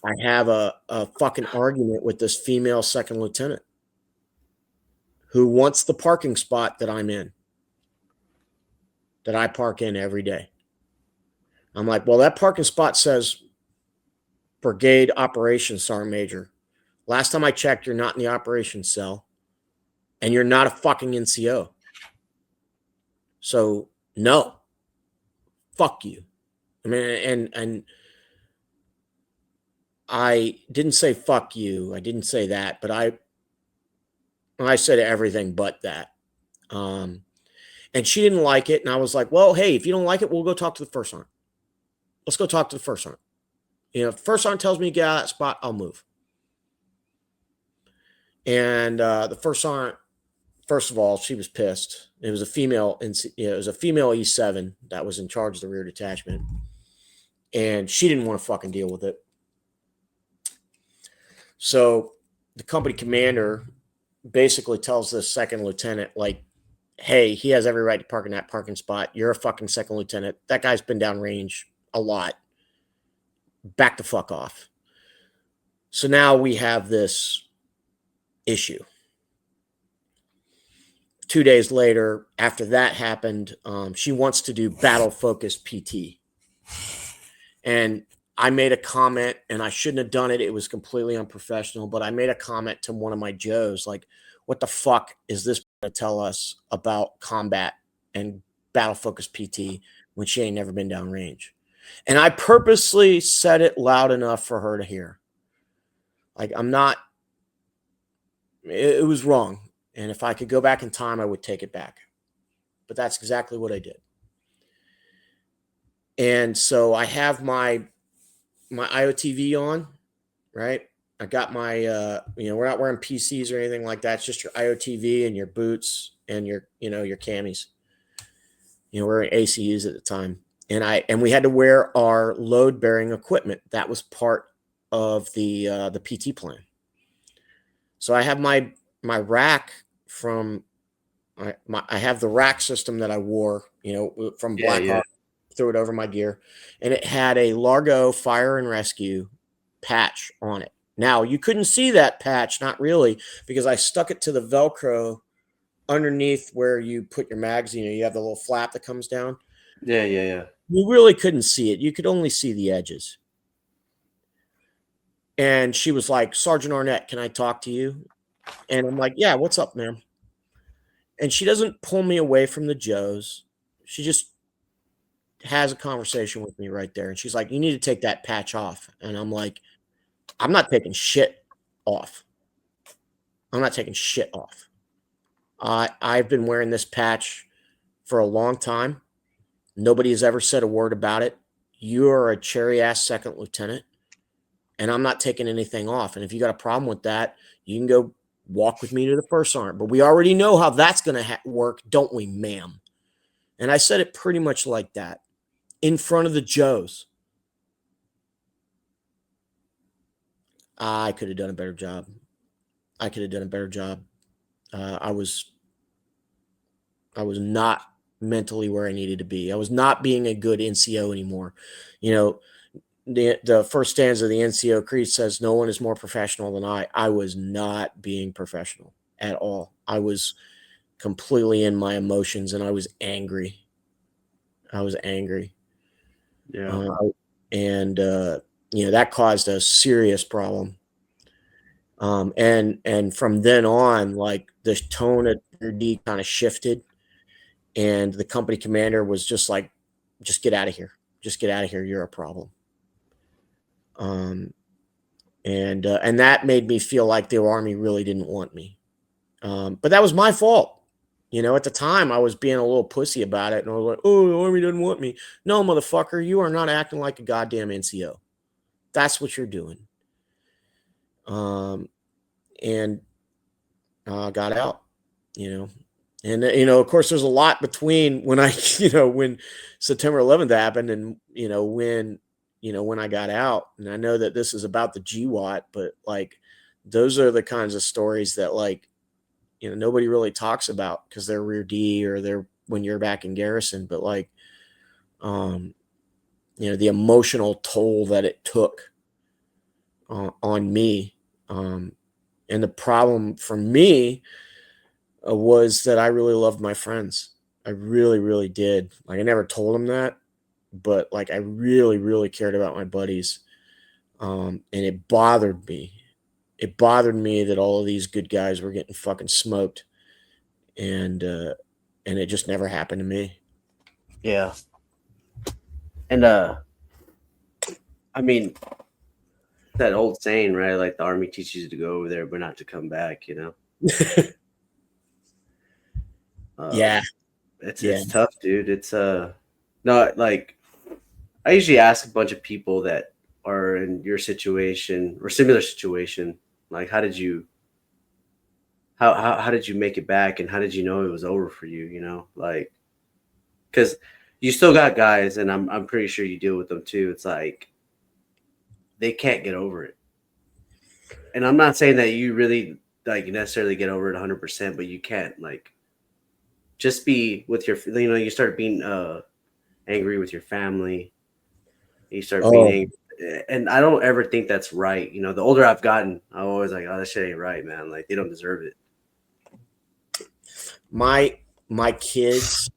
[SPEAKER 1] I have a fucking argument with this female second lieutenant who wants the parking spot that I'm in, that I park in every day. I'm like, well, that parking spot says Brigade Operations Sergeant Major. Last time I checked, you're not in the operations cell and you're not a fucking NCO. So no, fuck you. I mean, and I didn't say fuck you. I didn't say that, but I said everything but that. Um, and she didn't like it, and I was like, well, hey, if you don't like it, we'll go talk to the first sergeant. Let's go talk to the first sergeant. If the first sergeant tells me to get out of that spot, I'll move. And the first sergeant, first of all, she was pissed. It was a female, it was a female E7 that was in charge of the rear detachment, and she didn't want to fucking deal with it. So the company commander basically tells this second lieutenant, like, hey, he has every right to park in that parking spot. You're a fucking second lieutenant. That guy's been downrange a lot. Back the fuck off. So now we have this issue. 2 days later, after that happened, she wants to do battle focused PT. And I made a comment, and I shouldn't have done it. It was completely unprofessional, but I made a comment to one of my Joes, like, what the fuck is this going to tell us about combat and battle focused PT when she ain't never been downrange? And I purposely said it loud enough for her to hear. Like, I'm not, it was wrong. And if I could go back in time, I would take it back. But that's exactly what I did. And so I have my IOTV on, right? I got my, we're not wearing PCs or anything like that. It's just your IOTV and your boots and your camis. We're wearing ACUs at the time. And we had to wear our load bearing equipment. That was part of the PT plan. So I have my rack from, I have the rack system that I wore, from
[SPEAKER 2] Yeah, yeah.
[SPEAKER 1] Blackhawk, threw it over my gear, and it had a Largo fire and rescue patch on it. Now you couldn't see that patch, not really, because I stuck it to the Velcro underneath where you put your magazine. You have the little flap that comes down.
[SPEAKER 2] Yeah, yeah, yeah.
[SPEAKER 1] You really couldn't see it. You could only see the edges. And she was like, "Sergeant Arnett, can I talk to you?" And I'm like, "Yeah, what's up, ma'am?" And she doesn't pull me away from the Joes. She just has a conversation with me right there. And she's like, "You need to take that patch off." And I'm like, "I'm not taking shit off. I'm not taking shit off. I've been wearing this patch for a long time. Nobody has ever said a word about it. You are a cherry ass second lieutenant, and I'm not taking anything off. And if you got a problem with that, you can go walk with me to the first sergeant. But we already know how that's going to work, don't we, ma'am?" And I said it pretty much like that in front of the Joes. I could have done a better job. I could have done a better job. I was not mentally where I needed to be. I was not being a good NCO anymore. You know, the first stanza of the NCO creed says, "No one is more professional than I." I was not being professional at all. I was completely in my emotions, and I was angry. I was angry.
[SPEAKER 2] Yeah.
[SPEAKER 1] And that caused a serious problem. And from then on, like, the tone at D kind of shifted, and the company commander was just like, "Just get out of here. Just get out of here. You're a problem." Um, and that made me feel like the Army really didn't want me. But that was my fault. At the time, I was being a little pussy about it, and I was like, "Oh, the Army doesn't want me." No, motherfucker, you are not acting like a goddamn NCO. That's what you're doing. And got out. You know, and of course, there's a lot between when I, when September 11th happened, and when I got out. And I know that this is about the GWAT, but like, those are the kinds of stories that, like, nobody really talks about because they're rear D or they're when you're back in garrison. But like, um, the emotional toll that it took on me. And the problem for me was that I really loved my friends. I really, really did. Like, I never told them that, but like, I really, really cared about my buddies. And it bothered me. It bothered me that all of these good guys were getting fucking smoked, and it just never happened to me.
[SPEAKER 2] Yeah. And I mean, that old saying, right? Like, the Army teaches you to go over there, but not to come back.
[SPEAKER 1] Yeah,
[SPEAKER 2] It's
[SPEAKER 1] yeah.
[SPEAKER 2] tough, dude. It's no, like, I usually ask a bunch of people that are in your situation or similar situation, like, how did you make it back, and how did you know it was over for you? Like, because you still got guys, and I'm pretty sure you deal with them too. It's like they can't get over it, and I'm not saying that you really like necessarily get over it 100%, but you can't, like, just be with your, you start being angry with your family. You start being
[SPEAKER 1] Oh,
[SPEAKER 2] angry, and I don't ever think that's right. The older I've gotten, I'm always like, oh, that shit ain't right, man. Like, they don't deserve it.
[SPEAKER 1] my my kids,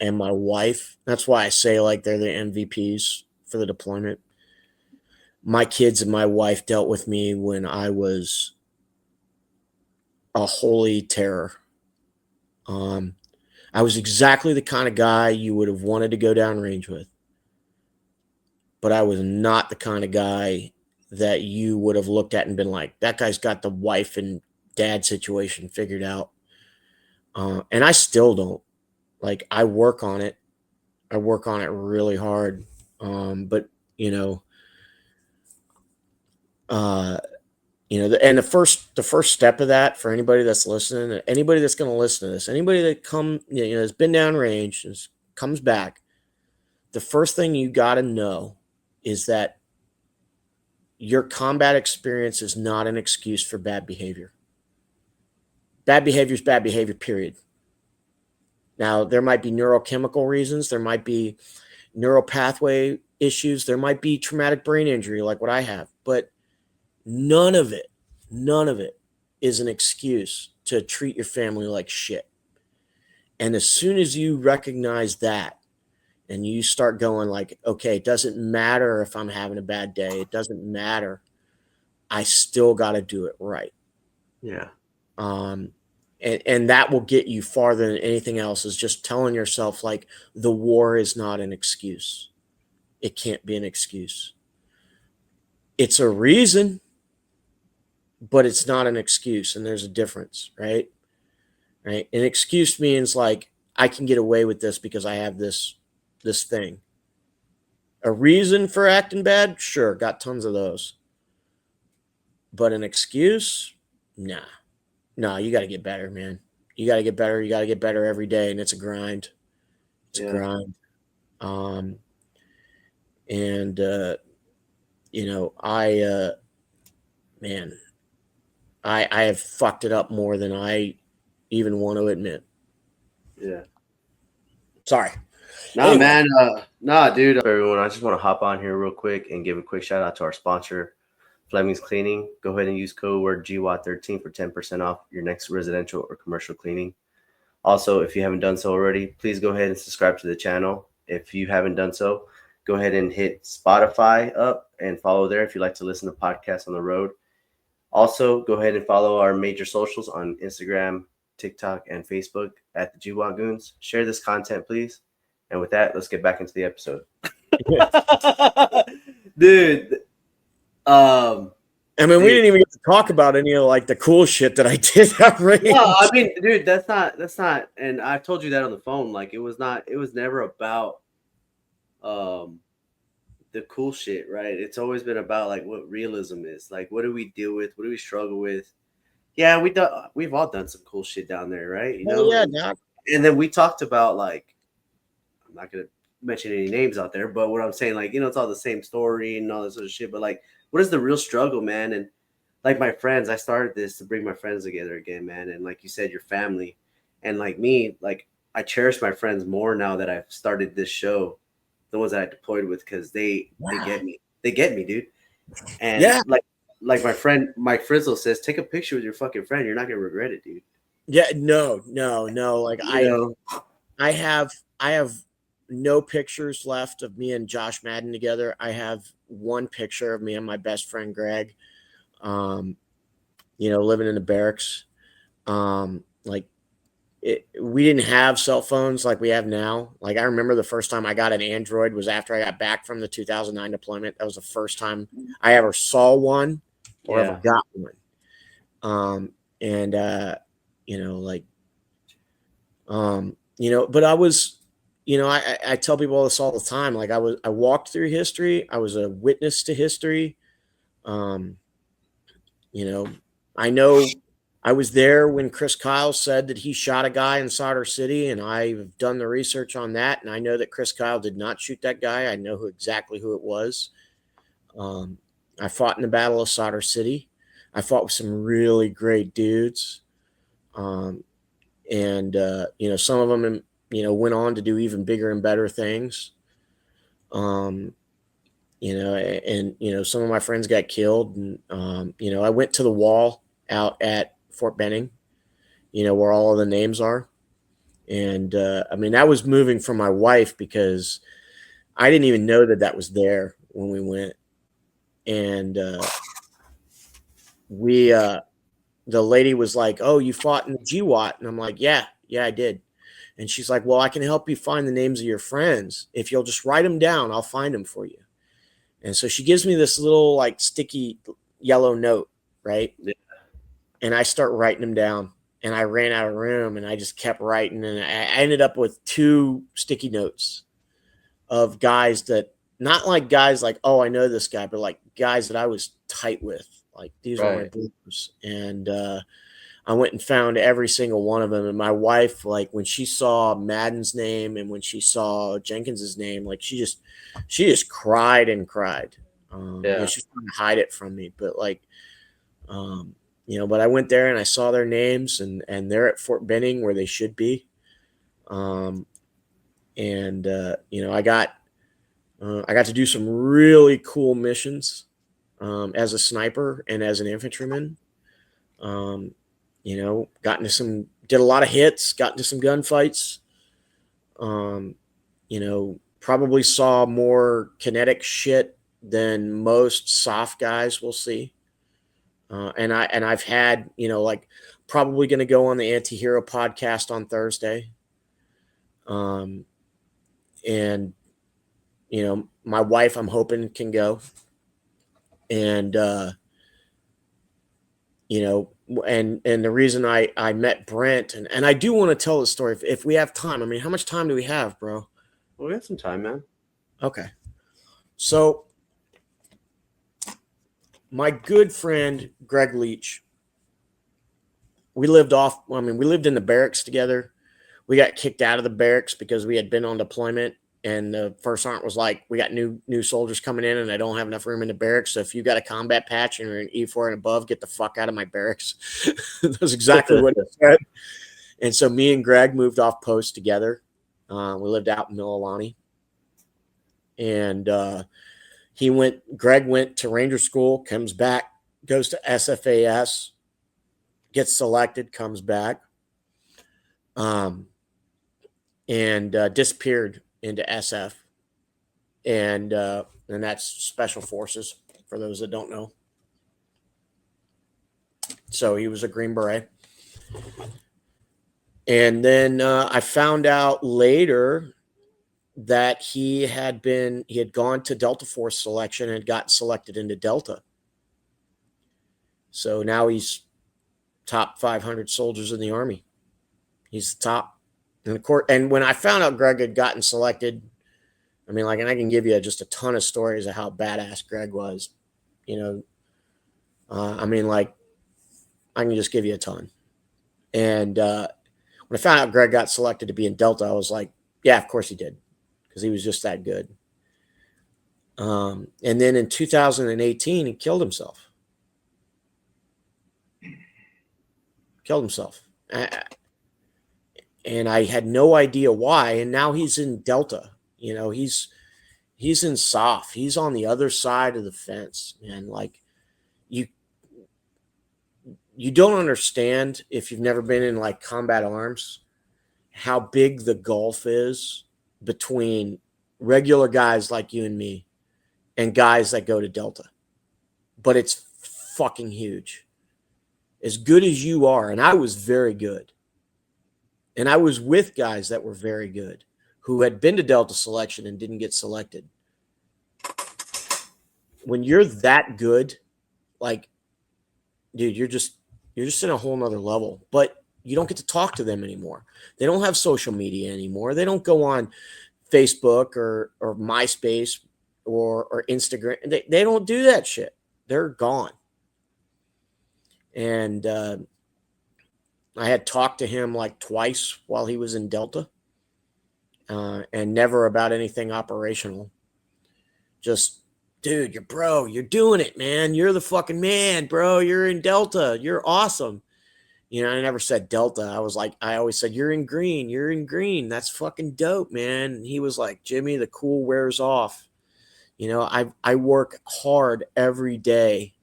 [SPEAKER 1] and my wife. That's why I say, like, they're the MVPs for the deployment. My kids and my wife dealt with me when I was a holy terror. Um, I was exactly the kind of guy you would have wanted to go downrange with, but I was not the kind of guy that you would have looked at and been like, "That guy's got the wife and dad situation figured out." And I still don't. Like, I work on it. I work on it really hard. But you know, And the first step of that for anybody that's listening, anybody that's going to listen to this, anybody that has been downrange and comes back, the first thing you got to know is that your combat experience is not an excuse for bad behavior. Bad behavior is bad behavior, period. Now, there might be neurochemical reasons. There might be neural pathway issues. There might be traumatic brain injury like what I have. But none of it is an excuse to treat your family like shit. And as soon as you recognize that and you start going like, okay, it doesn't matter if I'm having a bad day. It doesn't matter. I still got to do it right.
[SPEAKER 2] Yeah.
[SPEAKER 1] And that will get you farther than anything else, is just telling yourself like the war is not an excuse. It can't be an excuse. It's a reason, but it's not an excuse. And there's a difference, right? Right. An excuse means like, I can get away with this because I have this thing. A reason for acting bad? Sure. Got tons of those. But an excuse? Nah. No, you got to get better, man. You got to get better. You got to get better every day. And it's a grind. It's a grind. I have fucked it up more than I even want to admit.
[SPEAKER 2] Yeah.
[SPEAKER 1] Sorry.
[SPEAKER 2] No, man. Dude. Everyone, I just want to hop on here real quick and give a quick shout out to our sponsor, Fleming's Cleaning. Go ahead and use code word GWAT13 for 10% off your next residential or commercial cleaning. Also, if you haven't done so already, please go ahead and subscribe to the channel. If you haven't done so, go ahead and hit Spotify up and follow there if you like to listen to podcasts on the road. Also, go ahead and follow our major socials on Instagram, TikTok, and Facebook at the GWAT Goons. Share this content, please. And with that, let's get back into the episode. Dude.
[SPEAKER 1] I mean, we didn't even get to talk about any of like the cool shit that I did at range.
[SPEAKER 2] No, I mean, dude, that's not, and I told you that on the phone. Like, it was never about the cool shit, right? It's always been about like what realism is. Like, what do we deal with? What do we struggle with? Yeah, we've all done some cool shit down there, right? You know?
[SPEAKER 1] Yeah.
[SPEAKER 2] And then we talked about like, I'm not gonna mention any names out there, but what I'm saying, like, it's all the same story and all this sort of shit. But like, what is the real struggle, man? And like my friends, I started this to bring my friends together again, man. And like you said, your family, and like me, like I cherish my friends more now that I've started this show, the ones that I deployed with, because they get me, dude. And like my friend Mike Frizzle says, take a picture with your fucking friend. You're not gonna regret it, dude.
[SPEAKER 1] Yeah, no. Like I have no pictures left of me and Josh Madden together. I have one picture of me and my best friend Greg, living in the barracks. We didn't have cell phones like we have now. Like, I remember the first time I got an Android was after I got back from the 2009 deployment. That was the first time I ever saw one or ever got one. But I was, I tell people this all the time. Like, I walked through history. I was a witness to history. I know I was there when Chris Kyle said that he shot a guy in Solder City, and I've done the research on that. And I know that Chris Kyle did not shoot that guy. I know exactly who it was. I fought in the Battle of Solder City. I fought with some really great dudes. Some of them, went on to do even bigger and better things. Some of my friends got killed, and, I went to the wall out at Fort Benning, where all of the names are. And, that was moving for my wife because I didn't even know that was there when we went. And, the lady was like, "Oh, you fought in the GWAT?" And I'm like, yeah, I did. And she's like, "Well, I can help you find the names of your friends. If you'll just write them down, I'll find them for you." And so she gives me this little like sticky yellow note, right?
[SPEAKER 2] Yeah.
[SPEAKER 1] And I start writing them down, and I ran out of room, and I just kept writing. And I ended up with 2 sticky notes of guys that not like guys like, oh, I know this guy, but like guys that I was tight with. Like these were my
[SPEAKER 2] Right.
[SPEAKER 1] bros. And I went and found every single one of them. And my wife, like when she saw Madden's name and when she saw Jenkins's name, like she just cried and cried.
[SPEAKER 2] Yeah.
[SPEAKER 1] She's trying to hide it from me, but like, but I went there and I saw their names and they're at Fort Benning where they should be. I got to do some really cool missions as a sniper and as an infantryman. Did a lot of hits, got into some gunfights. Probably saw more kinetic shit than most soft guys will see. I've had, like probably going to go on the Anti-Hero podcast on Thursday. And my wife, I'm hoping can go. And and the reason I met Brent and I do want to tell the story if we have time. I mean, how much time do we have, bro?
[SPEAKER 2] Well, we have some time, man.
[SPEAKER 1] Okay. So my good friend Greg Leach, we lived in the barracks together. We got kicked out of the barracks because we had been on deployment, and the first sergeant was like, we got new soldiers coming in and I don't have enough room in the barracks. So if you got a combat patch and you're an E4 and above, get the fuck out of my barracks. That's exactly what he said. And so me and Greg moved off post together. We lived out in Mililani. And Greg went to Ranger School, comes back, goes to SFAS, gets selected, comes back, and disappeared into SF. And that's Special Forces, for those that don't know. So he was a Green Beret. And then I found out later that he had gone to Delta Force selection and got selected into Delta. So now he's top 500 soldiers in the Army. He's the top. And when I found out Greg had gotten selected, I mean, like, and I can give you just a ton of stories of how badass Greg was. I mean, like, I can just give you a ton. And when I found out Greg got selected to be in Delta, I was like, yeah, of course he did, because he was just that good. And then in 2018, he killed himself. And I had no idea why. And now he's in Delta. He's in SOF. He's on the other side of the fence, man. Like, you don't understand, if you've never been in like combat arms, how big the gulf is between regular guys like you and me and guys that go to Delta. But it's fucking huge. As good as you are, and I was very good, and I was with guys that were very good who had been to Delta selection and didn't get selected. When you're that good, like, dude, you're just in a whole nother level. But you don't get to talk to them anymore. They don't have social media anymore. They don't go on Facebook or MySpace or Instagram. They don't do that shit. They're gone. And I had talked to him like twice while he was in Delta, and never about anything operational. Just, dude, you're doing it, man. You're the fucking man, bro. You're in Delta. You're awesome. I never said Delta. I always said, you're in green. You're in green. That's fucking dope, man. And he was like, Jimmy, the cool wears off. I work hard every day.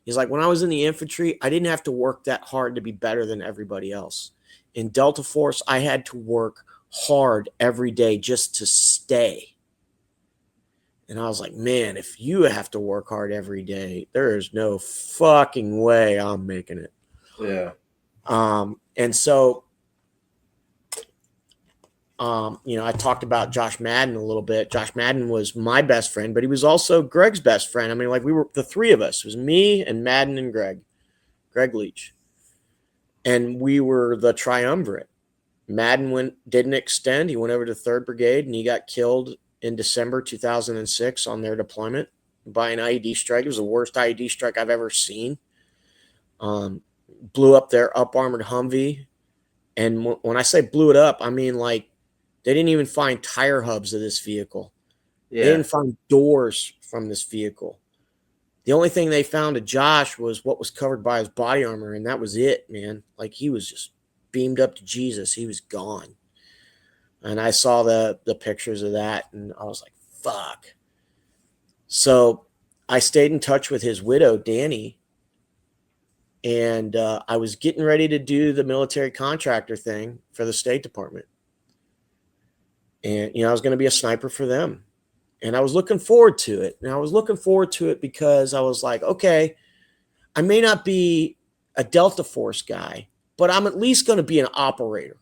[SPEAKER 1] He's like, when I was in the infantry, I didn't have to work that hard to be better than everybody else. In Delta Force, I had to work hard every day just to stay. And I was like, man, if you have to work hard every day, there is no fucking way I'm making it.
[SPEAKER 2] Yeah.
[SPEAKER 1] And so, I talked about Josh Madden a little bit. Josh Madden was my best friend, but he was also Greg's best friend. I mean, like, we were the three of us. It was me and Madden and Greg Leach. And we were the triumvirate. Madden didn't extend. He went over to 3rd Brigade and he got killed in December 2006 on their deployment by an IED strike. It was the worst IED strike I've ever seen. Blew up their up armored Humvee. And when I say blew it up, I mean like they didn't even find tire hubs of this vehicle.
[SPEAKER 2] Yeah.
[SPEAKER 1] They didn't find doors from this vehicle. The only thing they found of Josh was what was covered by his body armor, and that was it, man. Like he was just beamed up to Jesus. He was gone. And I saw the pictures of that, and I was like, fuck. So I stayed in touch with his widow, Danny, and I was getting ready to do the military contractor thing for the State Department. And, I was going to be a sniper for them. And I was looking forward to it. And I was looking forward to it because I was like, okay, I may not be a Delta Force guy, but I'm at least going to be an operator,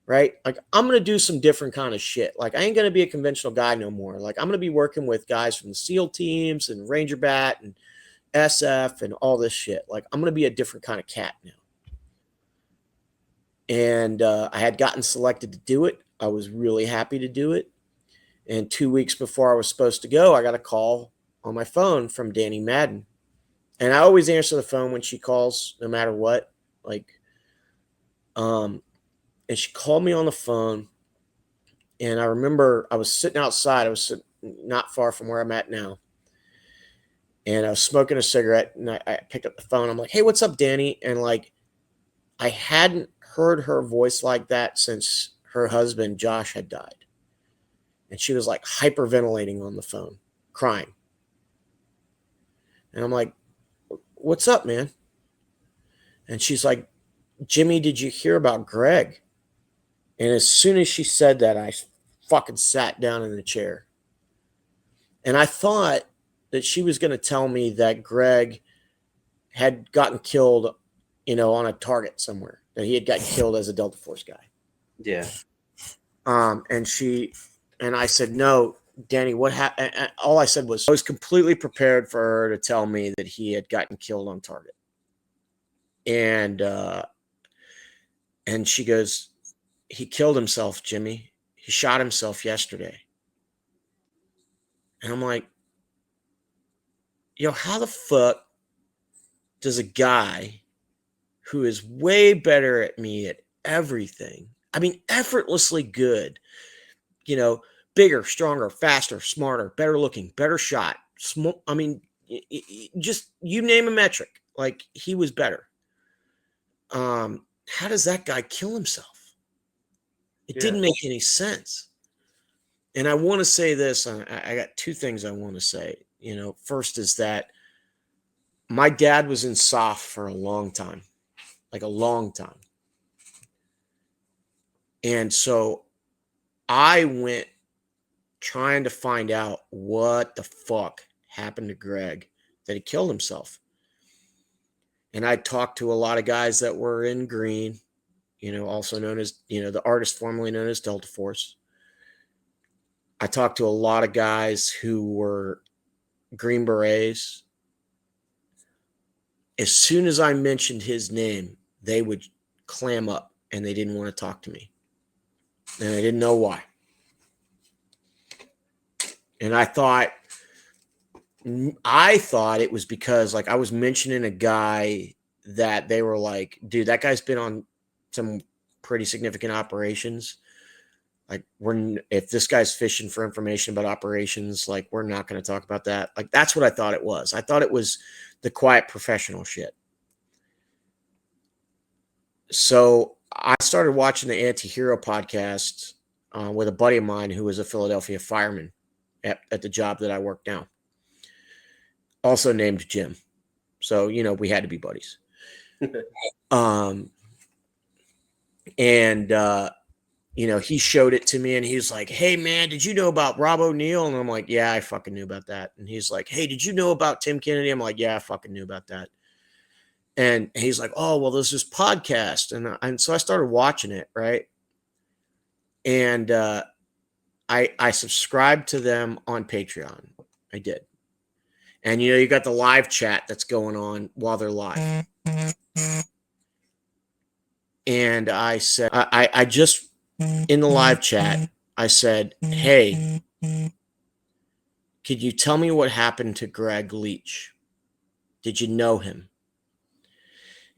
[SPEAKER 1] right? Like I'm going to do some different kind of shit. Like I ain't going to be a conventional guy no more. Like I'm going to be working with guys from the SEAL teams and Ranger Bat and SF and all this shit. Like I'm going to be a different kind of cat now. And I had gotten selected to do it. I was really happy to do it. And 2 weeks before I was supposed to go, I got a call on my phone from Danny Madden. And I always answer the phone when she calls, no matter what. And she called me on the phone. And I remember I was sitting outside. I was sitting not far from where I'm at now. And I was smoking a cigarette. And I picked up the phone. I'm like, hey, what's up, Danny? And like, I hadn't heard her voice like that since her husband, Josh, had died. And she was like hyperventilating on the phone, crying. And I'm like, what's up, man? And she's like, Jimmy, did you hear about Greg? And as soon as she said that, I fucking sat down in the chair. And I thought that she was going to tell me that Greg had gotten killed, on a target somewhere, that he had gotten killed as a Delta Force guy.
[SPEAKER 2] Yeah.
[SPEAKER 1] And I said, no, Danny, what happened? All I said was I was completely prepared for her to tell me that he had gotten killed on target. And she goes, he killed himself, Jimmy. He shot himself yesterday. And I'm like, how the fuck does a guy who is way better at me at everything, I mean, effortlessly good, bigger, stronger, faster, smarter, better looking, better shot. I mean, just you name a metric, like he was better. How does that guy kill himself? It didn't make any sense. And I want to say this. I got two things I want to say. First is that my dad was in SOF for a long time, like a long time. And so I went trying to find out what the fuck happened to Greg that he killed himself. And I talked to a lot of guys that were in green, also known as, the artist formerly known as Delta Force. I talked to a lot of guys who were Green Berets. As soon as I mentioned his name, they would clam up and they didn't want to talk to me. And I didn't know why. And I thought it was because like I was mentioning a guy that they were like, dude, that guy's been on some pretty significant operations. Like if this guy's fishing for information about operations, like we're not going to talk about that. Like that's what I thought it was. I thought it was the quiet professional shit. So I started watching the Anti-Hero podcast with a buddy of mine who was a Philadelphia fireman at the job that I work now. Also named Jim. So, we had to be buddies. He showed it to me and he's like, hey man, did you know about Rob O'Neill? And I'm like, yeah, I fucking knew about that. And he's like, hey, did you know about Tim Kennedy? I'm like, yeah, I fucking knew about that. And he's like, oh, well, there's this podcast. And so I started watching it. Right. And, I subscribed to them on Patreon. I did. And, you got the live chat that's going on while they're live. And I said, I just, in the live chat, I said, hey, Could you tell me what happened to Greg Leach? Did you know him?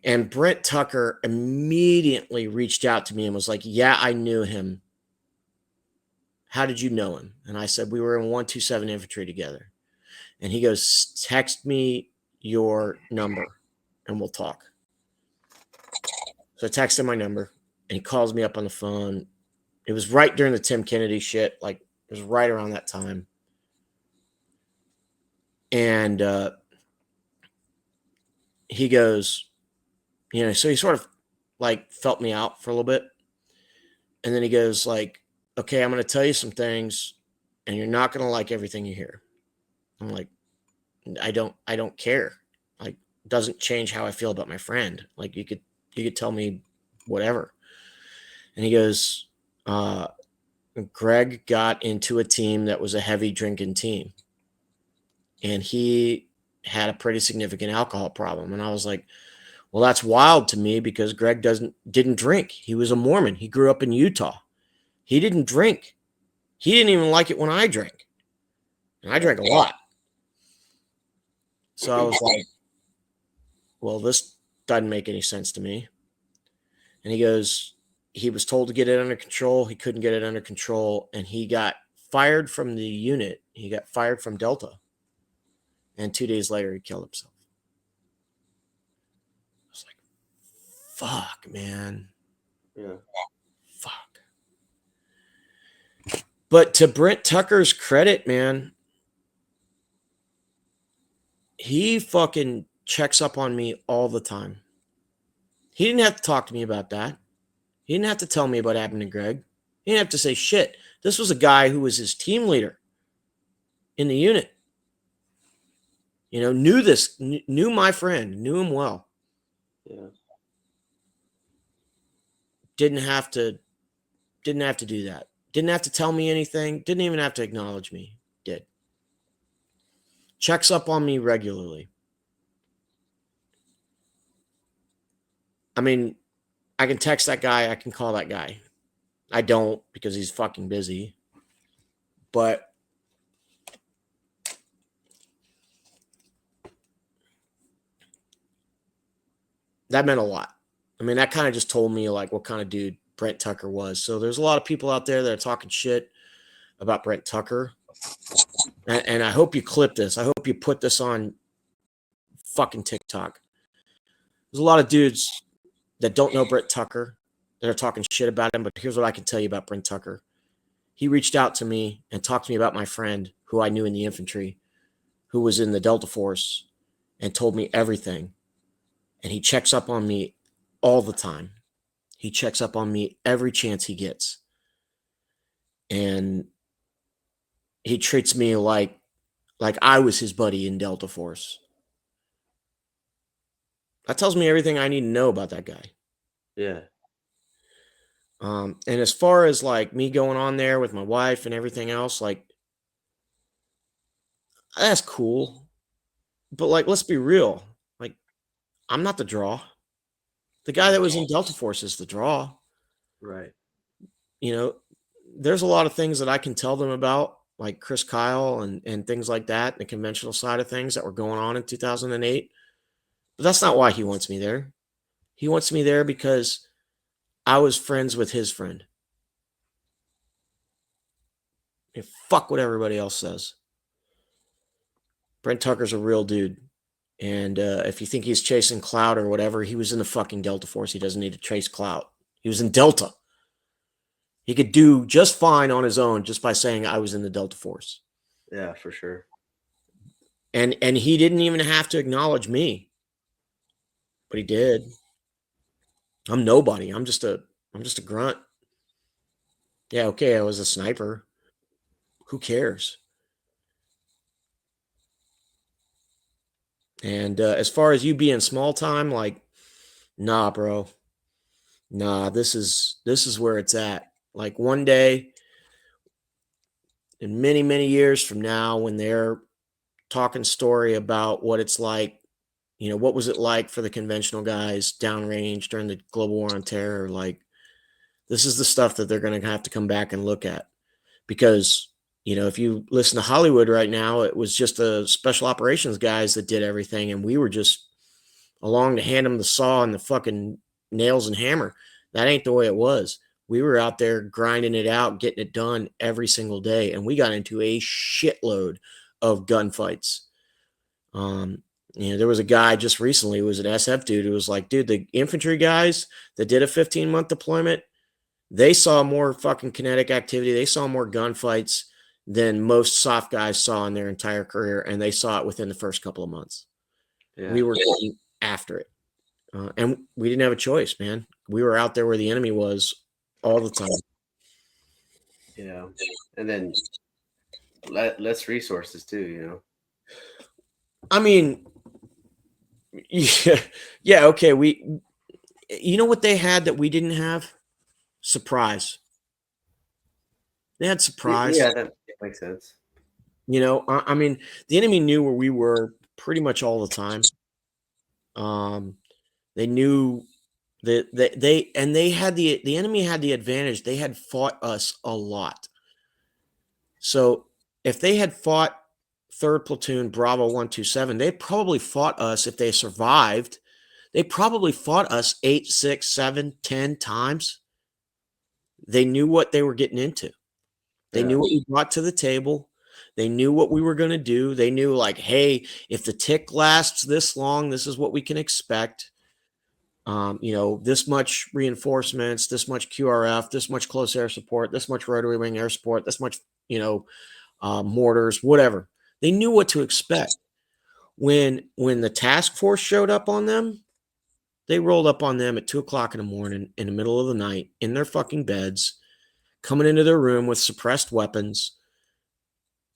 [SPEAKER 1] And Brent Tucker immediately reached out to me and was like, yeah, I knew him. How did you know him? And I said, we were in 127 Infantry together. And he goes, text me your number and we'll talk. So I texted him my number and he calls me up on the phone. It was right during the Tim Kennedy shit. Like, it was right around that time. And he goes, so he sort of like felt me out for a little bit. And then he goes like, okay, I'm going to tell you some things and you're not going to like everything you hear. I'm like, I don't care. Like, it doesn't change how I feel about my friend. Like, you could tell me whatever. And he goes, Greg got into a team that was a heavy drinking team. And he had a pretty significant alcohol problem. And I was like, well, that's wild to me because Greg didn't drink. He was a Mormon. He grew up in Utah. He didn't drink. He didn't even like it when I drank. And I drank a lot. So I was like, well, this doesn't make any sense to me. And he goes, he was told to get it under control. He couldn't get it under control. And he got fired from the unit. He got fired from Delta. And 2 days later, he killed himself. I was like, fuck, man.
[SPEAKER 2] Yeah.
[SPEAKER 1] Fuck. But to Brent Tucker's credit, man, he fucking checks up on me all the time. He didn't have to talk to me about that. He didn't have to tell me about what happened to Greg. He didn't have to say shit. This was a guy who was his team leader in the unit. Knew my friend, knew him well.
[SPEAKER 2] Yeah.
[SPEAKER 1] Didn't have to do that. Didn't have to tell me anything. Didn't even have to acknowledge me. Did. Checks up on me regularly. I mean, I can text that guy. I can call that guy. I don't because he's fucking busy. But that meant a lot. I mean, that kind of just told me like what kind of dude Brent Tucker was. So there's a lot of people out there that are talking shit about Brent Tucker. And I hope you clip this. I hope you put this on fucking TikTok. There's a lot of dudes that don't know Brent Tucker that are talking shit about him. But here's what I can tell you about Brent Tucker. He reached out to me and talked to me about my friend who I knew in the infantry, who was in the Delta Force, and told me everything. And he checks up on me all the time. He checks up on me every chance he gets. And he treats me like I was his buddy in Delta Force. That tells me everything I need to know about that guy.
[SPEAKER 2] Yeah.
[SPEAKER 1] And as far as like me going on there with my wife and everything else, like, that's cool. But like, let's be real. Like, I'm not the draw. The guy that was in Delta Force is the draw.
[SPEAKER 2] Right.
[SPEAKER 1] There's a lot of things that I can tell them about, like Chris Kyle and things like that, the conventional side of things that were going on in 2008. But that's not why he wants me there. He wants me there because I was friends with his friend. And fuck what everybody else says. Brent Tucker's a real dude. And if you think he's chasing clout or whatever, he was in the fucking Delta Force. He doesn't need to chase clout. He was in Delta. He could do just fine on his own just by saying I was in the Delta Force.
[SPEAKER 2] Yeah, for sure.
[SPEAKER 1] And he didn't even have to acknowledge me. But he did. I'm nobody. I'm just a grunt. Yeah, okay, I was a sniper. Who cares? And as far as you being small time, like, nah, bro. Nah, this is where it's at. Like, one day, in many, many years from now, when they're talking story about what it's like, what was it like for the conventional guys downrange during the global war on terror? Like, this is the stuff that they're going to have to come back and look at, because if you listen to Hollywood right now, it was just the special operations guys that did everything, and we were just along to hand them the saw and the fucking nails and hammer. That ain't the way it was. We were out there grinding it out, getting it done every single day, and we got into a shitload of gunfights. There was a guy just recently who was an SF dude who was like, dude, the infantry guys that did a 15-month deployment, they saw more fucking kinetic activity. They saw more gunfights than most soft guys saw in their entire career, and they saw it within the first couple of months.
[SPEAKER 2] Yeah.
[SPEAKER 1] We were getting after it. And we didn't have a choice, man. We were out there where the enemy was all the time.
[SPEAKER 2] Yeah. And then less resources too,
[SPEAKER 1] I mean, yeah, okay. You know what they had that we didn't have? Surprise. They had surprise.
[SPEAKER 2] Yeah, that makes sense.
[SPEAKER 1] I mean, the enemy knew where we were pretty much all the time. They knew that they had the enemy had the advantage. They had fought us a lot. So if they had fought 3rd Platoon Bravo 127, they probably fought us if they survived. They probably fought us 8, 6, 7, 10 times. They knew what they were getting into. They knew what we brought to the table. They knew what we were going to do. They knew, like, hey, if the tick lasts this long, this is what we can expect. This much reinforcements, this much QRF, this much close air support, this much rotary wing air support, this much, mortars, whatever. They knew what to expect. When the task force showed up on them, they rolled up on them at 2:00 in the morning, in the middle of the night, in their fucking beds, coming into their room with suppressed weapons.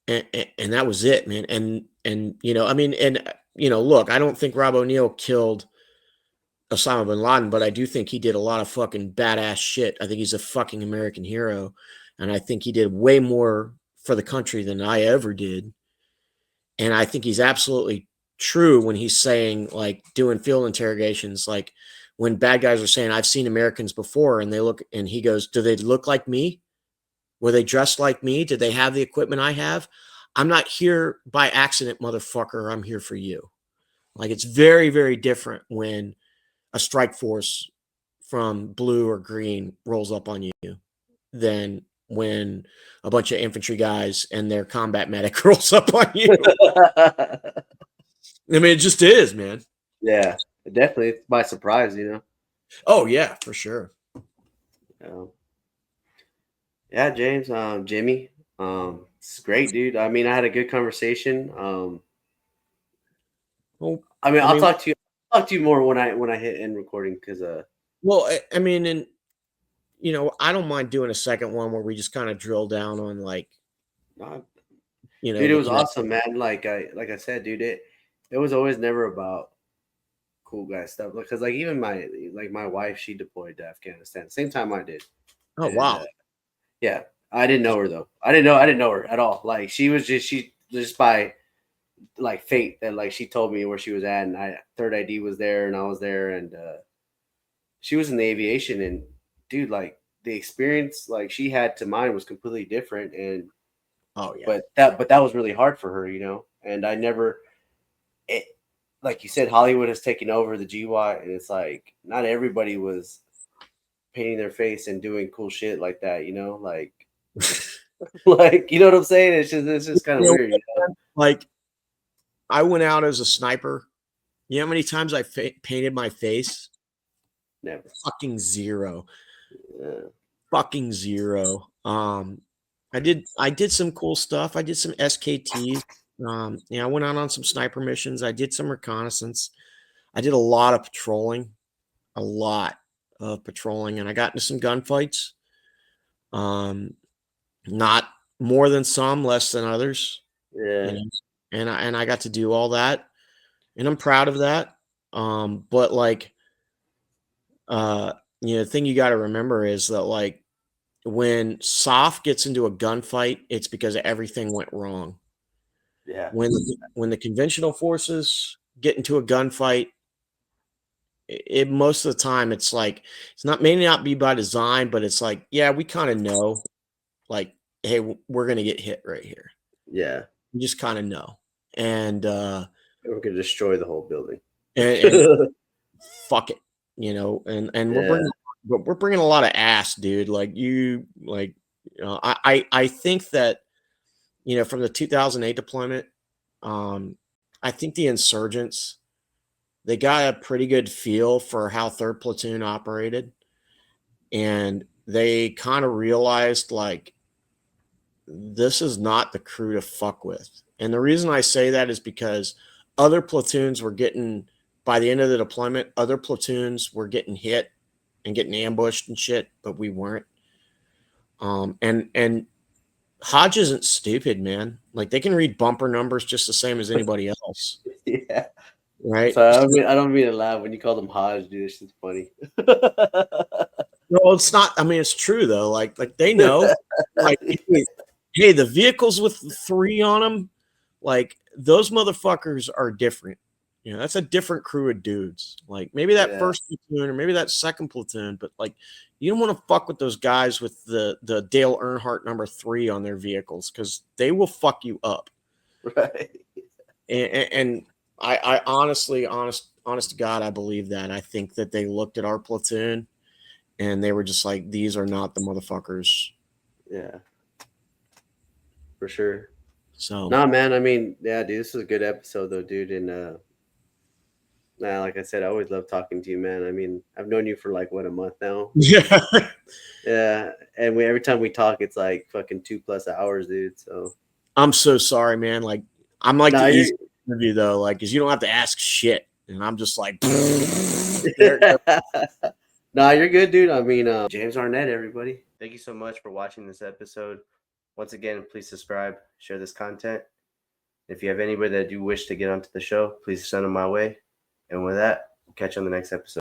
[SPEAKER 1] And that was it, man. Look, I don't think Rob O'Neill killed Osama bin Laden, but I do think he did a lot of fucking badass shit. I think he's a fucking American hero. And I think he did way more for the country than I ever did. And I think he's absolutely true when he's saying, like, doing field interrogations, like when bad guys are saying, I've seen Americans before, and he goes, do they look like me? Were they dressed like me? Did they have the equipment I have? I'm not here by accident, motherfucker. I'm here for you. Like, it's very, very different when a strike force from blue or green rolls up on you than when a bunch of infantry guys and their combat medic rolls up on you. I mean, it just is, man.
[SPEAKER 2] Yeah, definitely by surprise,
[SPEAKER 1] Oh yeah, for sure.
[SPEAKER 2] Yeah, James, Jimmy, it's great, dude. I mean, I had a good conversation. I'll talk to you. I'll talk to you more when I hit end recording because
[SPEAKER 1] Well, I mean, and I don't mind doing a second one where we just kind of drill down on, like,
[SPEAKER 2] dude, it was awesome, man. Like I said, dude, it was always never about cool guy stuff because, like, even my wife, she deployed to Afghanistan same time I did.
[SPEAKER 1] Oh, wow.
[SPEAKER 2] Yeah, I didn't know her though. I didn't know her at all. Like, she just by, like, fate that, like, she told me where she was at, and third ID was there and I was there, and she was in the aviation, and dude, like, the experience like she had to mine was completely different, and
[SPEAKER 1] oh yeah,
[SPEAKER 2] but that was really hard for her, and I never like you said, Hollywood has taken over the GY, and it's like not everybody was painting their face and doing cool shit like that, like like, you know what I'm saying? It's just kind of weird,
[SPEAKER 1] Like, I went out as a sniper. You know how many times I painted my face?
[SPEAKER 2] Never.
[SPEAKER 1] Fucking zero.
[SPEAKER 2] Yeah.
[SPEAKER 1] Fucking zero. I did some cool stuff. I did some SKTs. I went out on some sniper missions. I did some reconnaissance. I did a lot of patrolling, and I got into some gunfights. Not more than some, less than others.
[SPEAKER 2] Yeah.
[SPEAKER 1] And I got to do all that, and I'm proud of that. But, like, the thing you got to remember is that, like, when SOF gets into a gunfight, it's because everything went wrong.
[SPEAKER 2] Yeah.
[SPEAKER 1] When the conventional forces get into a gunfight, it most of the time it's like, may not be by design, but it's like, yeah, we kind of know, like, hey, we're gonna get hit right here.
[SPEAKER 2] Yeah.
[SPEAKER 1] You just kind of know, and
[SPEAKER 2] We're gonna destroy the whole building.
[SPEAKER 1] and fuck it, and
[SPEAKER 2] Yeah.
[SPEAKER 1] we're bringing a lot of ass, dude. I think that from the 2008 deployment, I think the insurgents, they got a pretty good feel for how 3rd Platoon operated, and they kind of realized like this is not the crew to fuck with. And the reason I say that is because other platoons were getting, by the end of the deployment, other platoons were getting hit and getting ambushed and shit, but we weren't. And Hodge isn't stupid, man. Like they can read bumper numbers just the same as anybody else,
[SPEAKER 2] Yeah.
[SPEAKER 1] right?
[SPEAKER 2] So I don't mean to laugh when you call them Hodge, dude. It's just funny.
[SPEAKER 1] No, it's not. I mean, it's true though. Like they know. Like, hey, the vehicles with the 3 on them, like those motherfuckers are different. That's a different crew of dudes. Like maybe that 1st platoon or maybe that 2nd platoon, but like you don't want to fuck with those guys with the Dale Earnhardt number 3 on their vehicles because they will fuck you up.
[SPEAKER 2] Right.
[SPEAKER 1] And I honestly, honest to God, I believe that. I think that they looked at our platoon and they were just like, these are not the motherfuckers.
[SPEAKER 2] Yeah. For sure.
[SPEAKER 1] So
[SPEAKER 2] nah, man. I mean, yeah, dude, this was a good episode though, dude. And like I said, I always love talking to you, man. I mean, I've known you for like what, a month now?
[SPEAKER 1] Yeah.
[SPEAKER 2] Yeah. And every time we talk, it's like fucking 2+ hours, dude. So
[SPEAKER 1] I'm so sorry, man. Like I'm like
[SPEAKER 2] nah,
[SPEAKER 1] the easy interview though, like because you don't have to ask shit. And I'm just like there.
[SPEAKER 2] nah, you're good, dude. I mean, James Arnett, everybody. Thank you so much for watching this episode. Once again, please subscribe, share this content. If you have anybody that you wish to get onto the show, please send them my way. And with that, catch you on the next episode.